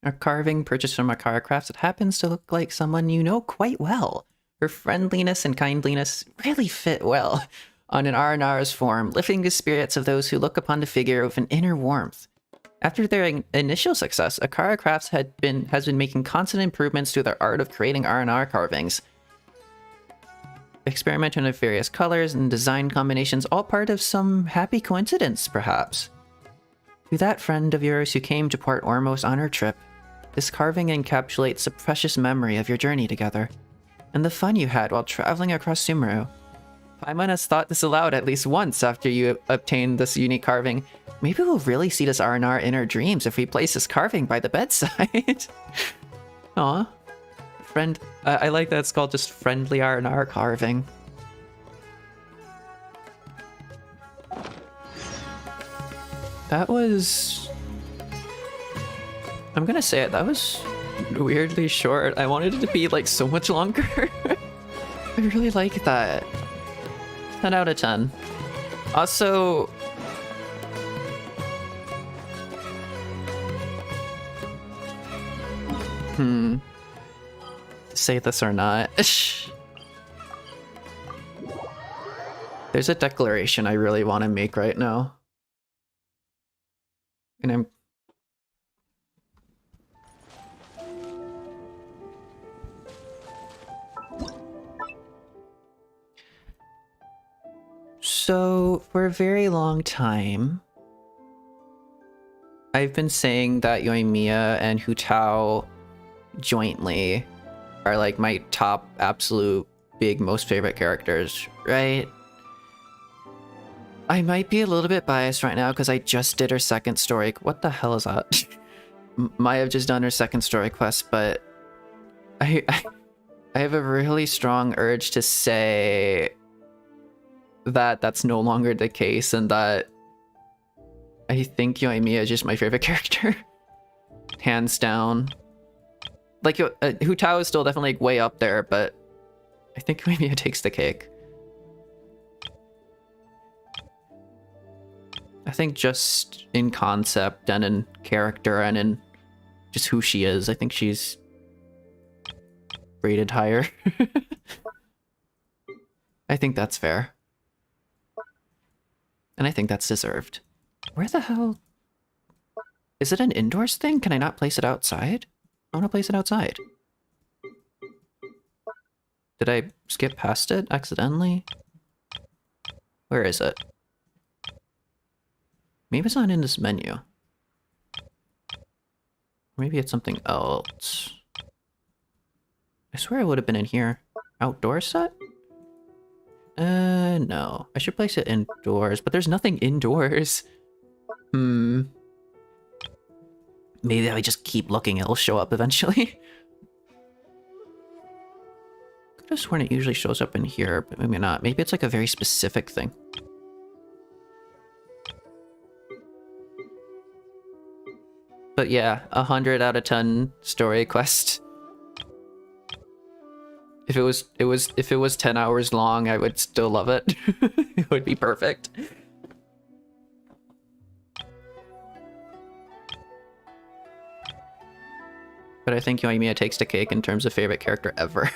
A carving purchased from Akara Crafts that happens to look like someone you know quite well. Her friendliness and kindliness really fit well on an R&R's form, lifting the spirits of those who look upon the figure with an inner warmth. After their initial success, Akara Crafts has been making constant improvements to their art of creating R&R carvings. Experimenting with various colors and design combinations, all part of some happy coincidence, perhaps. To that friend of yours who came to Port Ormos on her trip, this carving encapsulates a precious memory of your journey together, and the fun you had while traveling across Sumeru. Paimon has thought this aloud at least once after you obtained this unique carving. Maybe we'll really see this R&R in our dreams if we place this carving by the bedside. Aw. Friend, I like that it's called just friendly R&R carving. That was... I'm gonna say it, that was weirdly short. I wanted it to be like so much longer. I really like that. 10 out of 10. Also... Say this or not. There's a declaration I really want to make right now. And I'm... So, for a very long time, I've been saying that Yoimiya and Hu Tao jointly are like my top absolute big most favorite characters, right? I might be a little bit biased right now because I just did her second story. What the hell is that? Might have just done her second story quest, but I have a really strong urge to say that that's no longer the case and that I think Yoimiya is just my favorite character. Hands down. Like, Hu Tao is still definitely like, way up there, but I think Yoimiya takes the cake. I think just in concept and in character and in just who she is, I think she's rated higher. I think that's fair. And I think that's deserved. Where the hell? Is it an indoors thing? Can I not place it outside? I want to place it outside. Did I skip past it accidentally? Where is it? Maybe it's not in this menu. Maybe it's something else. I swear it would have been in here. Outdoor set? No. I should place it indoors, but there's nothing indoors. Maybe if I just keep looking, it'll show up eventually. Could have sworn it usually shows up in here, but maybe not. Maybe it's like a very specific thing. But yeah, 100 out of 10 story quest. If it was 10 hours long, I would still love it. It would be perfect. But I think Yoimiya takes the cake in terms of favorite character ever.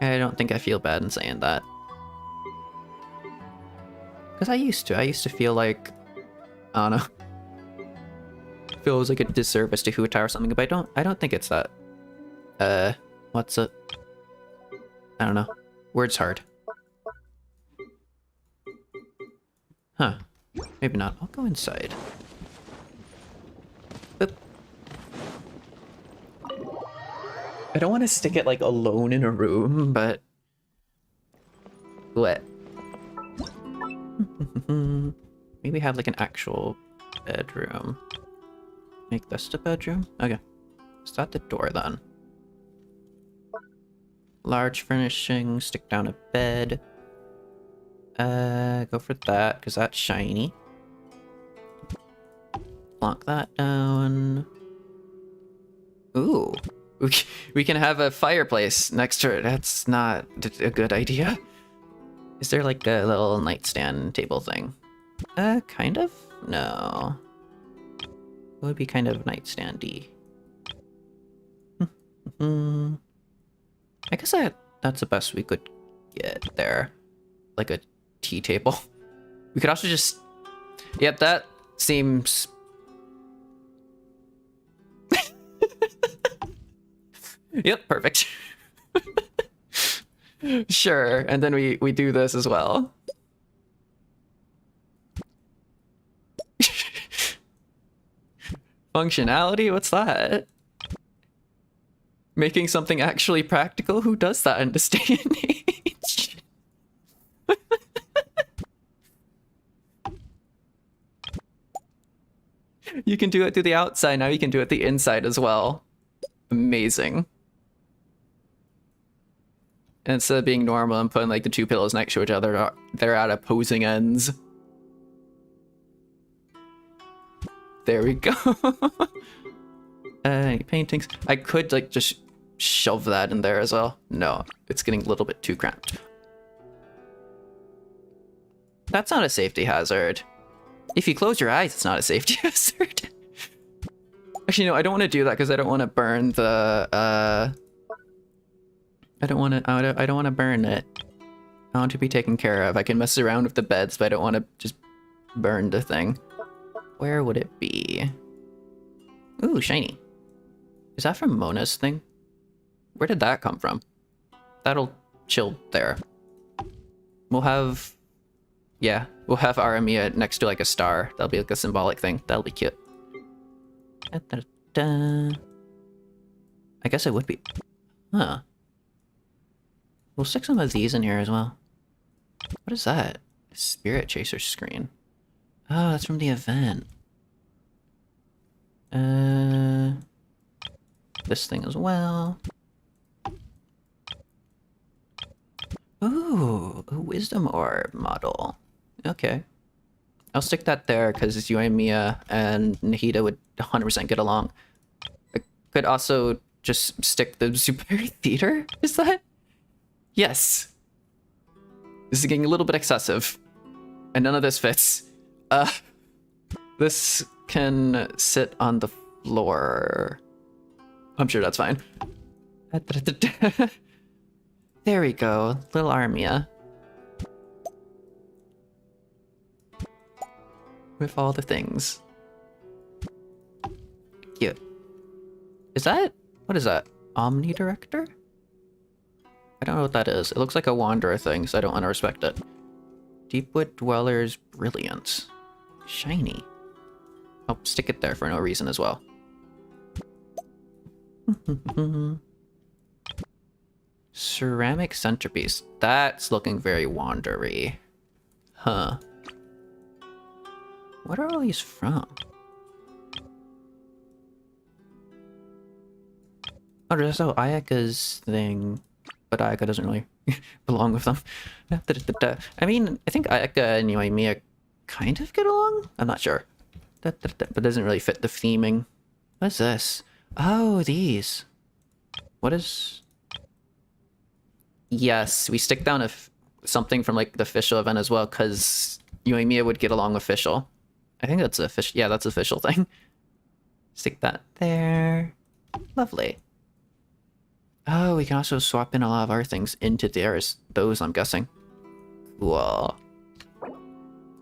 I don't think I feel bad in saying that. Because I used to feel like, I don't know, feels like a disservice to Hu Tao or something, but I don't think it's that. What's it? I don't know. Word's hard. Huh. Maybe not. I'll go inside. Boop. I don't want to stick it like alone in a room, but what? Maybe have like an actual bedroom. Make this the bedroom? Okay. Is that the door then? Large furnishing, stick down a bed. Go for that, because that's shiny. Lock that down. Ooh. We can have a fireplace next to it. That's not a good idea. Is there like a little nightstand table thing? Kind of? No. It would be kind of nightstandy. I guess that's the best we could get there. Like a tea table. We could also just... Yep, that seems... Yep, perfect. Sure, and then we do this as well. Functionality? What's that? Making something actually practical? Who does that in this day and age? You can do it through the outside, now you can do it the inside as well. Amazing. And instead of being normal and putting like the two pillows next to each other, they're at opposing ends. There we go. Any paintings? I could like just shove that in there as well. No, it's getting a little bit too cramped. That's not a safety hazard. If you close your eyes, it's not a safety hazard. Actually, no, I don't want to do that because I don't want to burn the, I don't want to burn it. I want to be taken care of. I can mess around with the beds, but I don't want to just burn the thing. Where would it be? Ooh, shiny. Is that from Mona's thing? Where did that come from? That'll chill there. We'll have... Yeah, we'll have Yoimiya next to like a star. That'll be like a symbolic thing. That'll be cute. Da, da, da. I guess it would be... Huh. We'll stick some of these in here as well. What is that? Spirit Chaser screen. Oh, that's from the event. This thing as well. Ooh, a Wisdom Orb model. Okay. I'll stick that there because Yoimiya and Nahida would 100% get along. I could also just stick the Superior Theater? Is that? Yes. This is getting a little bit excessive. And none of this fits. This can sit on the floor. I'm sure that's fine. There we go. Little Yoimiya. With all the things. Cute. Is that... What is that? Omnidirector? I don't know what that is. It looks like a Wanderer thing, so I don't want to respect it. Deepwood Dweller's Brilliance. Shiny. I'll stick it there for no reason as well. Ceramic Centerpiece. That's looking very wandery. Huh. What are all these from? Oh, there's also Ayaka's thing, but Ayaka doesn't really belong with them. I mean, I think Ayaka and Yoimiya kind of get along? I'm not sure. But it doesn't really fit the theming. What's this? Oh, these. What is... Yes, we stick down something from like the official event as well, because Yoimiya would get along with official. I think that's official. Yeah, that's official thing. Stick that there. Lovely. Oh, we can also swap in a lot of our things into those, I'm guessing. Cool.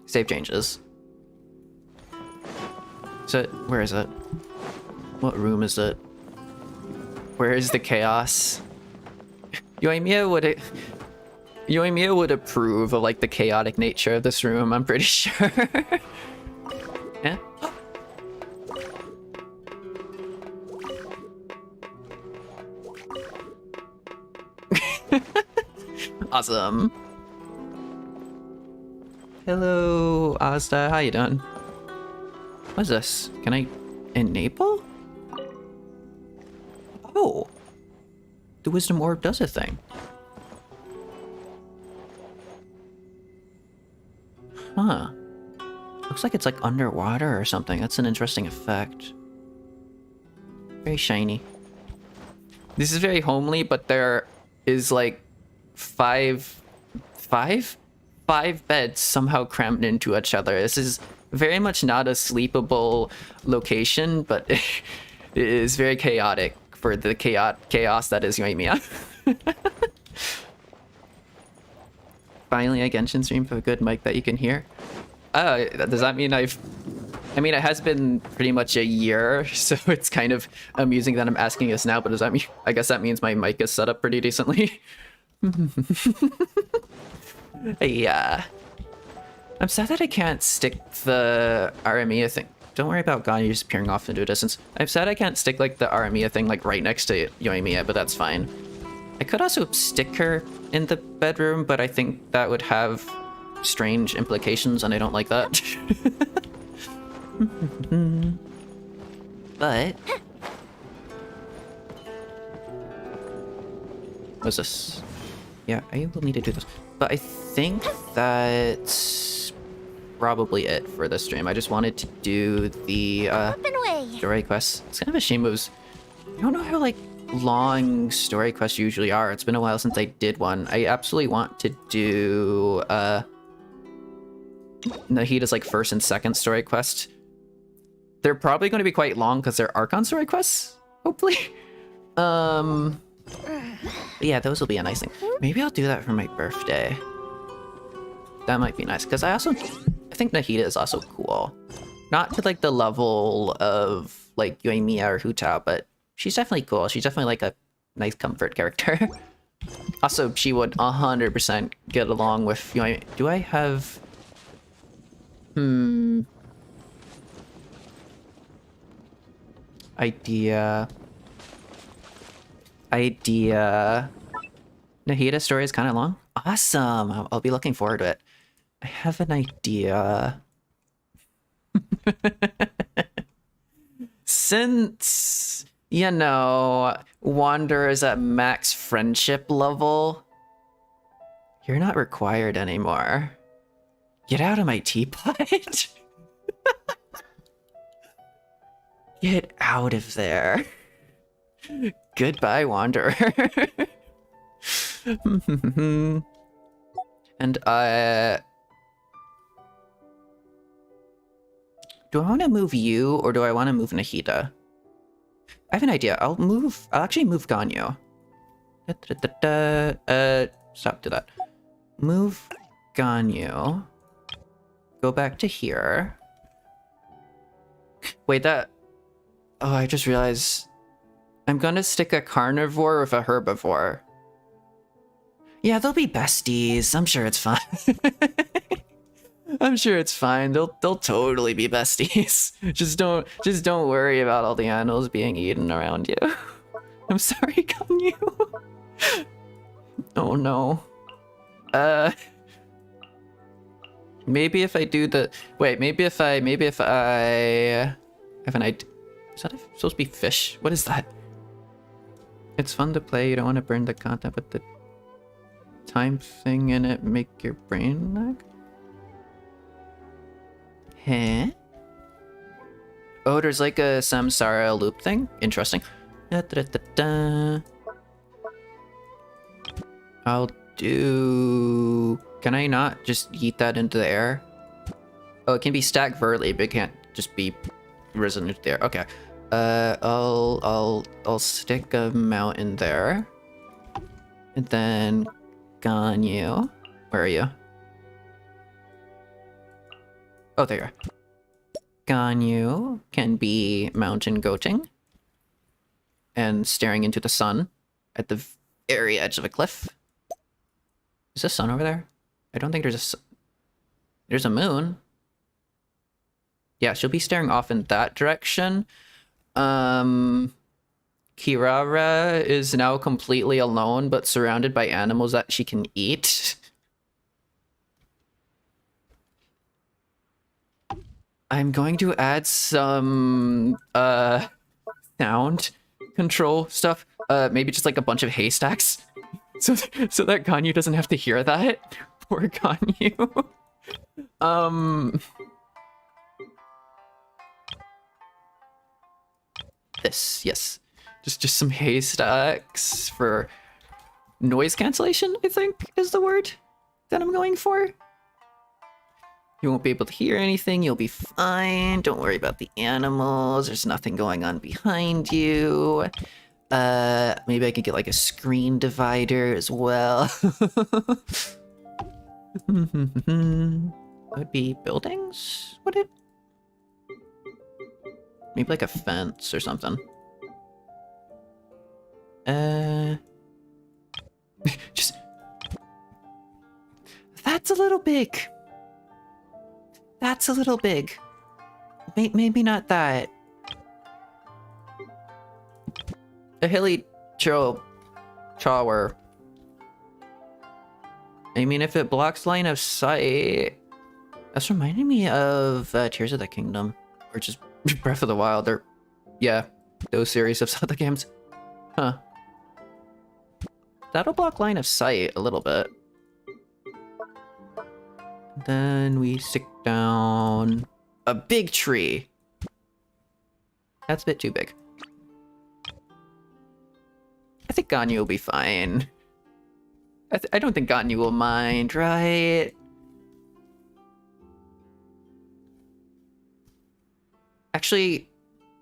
Save changes. So, where is it? What room is it? Where is the chaos? Yoimiya would... Yoimiya would approve of like the chaotic nature of this room, I'm pretty sure. Yeah. Awesome. Hello, Asta. How you doing? What's this? Can I enable? Oh. The Wisdom Orb does a thing. Huh. Looks like it's like underwater or something. That's an interesting effect. Very shiny. This is very homely, but there is like five beds somehow crammed into each other. This is very much not a sleepable location, but it is very chaotic for the chaos that is Yoimiya. Finally, a Genshin stream for a good mic that you can hear. Does that mean I mean, it has been pretty much a year, so it's kind of amusing that I'm asking this now, but does that mean... I guess that means my mic is set up pretty decently. Yeah. I'm sad that I can't stick the Aramia thing. Don't worry about Ganyu just peering off into a distance. I'm sad I can't stick like the Aramia thing like right next to Yoimiya, but that's fine. I could also stick her in the bedroom, but I think that would have strange implications, and I don't like that. But... what's this? Yeah, I will need to do this. But I think that's probably it for this stream. I just wanted to do the story quests. It's kind of a shame it was... I don't know how like long story quests usually are. It's been a while since I did one. I absolutely want to do Nahida's like first and second story quest. They're probably going to be quite long because they're Archon story quests, hopefully. Yeah, those will be a nice thing. Maybe I'll do that for my birthday. That might be nice, because I think Nahida is also cool. Not to like the level of like Yoimiya or Hutao, but she's definitely cool. She's definitely like a nice comfort character. Also, she would 100% get along with Yoimiya. Do I have... Idea. Nahida story is kind of long. Awesome. I'll be looking forward to it. I have an idea. Since, you know, Wander is at max friendship level, you're not required anymore. Get out of my teapot. Get out of there. Goodbye, Wanderer. And do I want to move you or do I want to move Nahida? I have an idea. I'll actually move Ganyu. Stop, do that. Move Ganyu. Go back to here. Wait, that... Oh, I just realized... I'm gonna stick a carnivore with a herbivore. Yeah, they'll be besties. I'm sure it's fine. I'm sure it's fine. They'll totally be besties. Just don't worry about all the animals being eaten around you. I'm sorry, Ganyu. Oh no. Maybe if I do the... Wait, maybe if I have an idea... Is that supposed to be fish? What is that? It's fun to play, you don't want to burn the content, but the time thing in it make your brain lag? Huh? Oh, there's like a samsara loop thing? Interesting. I'll do... Can I not just yeet that into the air? Oh, it can be stacked vertically, but it can't just be risen into the air. Okay. I'll stick a mountain there. And then Ganyu. Where are you? Oh, there you are. Ganyu can be mountain goating and staring into the sun at the very edge of a cliff. Is the sun over there? I don't think there's a moon. Yeah, she'll be staring off in that direction. Kirara is now completely alone, but surrounded by animals that she can eat. I'm going to add some sound control stuff. Maybe just like a bunch of haystacks. So that Ganyu doesn't have to hear that. Poor Ganyu. This, yes. Just some haystacks for noise cancellation, I think is the word that I'm going for. You won't be able to hear anything, you'll be fine. Don't worry about the animals, there's nothing going on behind you. Maybe I could get like a screen divider as well. Would be buildings? Would it? Maybe like a fence or something. Just... That's a little big. That's a little big. Maybe not that. A hilly tower. I mean, if it blocks line of sight... That's reminding me of Tears of the Kingdom. Or just Breath of the Wild. Or, yeah, those series of Zelda games. Huh. That'll block line of sight a little bit. Then we stick down a big tree. That's a bit too big. I think Ganyu will be fine. I don't think Ganyu will mind, right? Actually,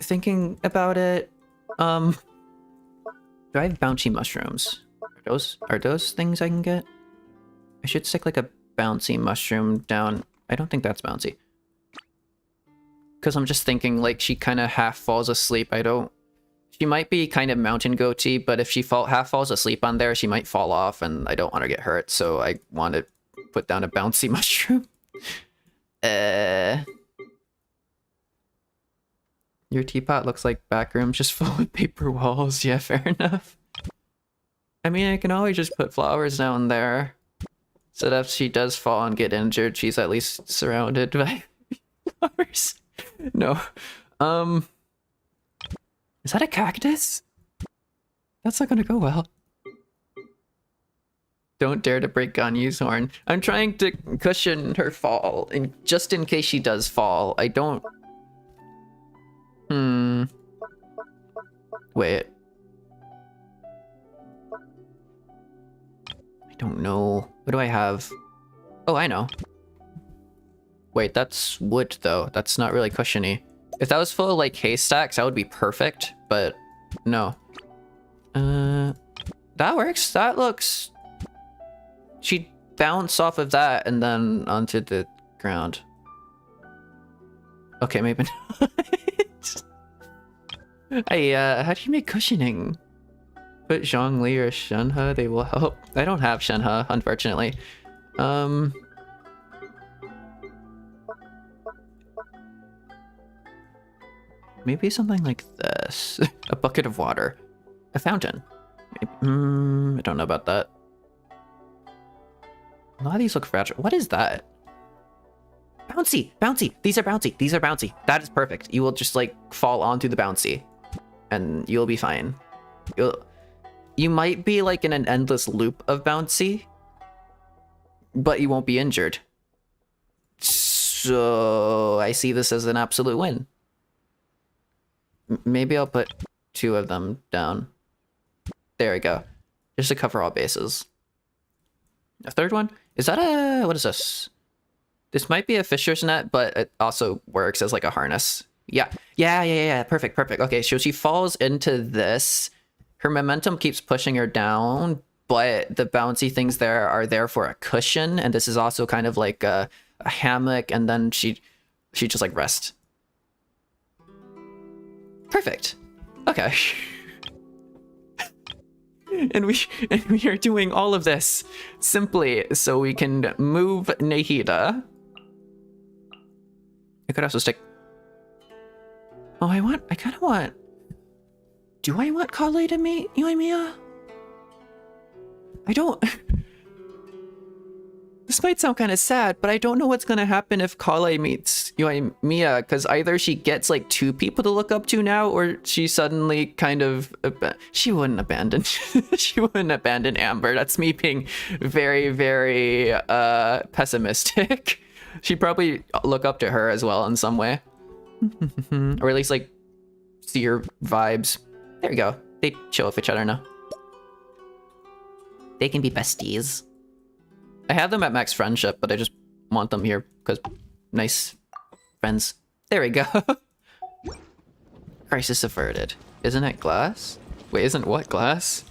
thinking about it, do I have bouncy mushrooms? Are those things I can get? I should stick like a bouncy mushroom down. I don't think that's bouncy. Because I'm just thinking like she kind of half falls asleep. She might be kind of mountain goatee, but if she half falls asleep on there, she might fall off and I don't want her to get hurt. So I want to put down a bouncy mushroom. Your teapot looks like back room just full of paper walls. Yeah, fair enough. I mean, I can always just put flowers down there. So that if she does fall and get injured, she's at least surrounded by flowers. No. Is that a cactus? That's not gonna go well. Don't dare to break Ganyu's horn. I'm trying to cushion her fall, and just in case she does fall, I don't... Wait. I don't know. What do I have? Oh, I know. Wait, that's wood, though. That's not really cushiony. If that was full of, like, haystacks, that would be perfect, but no. That works. That looks... She'd bounce off of that and then onto the ground. Okay, maybe not. How do you make cushioning? Put Zhongli or Shenhe, they will help. I don't have Shenhe, unfortunately. Maybe something like this. A bucket of water. A fountain. Maybe, I don't know about that. A lot of these look fragile. What is that? Bouncy! Bouncy! These are bouncy! These are bouncy! That is perfect. You will just, like, fall onto the bouncy. And you'll be fine. You might be, like, in an endless loop of bouncy. But you won't be injured. So... I see this as an absolute win. Maybe I'll put 2 of them down. There we go. Just to cover all bases. A third one? Is that a... What is this? This might be a fisher's net, but it also works as like a harness. Yeah. Yeah. Perfect. Okay, so she falls into this. Her momentum keeps pushing her down, but the bouncy things there are there for a cushion, and this is also kind of like a hammock, and then she just like rests. Perfect. Okay. And we are doing all of this simply so we can move Nahida. I could also stick. Oh, I kind of want. Do I want Kale to meet Yoimiya? I don't. This might sound kind of sad, but I don't know what's gonna happen if Kale meets Yoimiya, because either she gets like 2 people to look up to now, or she suddenly kind of she wouldn't abandon she wouldn't abandon Amber. That's me being very, very pessimistic. She'd probably look up to her as well in some way, or at least like see her vibes. There we go. They chill with each other now. They can be besties. I have them at max friendship, but I just want them here because nice friends. There we go. Crisis averted. Isn't it glass? Wait, isn't what glass?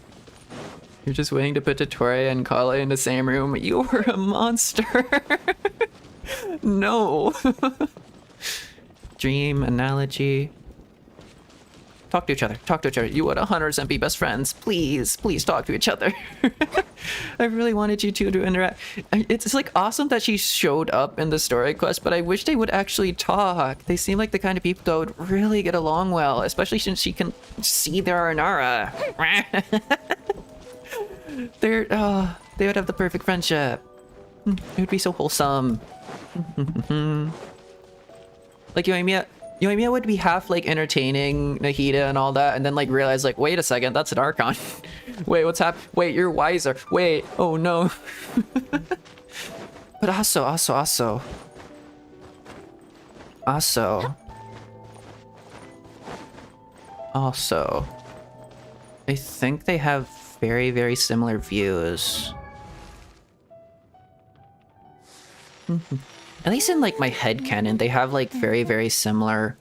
You're just waiting to put Totore and Kale in the same room. You're a monster. No. Dream analogy. Talk to each other. Talk to each other. You would 100% be best friends. Please, please talk to each other. I really wanted you two to interact. It's like awesome that she showed up in the story quest, but I wish they would actually talk. They seem like the kind of people that would really get along well, especially since she can see their Arnara. They would have the perfect friendship. It would be so wholesome. Like Yoimiya would be half like entertaining Nahida and all that, and then like realize like, wait a second, that's an Archon. Wait, what's happening? Wait, you're wiser. Wait, oh no. But also, I think they have very, very similar views. At least in like my headcanon, they have like very, very similar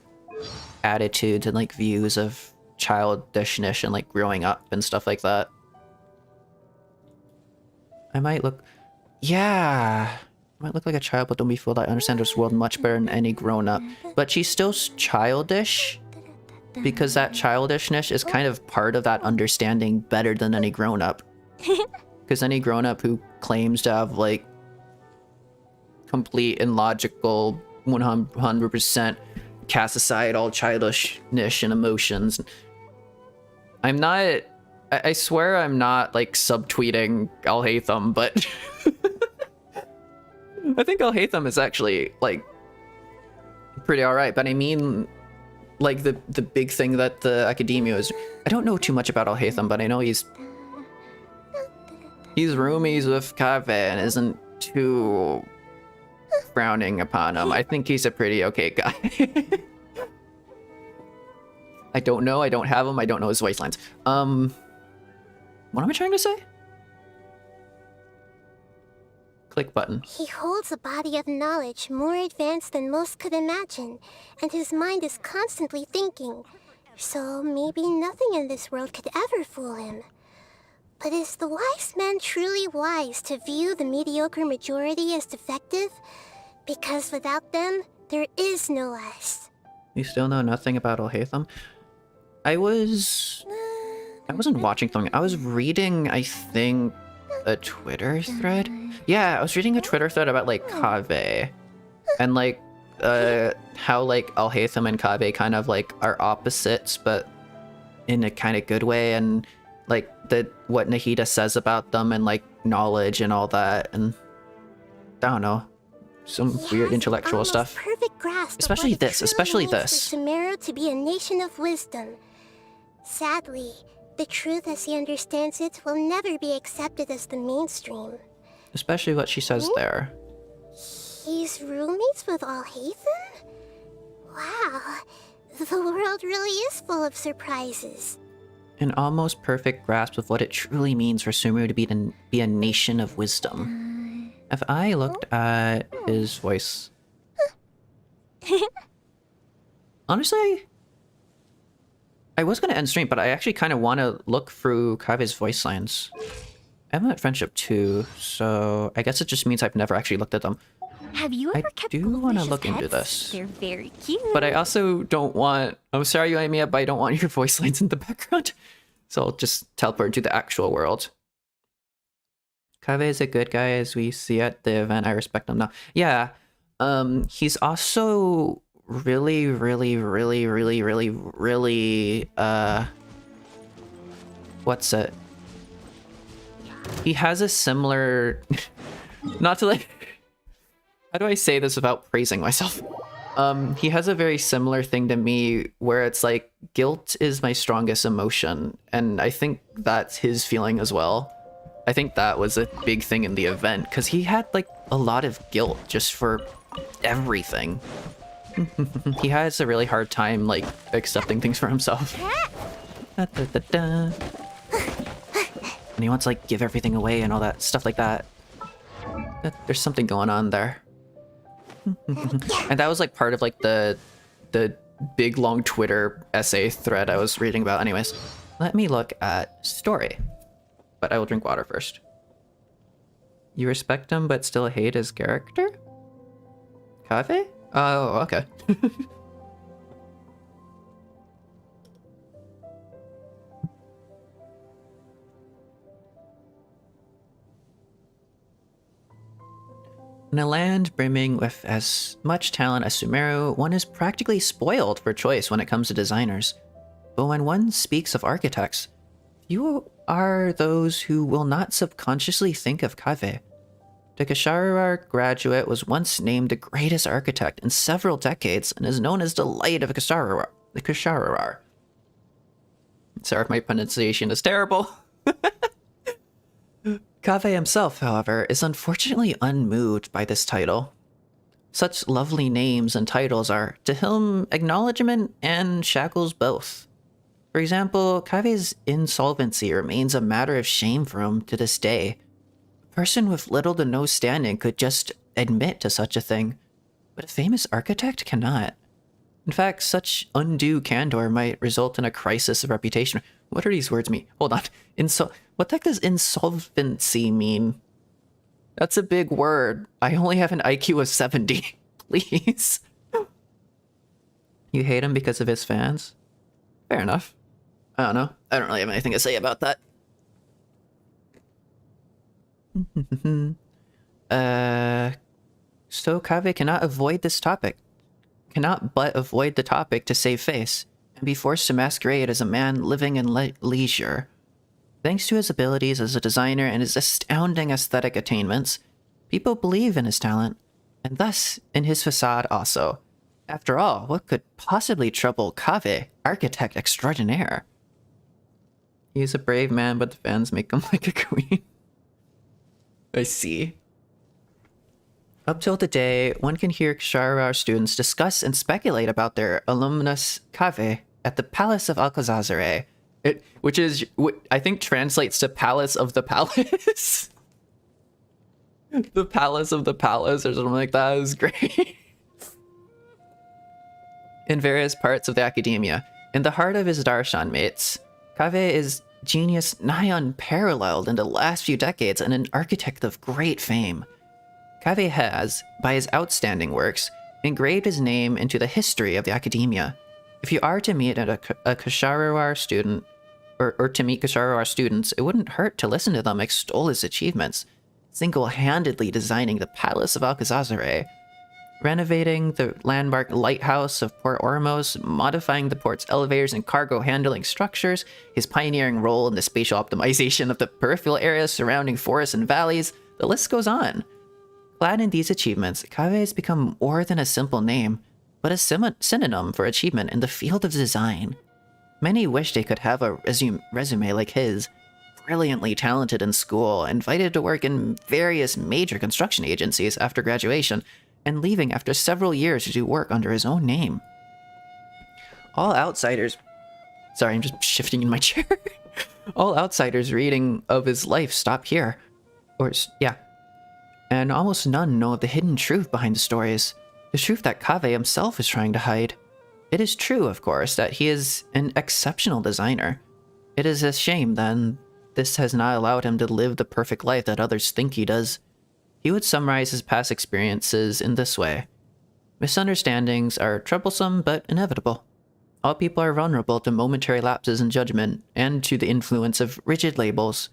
attitudes and like views of childishness and like growing up and stuff like that. I might look like a child, but don't be fooled. I understand this world much better than any grown-up. But she's still childish, because that childishness is kind of part of that understanding better than any grown-up. Because any grown-up who claims to have like complete and logical 100% cast aside all childishness and emotions. I swear I'm not like subtweeting Alhaitham, but I think Alhaitham is actually like pretty alright. But I mean, like the big thing that the academia is, I don't know too much about Alhaitham, but I know he's roomies with Kave and isn't too frowning upon him. I think he's a pretty okay guy. I don't know. I don't have him. I don't know his voice lines. What am I trying to say? Click button. He holds a body of knowledge more advanced than most could imagine, and his mind is constantly thinking. So maybe nothing in this world could ever fool him. But is the wise man truly wise to view the mediocre majority as defective? Because without them, there is no us. You still know nothing about Alhaitham? I wasn't watching something. I was reading, I think, a Twitter thread? Yeah, I was reading a Twitter thread about, like, Kave. And, like, how, like, Alhaitham and Kave kind of, like, are opposites, but in a kind of good way. And, like, what Nahida says about them and, like, knowledge and all that. And, I don't know. Some weird intellectual stuff. Perfect grasp especially this. For Sumeru to be a nation of wisdom. Sadly, the truth as he understands it will never be accepted as the mainstream. Especially what she says there. He's roommates with Alhaitham? Wow, the world really is full of surprises. An almost perfect grasp of what it truly means for Sumeru to be a nation of wisdom. If I looked at his voice... Honestly, I was going to end stream, but I actually kind of want to look through Kave's voice lines. I'm at friendship too, so I guess it just means I've never actually looked at them. Have you ever kept do want to goldfish's look into pets? this. They're very cute. But I also don't want... I'm sorry, Yoimiya, but I don't want your voice lines in the background. So I'll just teleport to the actual world. Kaveh is a good guy as we see at the event. I respect him now. Yeah. He's also really, what's it? He has a similar not to like how do I say this without praising myself? He has a very similar thing to me where it's like guilt is my strongest emotion, and I think that's his feeling as well. I think that was a big thing in the event because he had like a lot of guilt just for everything. He has a really hard time like accepting things for himself. And he wants to like give everything away and all that stuff like that. There's something going on there. And that was like part of like the big long Twitter essay thread I was reading about. Anyways, let me look at story. But I will drink water first. You respect him but still hate his character? Kaveh? Oh, okay. In a land brimming with as much talent as Sumeru, one is practically spoiled for choice when it comes to designers. But when one speaks of architects, few are those who will not subconsciously think of Kaveh. The Kshahrewar graduate was once named the greatest architect in several decades and is known as the light of Kshahrewar. The Kshahrewar. Sorry if my pronunciation is terrible. Kaveh himself, however, is unfortunately unmoved by this title. Such lovely names and titles are, to him, acknowledgement and shackles both. For example, Kaveh's insolvency remains a matter of shame for him to this day. A person with little to no standing could just admit to such a thing, but a famous architect cannot. In fact, such undue candor might result in a crisis of reputation. What do these words mean? Hold on. What the heck does insolvency mean? That's a big word. I only have an IQ of 70. Please. You hate him because of his fans? Fair enough. I don't know. I don't really have anything to say about that. So Kaveh cannot avoid this topic. Cannot but avoid the topic to save face, and be forced to masquerade as a man living in leisure. Thanks to his abilities as a designer and his astounding aesthetic attainments, people believe in his talent, and thus in his facade also. After all, what could possibly trouble Kaveh, architect extraordinaire? He's a brave man, but the fans make him like a queen. I see. Up till today, one can hear Kshahrewar students discuss and speculate about their alumnus Kaveh at the Palace of Alcazazare, which is, I think, translates to Palace of the Palace. The Palace of the Palace or something like that is great. In various parts of the academia, in the heart of his Darshan mates, Kaveh is genius nigh unparalleled in the last few decades and an architect of great fame. Kaveh has, by his outstanding works, engraved his name into the history of the academia. If you are to meet a Kshahrewar student, or to meet Kshahrewar students, it wouldn't hurt to listen to them extol his achievements, single-handedly designing the Palace of Alcazazare, renovating the landmark lighthouse of Port Ormuz, modifying the port's elevators and cargo handling structures, his pioneering role in the spatial optimization of the peripheral areas surrounding forests and valleys. The list goes on. Clad in these achievements, Kaveh has become more than a simple name, but a synonym for achievement in the field of design. Many wish they could have a resume like his, brilliantly talented in school, invited to work in various major construction agencies after graduation, and leaving after several years to do work under his own name. All outsiders... Sorry, I'm just shifting in my chair. All outsiders reading of his life stop here. And almost none know of the hidden truth behind the stories, the truth that Kaveh himself is trying to hide. It is true, of course, that he is an exceptional designer. It is a shame, then, this has not allowed him to live the perfect life that others think he does. He would summarize his past experiences in this way. Misunderstandings are troublesome but inevitable. All people are vulnerable to momentary lapses in judgment and to the influence of rigid labels.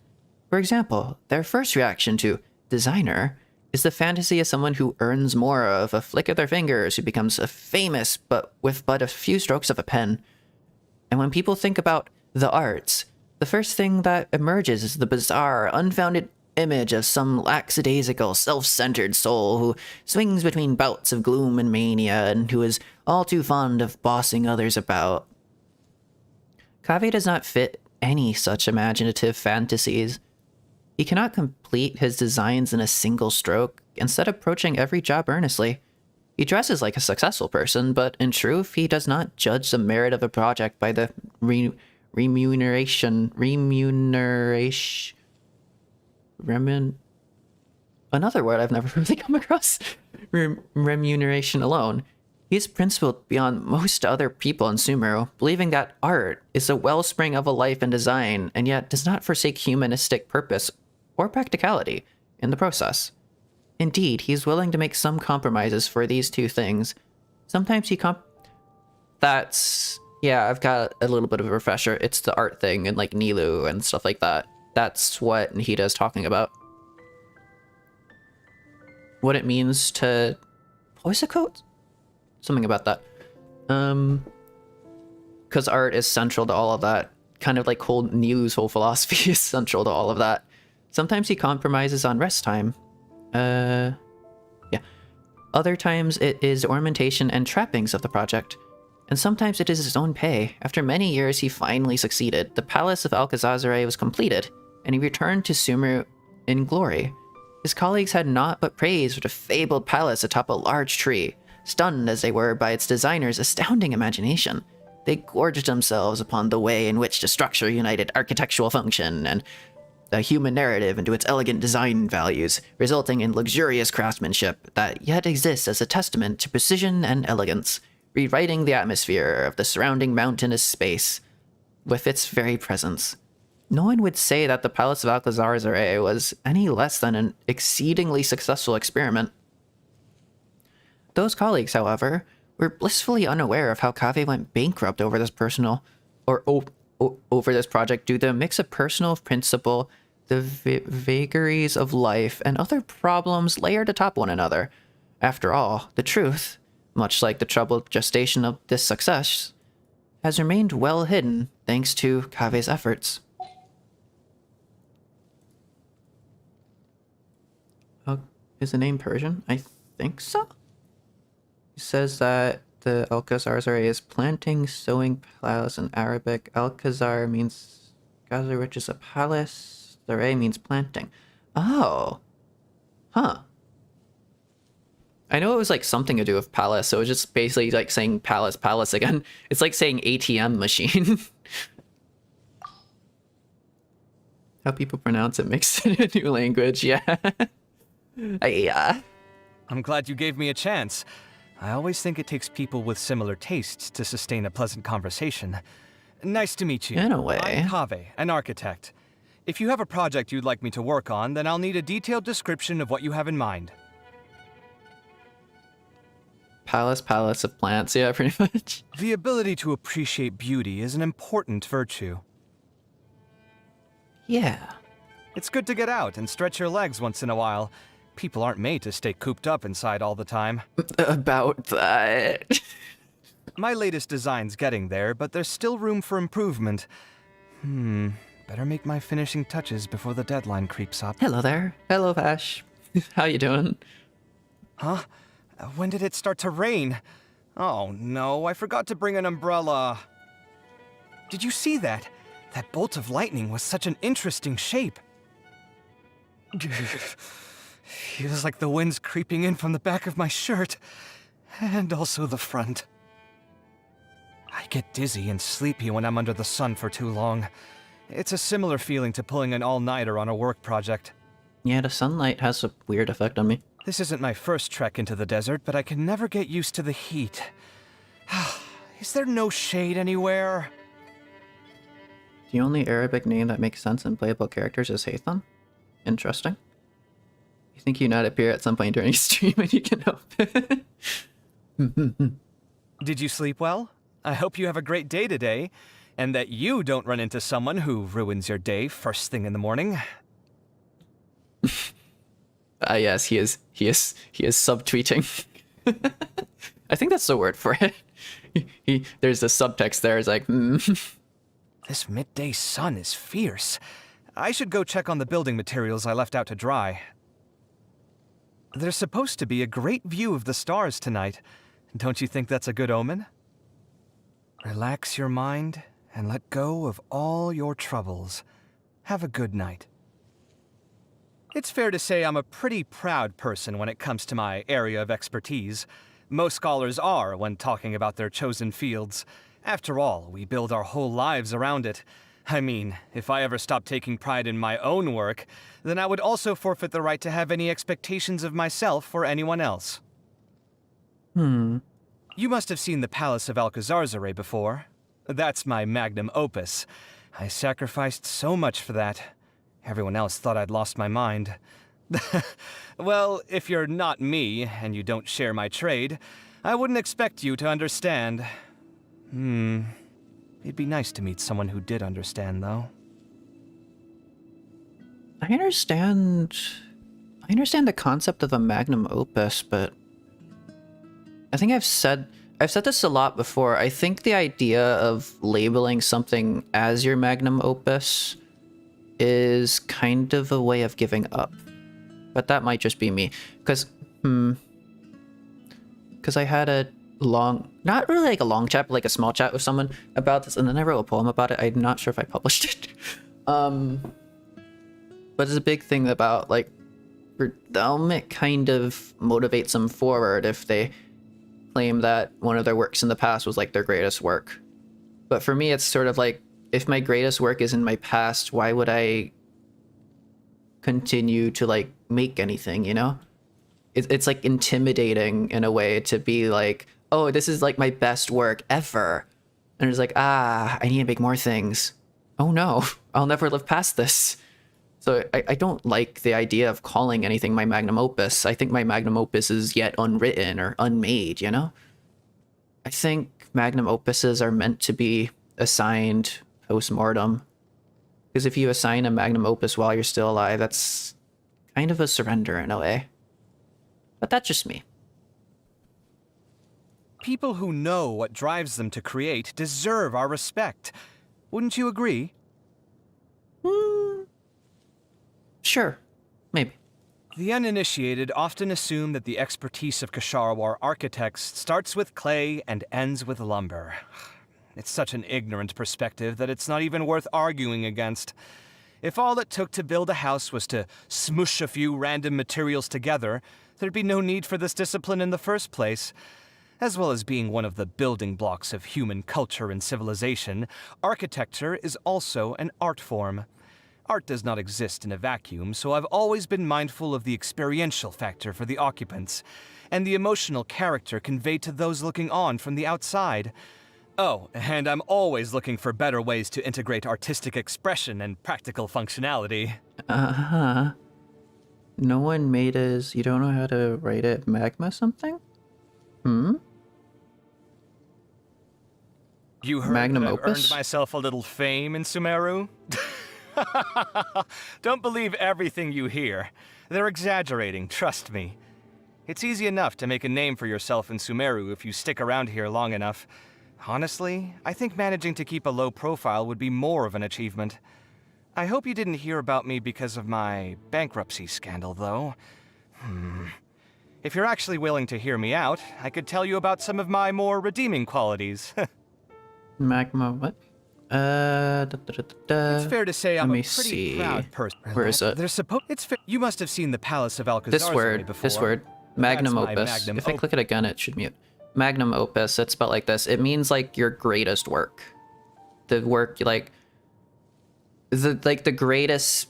For example, their first reaction to designer is the fantasy of someone who earns more of a flick of their fingers, who becomes a famous but with but a few strokes of a pen. And when people think about the arts, the first thing that emerges is the bizarre, unfounded image of some lackadaisical, self-centered soul who swings between bouts of gloom and mania and who is all too fond of bossing others about. Kaveh does not fit any such imaginative fantasies. He cannot complete his designs in a single stroke, instead approaching every job earnestly. He dresses like a successful person, but in truth, he does not judge the merit of a project by the another word I've never really come across. Remuneration alone. He is principled beyond most other people in Sumeru, believing that art is the wellspring of a life in design, and yet does not forsake humanistic purpose or practicality in the process. Indeed, he is willing to make some compromises for these two things. Sometimes yeah, I've got a little bit of a refresher. It's the art thing and like Nilu and stuff like that. That's what Nihida is talking about. What it means to... What was the quote? Something about that. Because art is central to all of that. Kind of like Nilu's whole philosophy is central to all of that. Sometimes he compromises on rest time. Yeah. Other times it is ornamentation and trappings of the project. And sometimes it is his own pay. After many years, he finally succeeded. The palace of Alcazazare was completed, and he returned to Sumeru in glory. His colleagues had naught but praise for the fabled palace atop a large tree. Stunned as they were by its designer's astounding imagination, they gorged themselves upon the way in which the structure united architectural function and the human narrative into its elegant design values, resulting in luxurious craftsmanship that yet exists as a testament to precision and elegance, rewriting the atmosphere of the surrounding mountainous space with its very presence. No one would say that the Palace of Alcazazare was any less than an exceedingly successful experiment. Those colleagues, however, were blissfully unaware of how Kaveh went bankrupt over this over this project due to a mix of personal principle, the vagaries of life, and other problems layered atop one another. After all, the truth, much like the troubled gestation of this success, has remained well hidden thanks to Kaveh's efforts. Is the name Persian? I think so. He says that the Alcazazare is planting, sowing palace in Arabic. Alcazar means Gaza, which is a palace. Zare means planting. Oh. Huh. I know it was like something to do with palace, so it was just basically like saying palace, palace again. It's like saying ATM machine. How people pronounce it makes it a new language, yeah. Yeah. I'm glad you gave me a chance. I always think it takes people with similar tastes to sustain a pleasant conversation. Nice to meet you. In a way. I'm Kaveh, an architect. If you have a project you'd like me to work on, then I'll need a detailed description of what you have in mind. Palace, palace of plants, yeah, pretty much. The ability to appreciate beauty is an important virtue. Yeah. It's good to get out and stretch your legs once in a while. People aren't made to stay cooped up inside all the time. About that. My latest design's getting there, but there's still room for improvement. Better make my finishing touches before the deadline creeps up. Hello there. Hello, Vash. How you doing? Huh? When did it start to rain? Oh no, I forgot to bring an umbrella. Did you see that? That bolt of lightning was such an interesting shape. Feels like the wind's creeping in from the back of my shirt. And also the front. I get dizzy and sleepy when I'm under the sun for too long. It's a similar feeling to pulling an all-nighter on a work project. Yeah, the sunlight has a weird effect on me. This isn't my first trek into the desert, but I can never get used to the heat. Is there no shade anywhere? The only Arabic name that makes sense in playable characters is Haytham. Interesting. You think you not appear at some point during stream and you can help it? Did you sleep well? I hope you have a great day today, and that you don't run into someone who ruins your day first thing in the morning. Yes, he is subtweeting. I think that's the word for it. There's a subtext there. It's like, This midday sun is fierce. I should go check on the building materials I left out to dry. There's supposed to be a great view of the stars tonight. Don't you think that's a good omen? Relax your mind and let go of all your troubles. Have a good night. It's fair to say I'm a pretty proud person when it comes to my area of expertise. Most scholars are when talking about their chosen fields. After all, we build our whole lives around it. I mean, if I ever stopped taking pride in my own work, then I would also forfeit the right to have any expectations of myself or anyone else. You must have seen the Palace of Alcazarzare before. That's my magnum opus. I sacrificed so much for that. Everyone else thought I'd lost my mind. Well, if you're not me, and you don't share my trade, I wouldn't expect you to understand. It'd be nice to meet someone who did understand, though. I understand the concept of a magnum opus, but I think I've said this a lot before. I think the idea of labeling something as your magnum opus is kind of a way of giving up. But that might just be me, because I had a not really like a long chat, but like a small chat with someone about this, and then I wrote a poem about it. I'm not sure if I published it. But it's a big thing about like, for them, it kind of motivates them forward if they claim that one of their works in the past was like their greatest work. But for me, it's sort of like, if my greatest work is in my past, why would I continue to like make anything, you know? It's like intimidating in a way to be like, oh, this is like my best work ever. And it's like, I need to make more things. Oh no, I'll never live past this. So I don't like the idea of calling anything my magnum opus. I think my magnum opus is yet unwritten or unmade, you know? I think magnum opuses are meant to be assigned post-mortem. Because if you assign a magnum opus while you're still alive, that's kind of a surrender in a way. But that's just me. People who know what drives them to create deserve our respect. Wouldn't you agree? Sure. Maybe. The uninitiated often assume that the expertise of Ksharawar architects starts with clay and ends with lumber. It's such an ignorant perspective that it's not even worth arguing against. If all it took to build a house was to smoosh a few random materials together, there'd be no need for this discipline in the first place. As well as being one of the building blocks of human culture and civilization, architecture is also an art form. Art does not exist in a vacuum, so I've always been mindful of the experiential factor for the occupants, and the emotional character conveyed to those looking on from the outside. Oh, and I'm always looking for better ways to integrate artistic expression and practical functionality. No one made us... You don't know how to write it magma something? You heard Magnum that I've opus? earned myself a little fame in Sumeru? Don't believe everything you hear. They're exaggerating, trust me. It's easy enough to make a name for yourself in Sumeru if you stick around here long enough. Honestly, I think managing to keep a low profile would be more of an achievement. I hope you didn't hear about me because of my bankruptcy scandal, though. If you're actually willing to hear me out, I could tell you about some of my more redeeming qualities. Magma what? It's fair to say I'm a pretty proud person. Where is it? You must have seen the Palace of Alcazarzare before. This word. Magnum That's my opus. magnum If I click it again, it should mute. Magnum opus, it's spelled like this. It means like your greatest work. The work, like the greatest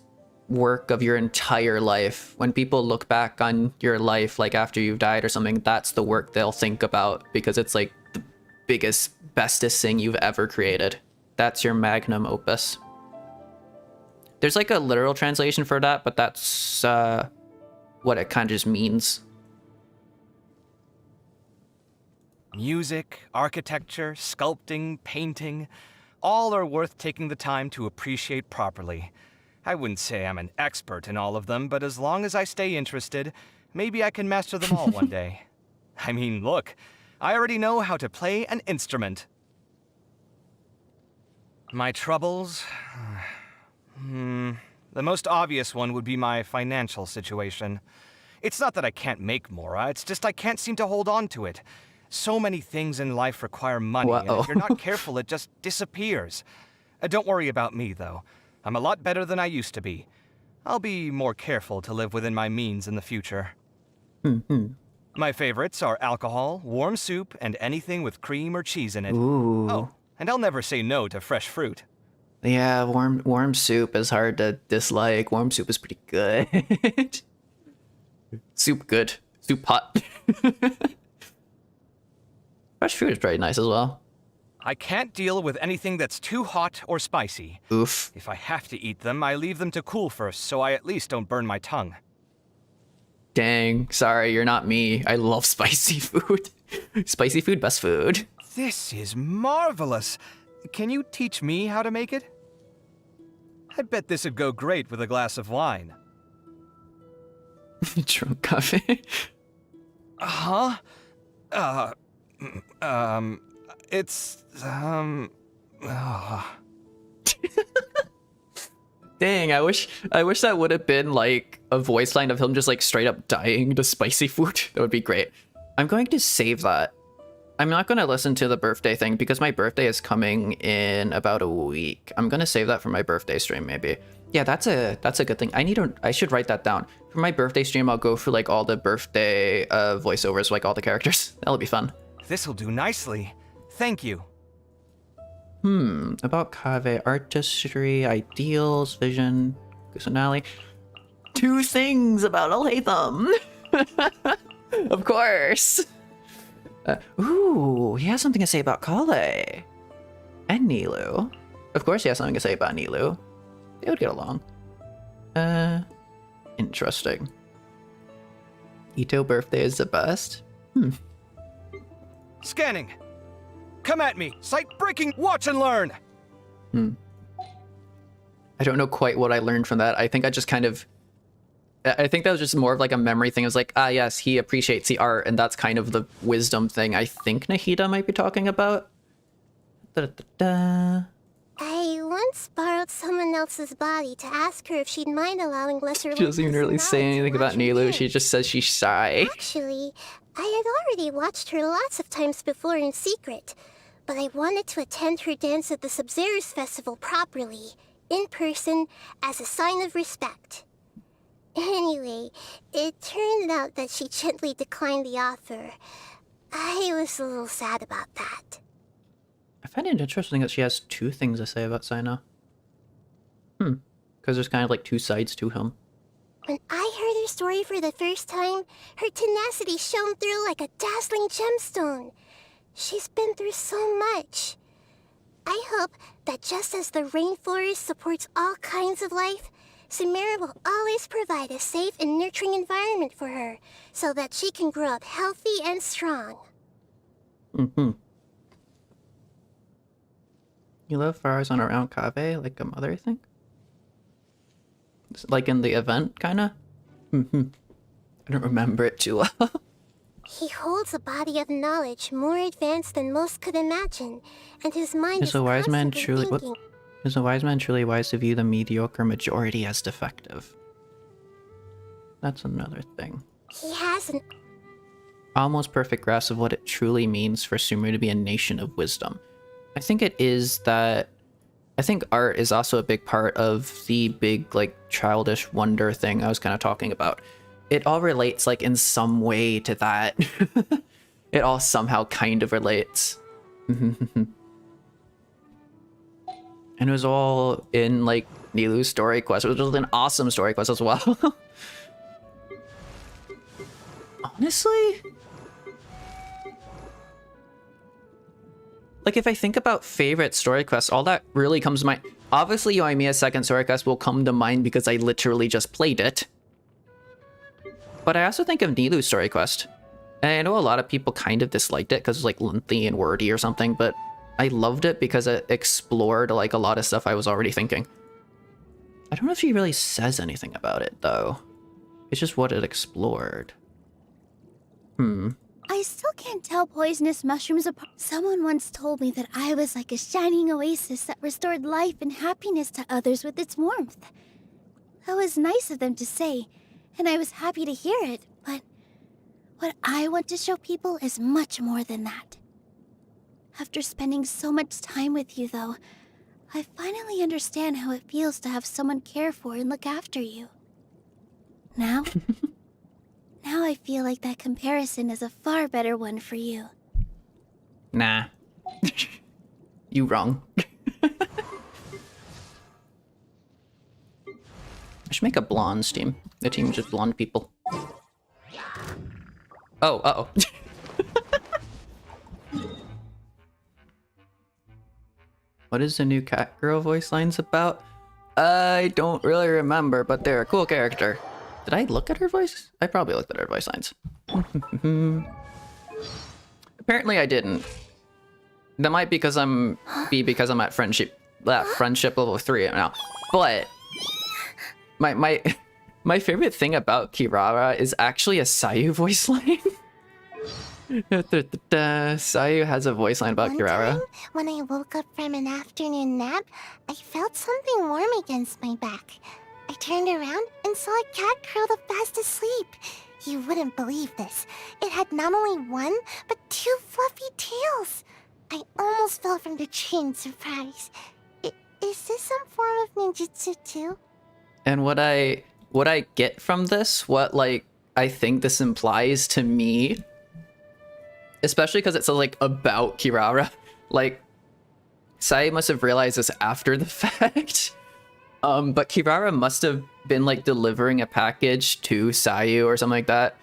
work of your entire life. When people look back on your life, like after you've died or something, that's the work they'll think about because it's like the biggest, bestest thing you've ever created. That's your magnum opus. There's like a literal translation for that, but that's what it kind of just means. Music, architecture, sculpting, painting, all are worth taking the time to appreciate properly. I wouldn't say I'm an expert in all of them, but as long as I stay interested, maybe I can master them all one day. I mean, look, I already know how to play an instrument. My troubles? The most obvious one would be my financial situation. It's not that I can't make more, it's just I can't seem to hold on to it. So many things in life require money, and if you're not careful, it just disappears. Don't worry about me, though. I'm a lot better than I used to be. I'll be more careful to live within my means in the future. My favorites are alcohol, warm soup, and anything with cream or cheese in it. Ooh. Oh, and I'll never say no to fresh fruit. Yeah, warm soup is hard to dislike. Warm soup is pretty good. Soup good. Soup hot. Fresh fruit is pretty nice as well. I can't deal with anything that's too hot or spicy. Oof. If I have to eat them, I leave them to cool first, so I at least don't burn my tongue. Dang, sorry, you're not me. I love spicy food. Spicy food, best food. This is marvelous. Can you teach me how to make it? I bet this would go great with a glass of wine. Drunk coffee. Huh? Dang, I wish that would have been like a voice line of him just like straight up dying to spicy food. That would be great. I'm going to save that. I'm not going to listen to the birthday thing because my birthday is coming in about a week. I'm going to save that for my birthday stream maybe. Yeah, that's a good thing. I should write that down. For my birthday stream, I'll go through like all the birthday voiceovers, like all the characters. That'll be fun. This'll do nicely. Thank you. About Kaveh, artistry, ideals, vision, Kusanali. 2 things about Al-Haytham. Of course. Ooh, he has something to say about Kale. And Nilou. Of course he has something to say about Nilou. They would get along. Interesting. Ito birthday is the best? Scanning. Come at me. Sight breaking. Watch and learn. I don't know quite what I learned from that. I think I just kind of... I think that was just more of like a memory thing. It was like, yes, he appreciates the art, and that's kind of the wisdom thing I think Nahida might be talking about. I once borrowed someone else's body to ask her if she'd mind allowing lesser... She doesn't even really say anything about Nilou. She just says she's shy. Actually, I had already watched her lots of times before in secret, but I wanted to attend her dance at the Sub-Zero's festival properly, in person, as a sign of respect. Anyway, it turned out that she gently declined the offer. I was a little sad about that. I find it interesting that she has 2 things to say about Saina. Because there's kind of like 2 sides to him. When I heard her story for the first time, her tenacity shone through like a dazzling gemstone. She's been through so much. I hope that just as the rainforest supports all kinds of life, Sumeru will always provide a safe and nurturing environment for her, so that she can grow up healthy and strong. You love flowers on around Kaveh, like a mother, I think? Like in the event, kinda? I don't remember it too well. He holds a body of knowledge more advanced than most could imagine, and his mind is a wise man constantly truly... thinking. Is a wise man truly wise to view the mediocre majority as defective? That's another thing. He has an almost perfect grasp of what it truly means for Sumeru to be a nation of wisdom. I think it is that... I think art is also a big part of the big, like, childish wonder thing I was kind of talking about. It all relates, like, in some way to that. It all somehow kind of relates. And it was all in, like, Nilou's story quest, which was an awesome story quest as well. Honestly? Like, if I think about favorite story quests, all that really comes to mind. Obviously, Yoimiya's second story quest will come to mind because I literally just played it. But I also think of Nilou's story quest. And I know a lot of people kind of disliked it because it was like lengthy and wordy or something, but I loved it because it explored like a lot of stuff I was already thinking. I don't know if she really says anything about it though. It's just what it explored. I still can't tell poisonous mushrooms apart. Someone once told me that I was like a shining oasis that restored life and happiness to others with its warmth. That was nice of them to say, and I was happy to hear it, but what I want to show people is much more than that. After spending so much time with you, though, I finally understand how it feels to have someone care for and look after you. Now I feel like that comparison is a far better one for you. Nah. You wrong. I should make a blondes team. The team is just blonde people. Oh, uh-oh. What is the new cat girl voice lines about? I don't really remember, but they're a cool character. Did I look at her voice? I probably looked at her voice lines. Apparently I didn't. That might be because I'm at friendship level 3 now. But my favorite thing about Kirara is actually a Sayu voice line. Sayu has a voice line about Kirara. Time, when I woke up from an afternoon nap, I felt something warm against my back. I turned around and saw a cat curled up fast asleep. You wouldn't believe this. It had not only one, but 2 fluffy tails. I almost fell from the tree in surprise. Is this some form of ninjutsu too? And what I get from this, what like I think this implies to me, especially because it's like about Kirara, like Sai must have realized this after the fact. But Kirara must have been like delivering a package to Sayu or something like that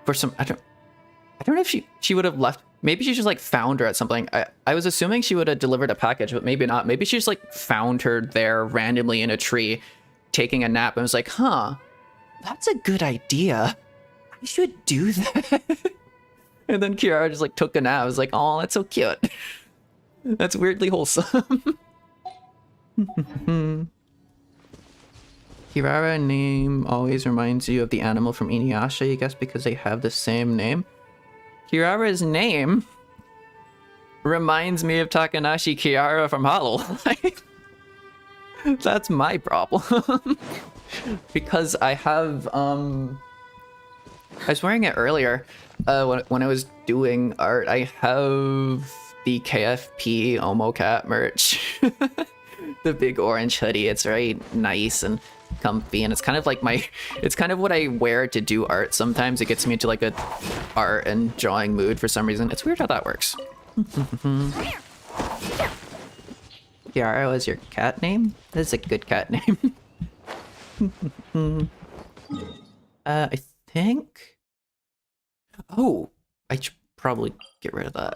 for some, I don't know if she would have left. Maybe she just like found her at something. I was assuming she would have delivered a package, but maybe not. Maybe she just like found her there randomly in a tree taking a nap and was like, huh, that's a good idea. I should do that. And then Kirara just like took a nap. I was like, oh, that's so cute. That's weirdly wholesome. Kirara name always reminds you of the animal from Inuyasha, I guess because they have the same name. Kirara's name reminds me of Takanashi Kirara from Hololive. That's my problem. Because I have, I was wearing it earlier when I was doing art. I have the KFP Omo Cat merch. The big orange hoodie. It's very nice and comfy, and it's kind of like it's kind of what I wear to do art. Sometimes it gets me into like a art and drawing mood for some reason. It's weird how that works. Kiara was your cat name? That is a good cat name. I think... Oh, I should probably get rid of that.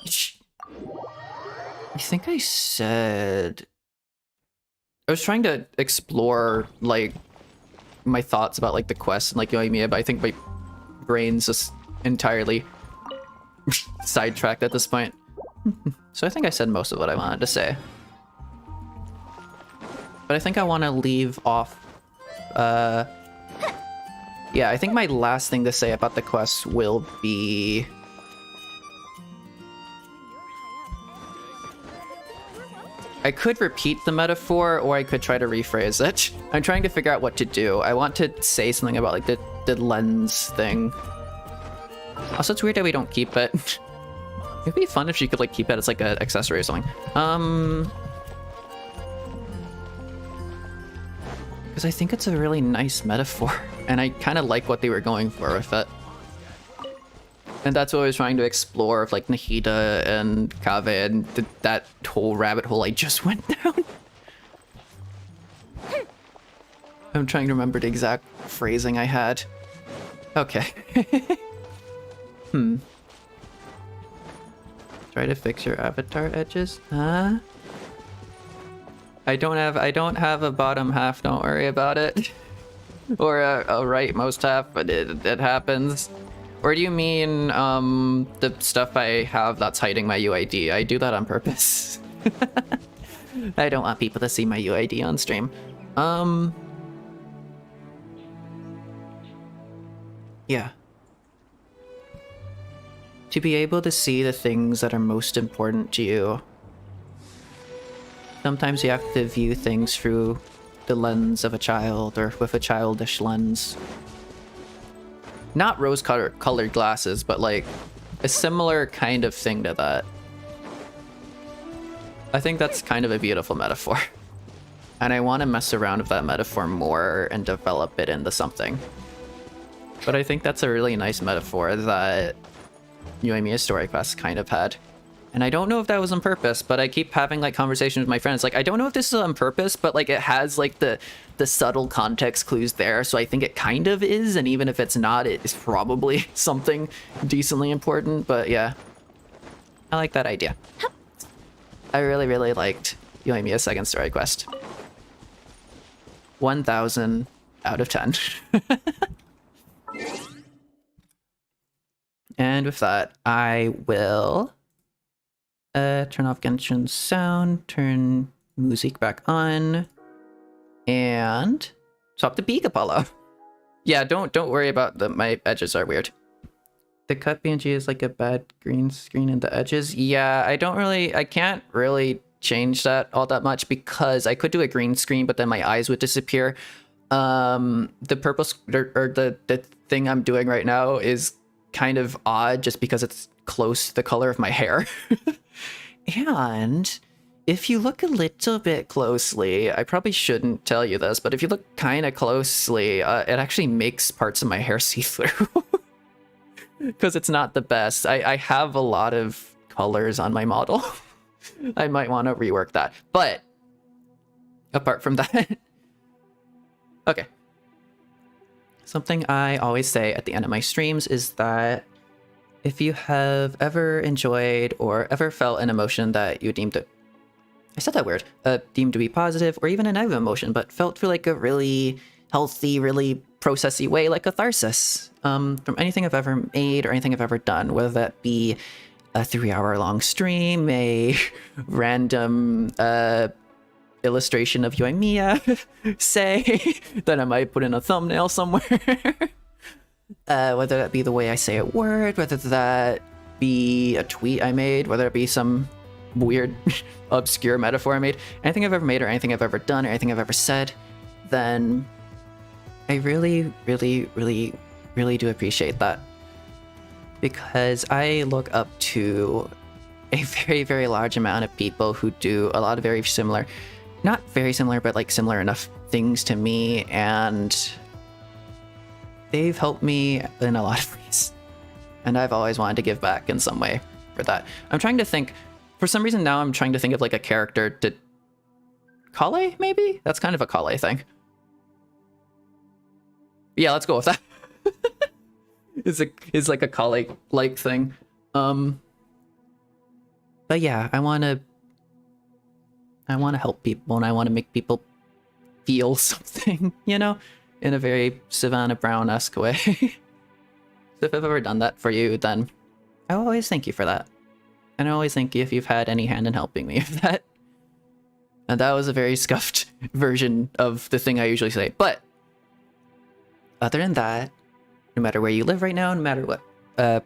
I think I said... I was trying to explore, like, my thoughts about, like, the quest and, like, Yoimiya, but I think my brain's just entirely sidetracked at this point. So I think I said most of what I wanted to say. But I think I want to leave off... Yeah, I think my last thing to say about the quest will be... I could repeat the metaphor, or I could try to rephrase it. I'm trying to figure out what to do. I want to say something about like the lens thing. Also, it's weird that we don't keep it. It'd be fun if she could like keep it as like an accessory or something. Because I think it's a really nice metaphor, and I kind of like what they were going for with it. And that's what I was trying to explore with like Nahida and Kave and that whole rabbit hole I just went down. I'm trying to remember the exact phrasing I had. Okay. Try to fix your avatar edges? Huh? I don't have a bottom half, don't worry about it. Or a rightmost half, but it happens. Or do you mean the stuff I have that's hiding my UID? I do that on purpose. I don't want people to see my UID on stream. Yeah. To be able to see the things that are most important to you. Sometimes you have to view things through the lens of a child, or with a childish lens. Not rose-colored glasses, but like a similar kind of thing to that. I think that's kind of a beautiful metaphor. And I want to mess around with that metaphor more and develop it into something. But I think that's a really nice metaphor that Yoimiya's story quest kind of had. And I don't know if that was on purpose, but I keep having like conversations with my friends. Like, I don't know if this is on purpose, but like it has like the subtle context clues there. So I think it kind of is. And even if it's not, it is probably something decently important. But yeah, I like that idea. I really, really liked Yoimiya's second story quest. 1000 out of 10. And with that, I will turn off Genshin sound, turn music back on, and swap to Peak Apollo. Yeah, don't worry about my edges are weird. The cut PNG is like a bad green screen in the edges. Yeah, I can't really change that all that much because I could do a green screen, but then my eyes would disappear. The purple or the thing I'm doing right now is kind of odd just because it's close to the color of my hair. And if you look a little bit closely, I probably shouldn't tell you this, but if you look kind of closely, it actually makes parts of my hair see-through. Because it's not the best. I have a lot of colors on my model. I might want to rework that. But apart from that... Okay. Something I always say at the end of my streams is that if you have ever enjoyed or ever felt an emotion that you deemed deemed to be positive or even a negative emotion, but felt through like a really healthy, really processy way, like catharsis, from anything I've ever made or anything I've ever done, whether that be a 3-hour-long stream, a random illustration of Yoimiya, say, that I might put in a thumbnail somewhere. Whether that be the way I say a word, whether that be a tweet I made, whether it be some weird, obscure metaphor I made, anything I've ever made or anything I've ever done or anything I've ever said, then I really, really, really, really do appreciate that. Because I look up to a very, very large amount of people who do a lot of very similar, not very similar, but like similar enough things to me, and they've helped me in a lot of ways. And I've always wanted to give back in some way for that. I'm trying to think, for some reason now I'm trying to think of like a character to... Kale, maybe? That's kind of a Kale thing. Yeah, let's go with that. It's like a Kale-like thing. But yeah, I want to help people and I want to make people feel something, you know, in a very Savannah Brown-esque way. So if I've ever done that for you, then I always thank you for that. And I always thank you if you've had any hand in helping me with that. And that was a very scuffed version of the thing I usually say. But other than that, no matter where you live right now, no matter what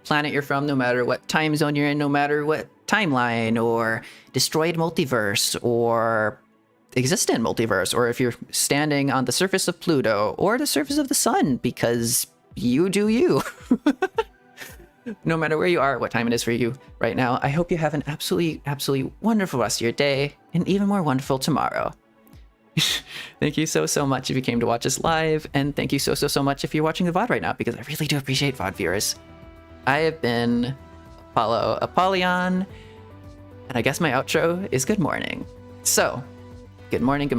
planet you're from, no matter what time zone you're in, no matter what timeline or destroyed multiverse or existent multiverse, or if you're standing on the surface of Pluto or the surface of the sun, because you do you. No matter where you are, what time it is for you right now, I hope you have an absolutely, absolutely wonderful rest of your day and even more wonderful tomorrow. Thank you so, so much if you came to watch us live, and thank you so, so, so much if you're watching the VOD right now, because I really do appreciate VOD viewers. I have been Apollo Apollyon, and I guess my outro is good morning. So, good morning,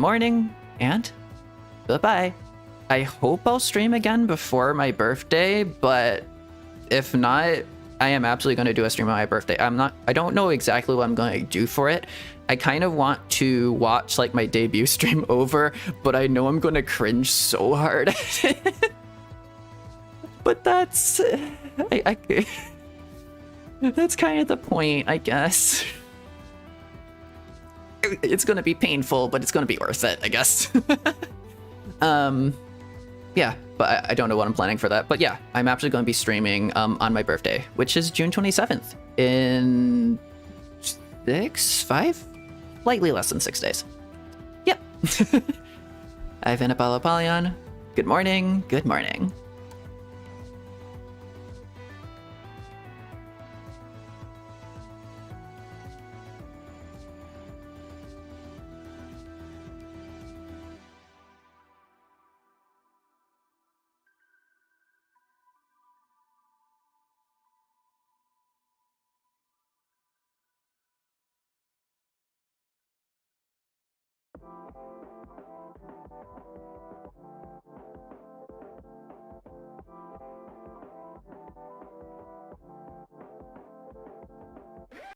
and bye-bye. I hope I'll stream again before my birthday, but if not, I am absolutely going to do a stream on my birthday. I don't know exactly what I'm going to do for it. I kind of want to watch like my debut stream over, but I know I'm going to cringe so hard. But that's... that's kind of the point, I guess. It's gonna be painful, but it's gonna be worth it, I guess. Yeah, but I don't know what I'm planning for that. But yeah, I'm actually going to be streaming on my birthday, which is June 27th, in 5? Slightly less than 6 days. Yep. Ivan Apollo Polyon, good morning, good morning.